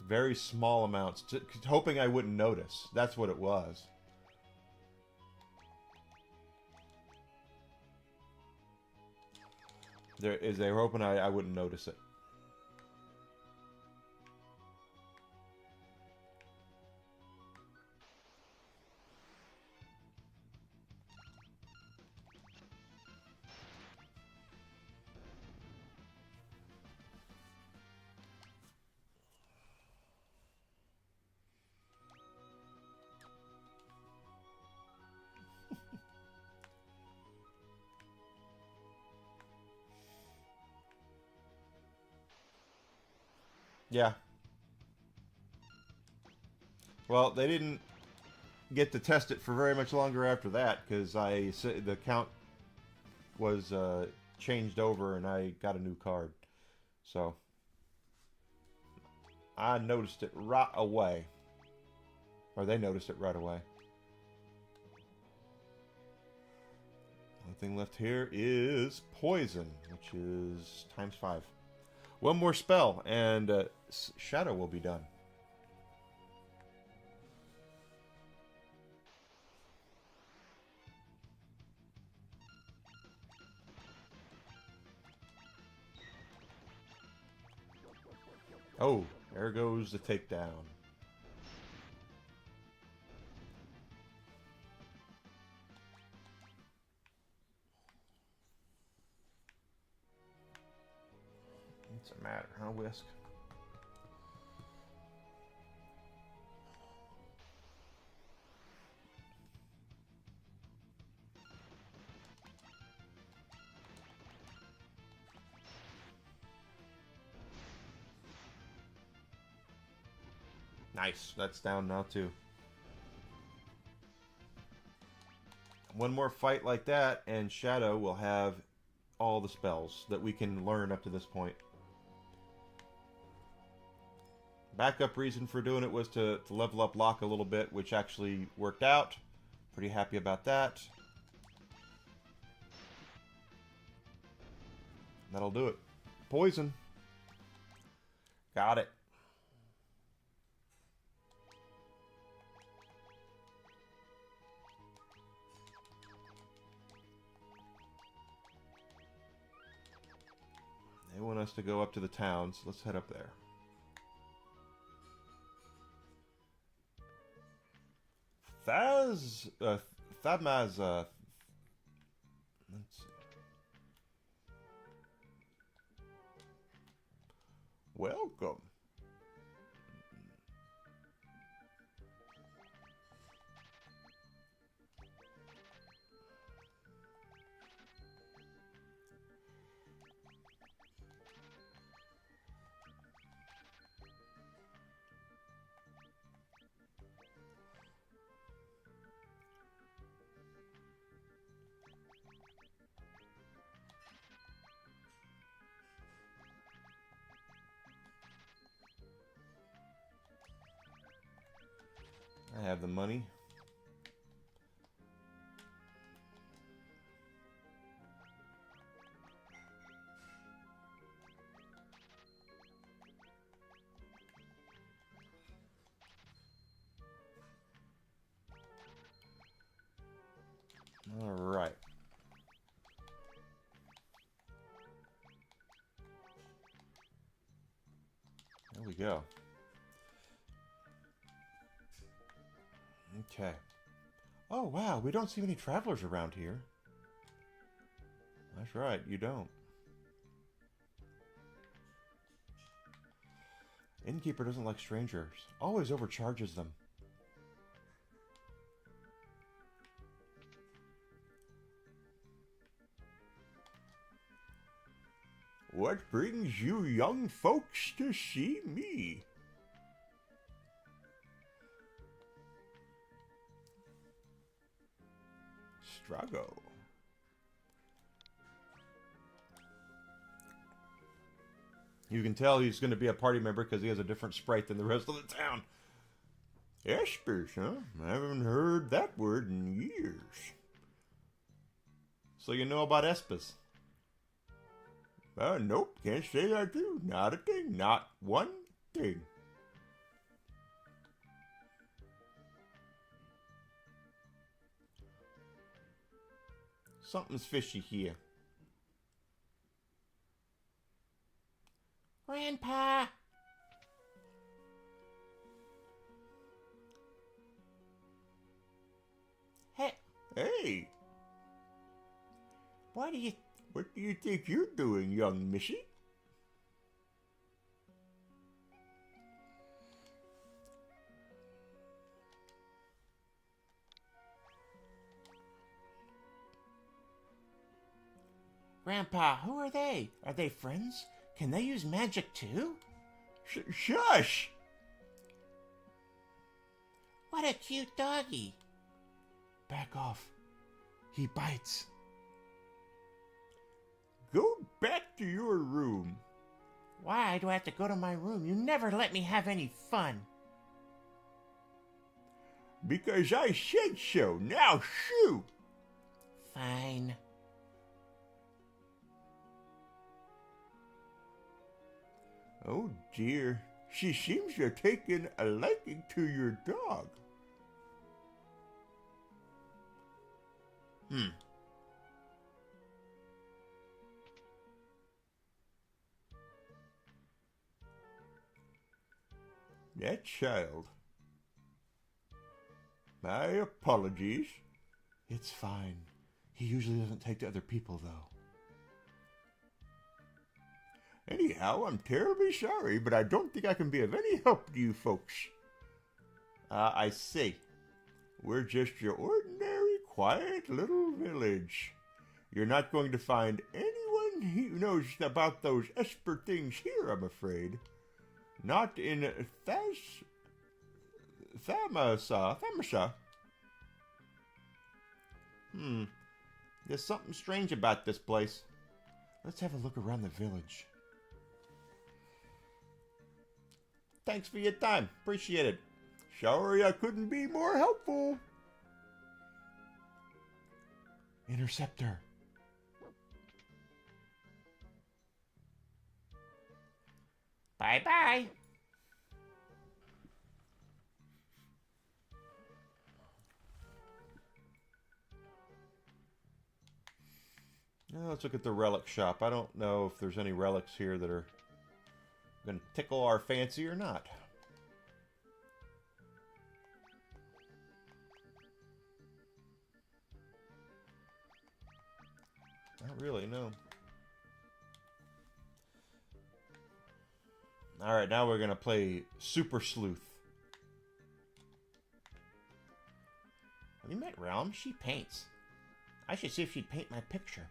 Speaker 1: Very small amounts, hoping I wouldn't notice. That's what it was. They were hoping I wouldn't notice it. Yeah. Well, they didn't get to test it for very much longer after that, because the count was changed over and I got a new card. So I noticed it right away. Or they noticed it right away. thing left here is poison, which is ×5. One more spell, and Shadow will be done. Oh, there goes the takedown. What's the matter, huh, Whisk? Nice, that's down now too. One more fight like that, and Shadow will have all the spells that we can learn up to this point. Backup reason for doing it was to level up Locke a little bit, which actually worked out. Pretty happy about that. That'll do it. Poison. Got it. They want us to go up to the town, so let's head up there. Thadmaz, let's see. Welcome. I have the money. All right. There we go. Okay. Oh, wow, we don't see many travelers around here. That's right, you don't. Innkeeper doesn't like strangers. Always overcharges them. What brings you young folks to see me? Strago. You can tell he's going to be a party member because he has a different sprite than the rest of the town. Espers, huh? I haven't heard that word in years. So you know about Espers? Nope, can't say I do. Not a thing. Not one thing. Something's fishy here.
Speaker 2: Grandpa!
Speaker 1: Hey! What do you think you're doing, young missy?
Speaker 2: Grandpa, who are they? Are they friends? Can they use magic too?
Speaker 1: Shush!
Speaker 2: What a cute doggy.
Speaker 1: Back off. He bites. Go back to your room.
Speaker 2: Why do I have to go to my room? You never let me have any fun.
Speaker 1: Because I said so. Now shoo!
Speaker 2: Fine.
Speaker 1: Oh dear, she seems to have taken a liking to your dog. That child. My apologies. It's fine. He usually doesn't take to other people, though. Anyhow, I'm terribly sorry, but I don't think I can be of any help to you folks. I see. We're just your ordinary, quiet little village. You're not going to find anyone who knows about those Esper things here, I'm afraid. Not in Thamasa. There's something strange about this place. Let's have a look around the village. Thanks for your time. Appreciate it. Sorry I couldn't be more helpful. Interceptor.
Speaker 2: Bye-bye.
Speaker 1: Now let's look at the relic shop. I don't know if there's any relics here that are going to tickle our fancy or not. Not really, no. Alright, now we're going to play Super Sleuth.
Speaker 2: Have you met Realm? She paints. I should see if she'd paint my picture.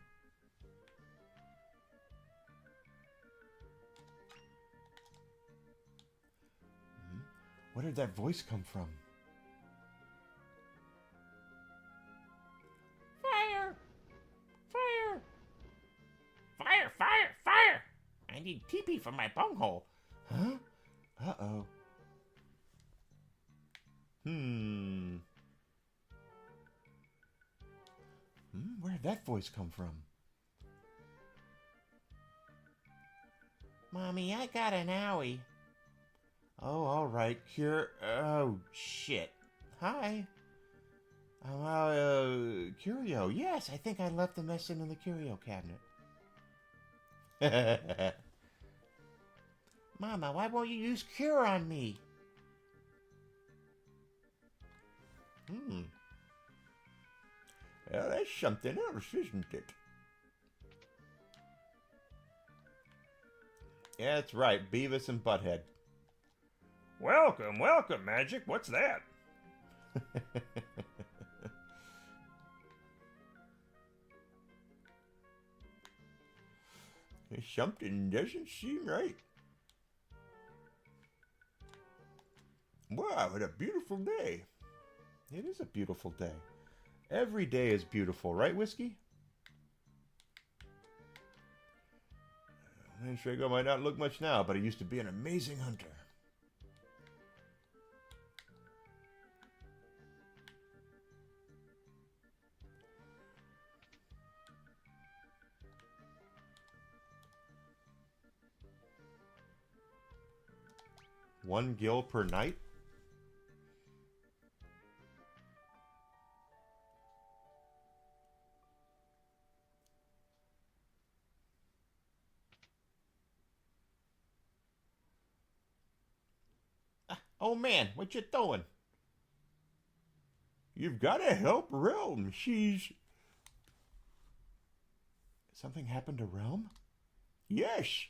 Speaker 1: Where did that voice come from?
Speaker 2: Fire! Fire! Fire! Fire! Fire! I need TP for my bunghole.
Speaker 1: Huh? Uh-oh. Where did that voice come from?
Speaker 2: Mommy, I got an owie.
Speaker 1: Oh, all right. Oh,
Speaker 2: Shit.
Speaker 1: hi. Curio.
Speaker 2: Yes, I think I left the medicine in the curio cabinet. Mama, why won't you use cure on me?
Speaker 1: Well, that's something else, isn't it? Yeah, that's right. Beavis and Butthead.
Speaker 3: Welcome, welcome, Magic. What's that?
Speaker 1: Something doesn't seem right. Wow, what a beautiful day. It is a beautiful day. Every day is beautiful, right, Whiskey? Shago might not look much now, but he used to be an amazing hunter. One gil per night?
Speaker 2: Oh man, what you doing?
Speaker 1: You've got to help Realm. She's...
Speaker 2: Something happened to Realm?
Speaker 1: Yes.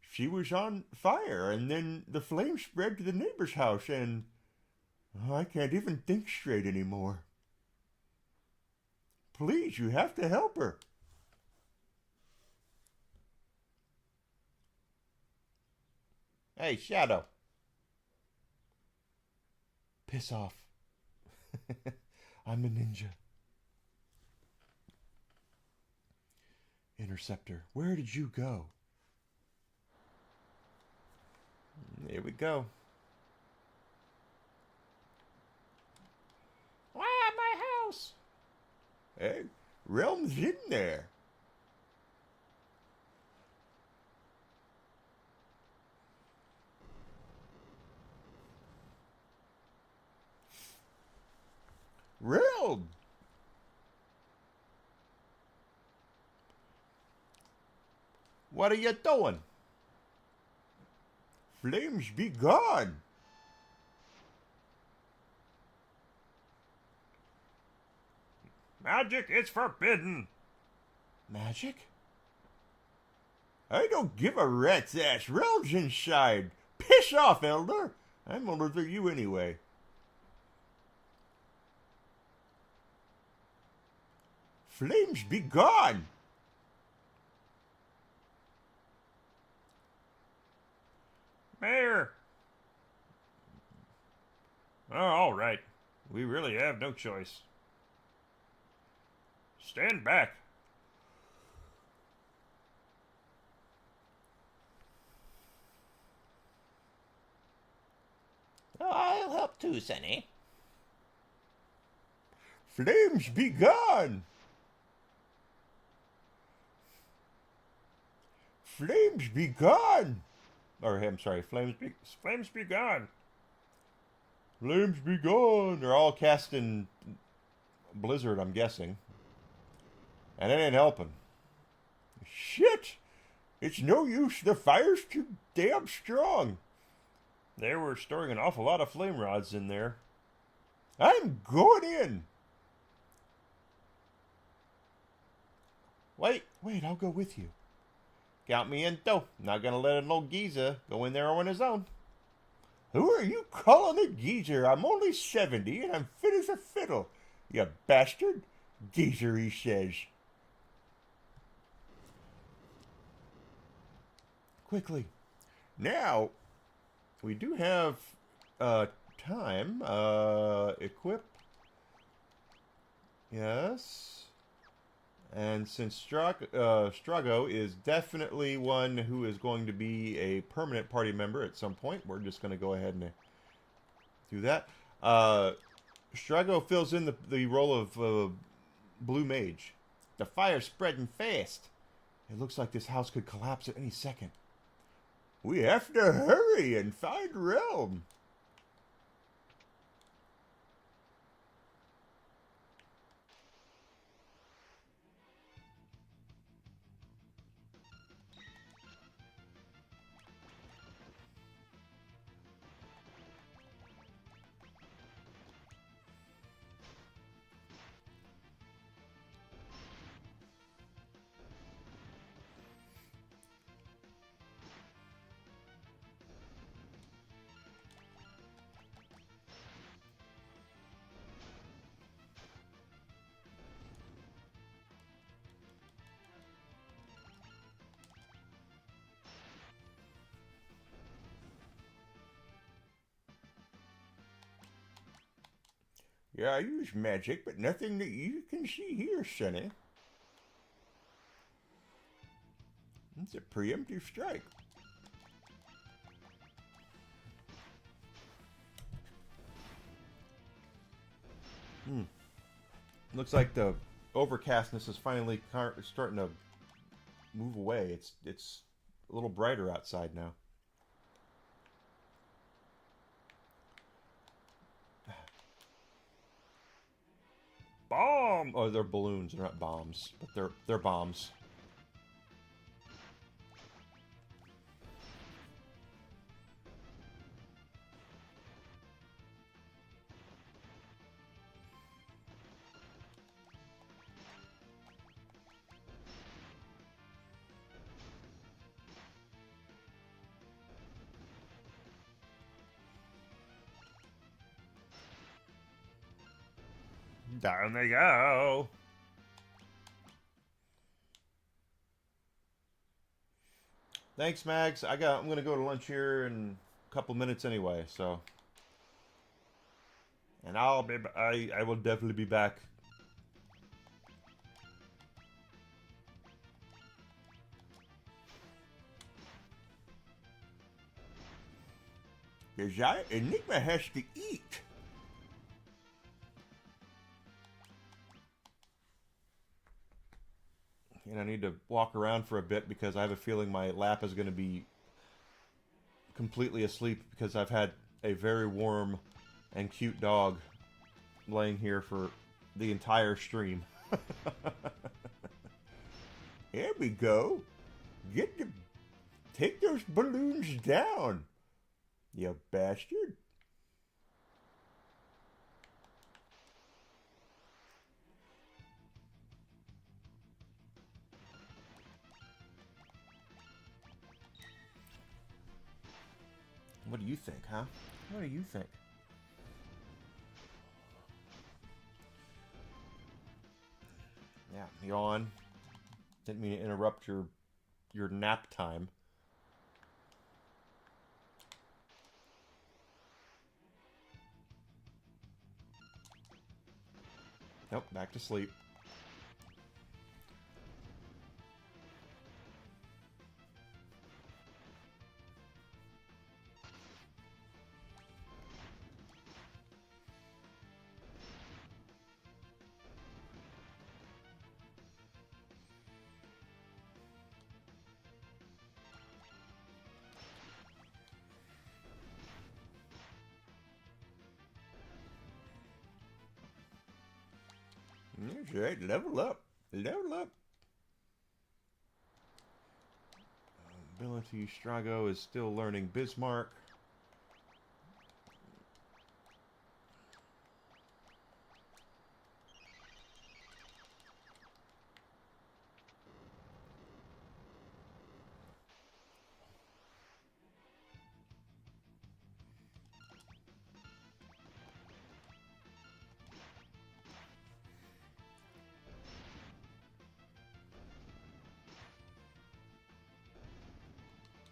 Speaker 1: She was on fire, and then the flame spread to the neighbor's house, and... I can't even think straight anymore. Please, you have to help her.
Speaker 2: Hey, Shadow.
Speaker 1: Piss off. I'm a ninja. Interceptor, where did you go? Here we go.
Speaker 2: Why at my house?
Speaker 1: Hey, Realm's in there. Realm! What are you doing? Flames be gone!
Speaker 3: Magic is forbidden.
Speaker 1: Magic? I don't give a rat's ass. Realm's inside. Piss off, Elder. I'm older than you anyway. Flames be gone!
Speaker 3: Mayor. Oh, all right. We really have no choice. Stand back.
Speaker 2: I'll help too, Sonny.
Speaker 1: Flames be gone! Flames be gone! Or, I'm sorry, flames be
Speaker 3: gone.
Speaker 1: Flames be gone! They're all cast in Blizzard, I'm guessing. And it ain't helping. Shit! It's no use. The fire's too damn strong.
Speaker 3: They were storing an awful lot of flame rods in there.
Speaker 1: I'm going in. Wait, I'll go with you. Count me in, though. Not gonna let an old geezer go in there on his own. Who are you calling a geezer? I'm only 70 and I'm fit as a fiddle. You bastard. Geezer, he says. Quickly. Now, we do have time. Equip. Yes. And since Strago is definitely one who is going to be a permanent party member at some point, we're just going to go ahead and do that. Strago fills in the role of Blue Mage. The fire's spreading fast. It looks like this house could collapse at any second. We have to hurry and find Realm. Yeah, I use magic, but nothing that you can see here, Sonny. It's a preemptive strike. Looks like the overcastness is finally starting to move away. It's a little brighter outside now.
Speaker 3: Bomb!
Speaker 1: Oh, they're balloons. They're not bombs, but they're bombs.
Speaker 3: Down they go.
Speaker 1: Thanks, Max. I'm gonna go to lunch here in a couple minutes anyway. So, and I will definitely be back. Cause Enigma has to eat. And I need to walk around for a bit because I have a feeling my lap is going to be completely asleep because I've had a very warm and cute dog laying here for the entire stream. There we go. Take those balloons down, you bastard. What do you think, huh? What do you think? Yeah, yawn. Didn't mean to interrupt your nap time. Nope, back to sleep. That's right, level up. Level up. Ability Strago is still learning Bismarck.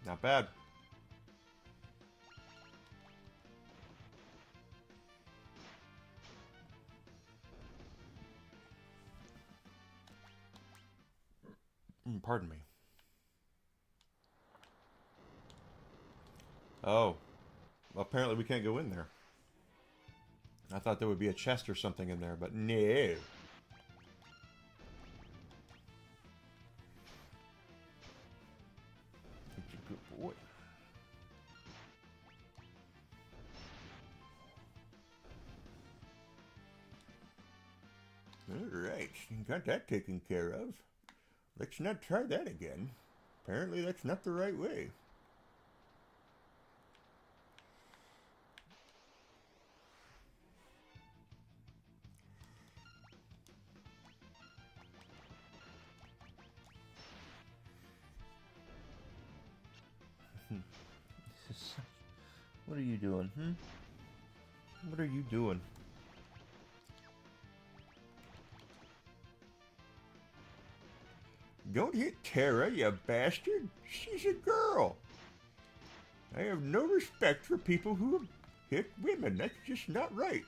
Speaker 1: Not bad. Pardon me. Oh. Well, apparently we can't go in there. I thought there would be a chest or something in there, but no. Such a good boy. Alright, got that taken care of. Let's not try that again. Apparently that's not the right way. What are you doing, What are you doing? Don't hit Tara, you bastard. She's a girl. I have no respect for people who hit women. That's just not right.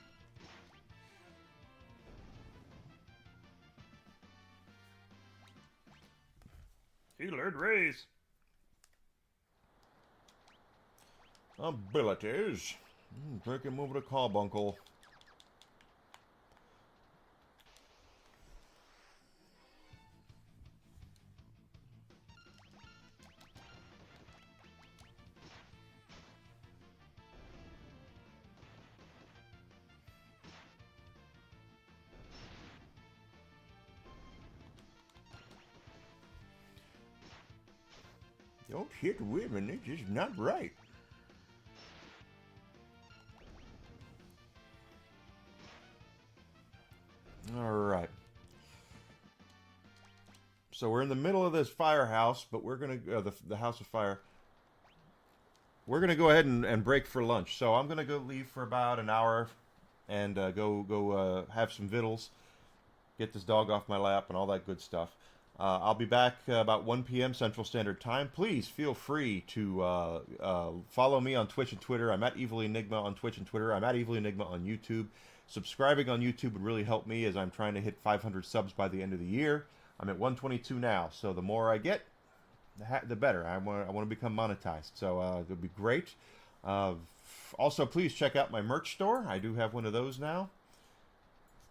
Speaker 3: He learned raise.
Speaker 1: Abilities. Take him over to Carbuncle. Don't hit women, it's just not right. Alright. So we're in the middle of this firehouse, but we're going to, the House of Fire. We're going to go ahead and break for lunch. So I'm going to go leave for about an hour and go have some vittles, get this dog off my lap and all that good stuff. I'll be back about 1 p.m. Central Standard Time. Please feel free to follow me on Twitch and Twitter. I'm at Evil Enigma on Twitch and Twitter. I'm at Evil Enigma on YouTube. Subscribing on YouTube would really help me as I'm trying to hit 500 subs by the end of the year. I'm at 122 now, so the more I get, the better. I want to become monetized, so it'll be great. Also, please check out my merch store. I do have one of those now.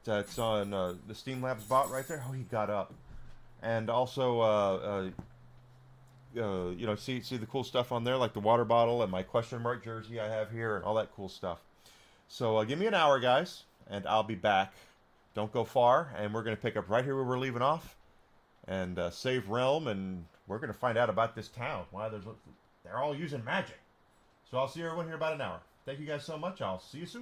Speaker 1: It's on the Steam Labs bot right there. Oh, he got up. And also, you know, see the cool stuff on there, like the water bottle and my question mark jersey I have here and all that cool stuff. So give me an hour, guys, and I'll be back. Don't go far, and we're going to pick up right here where we're leaving off, and save Realm, and we're going to find out about this town. Why they're all using magic. So I'll see everyone here in about an hour. Thank you guys so much. I'll see you soon.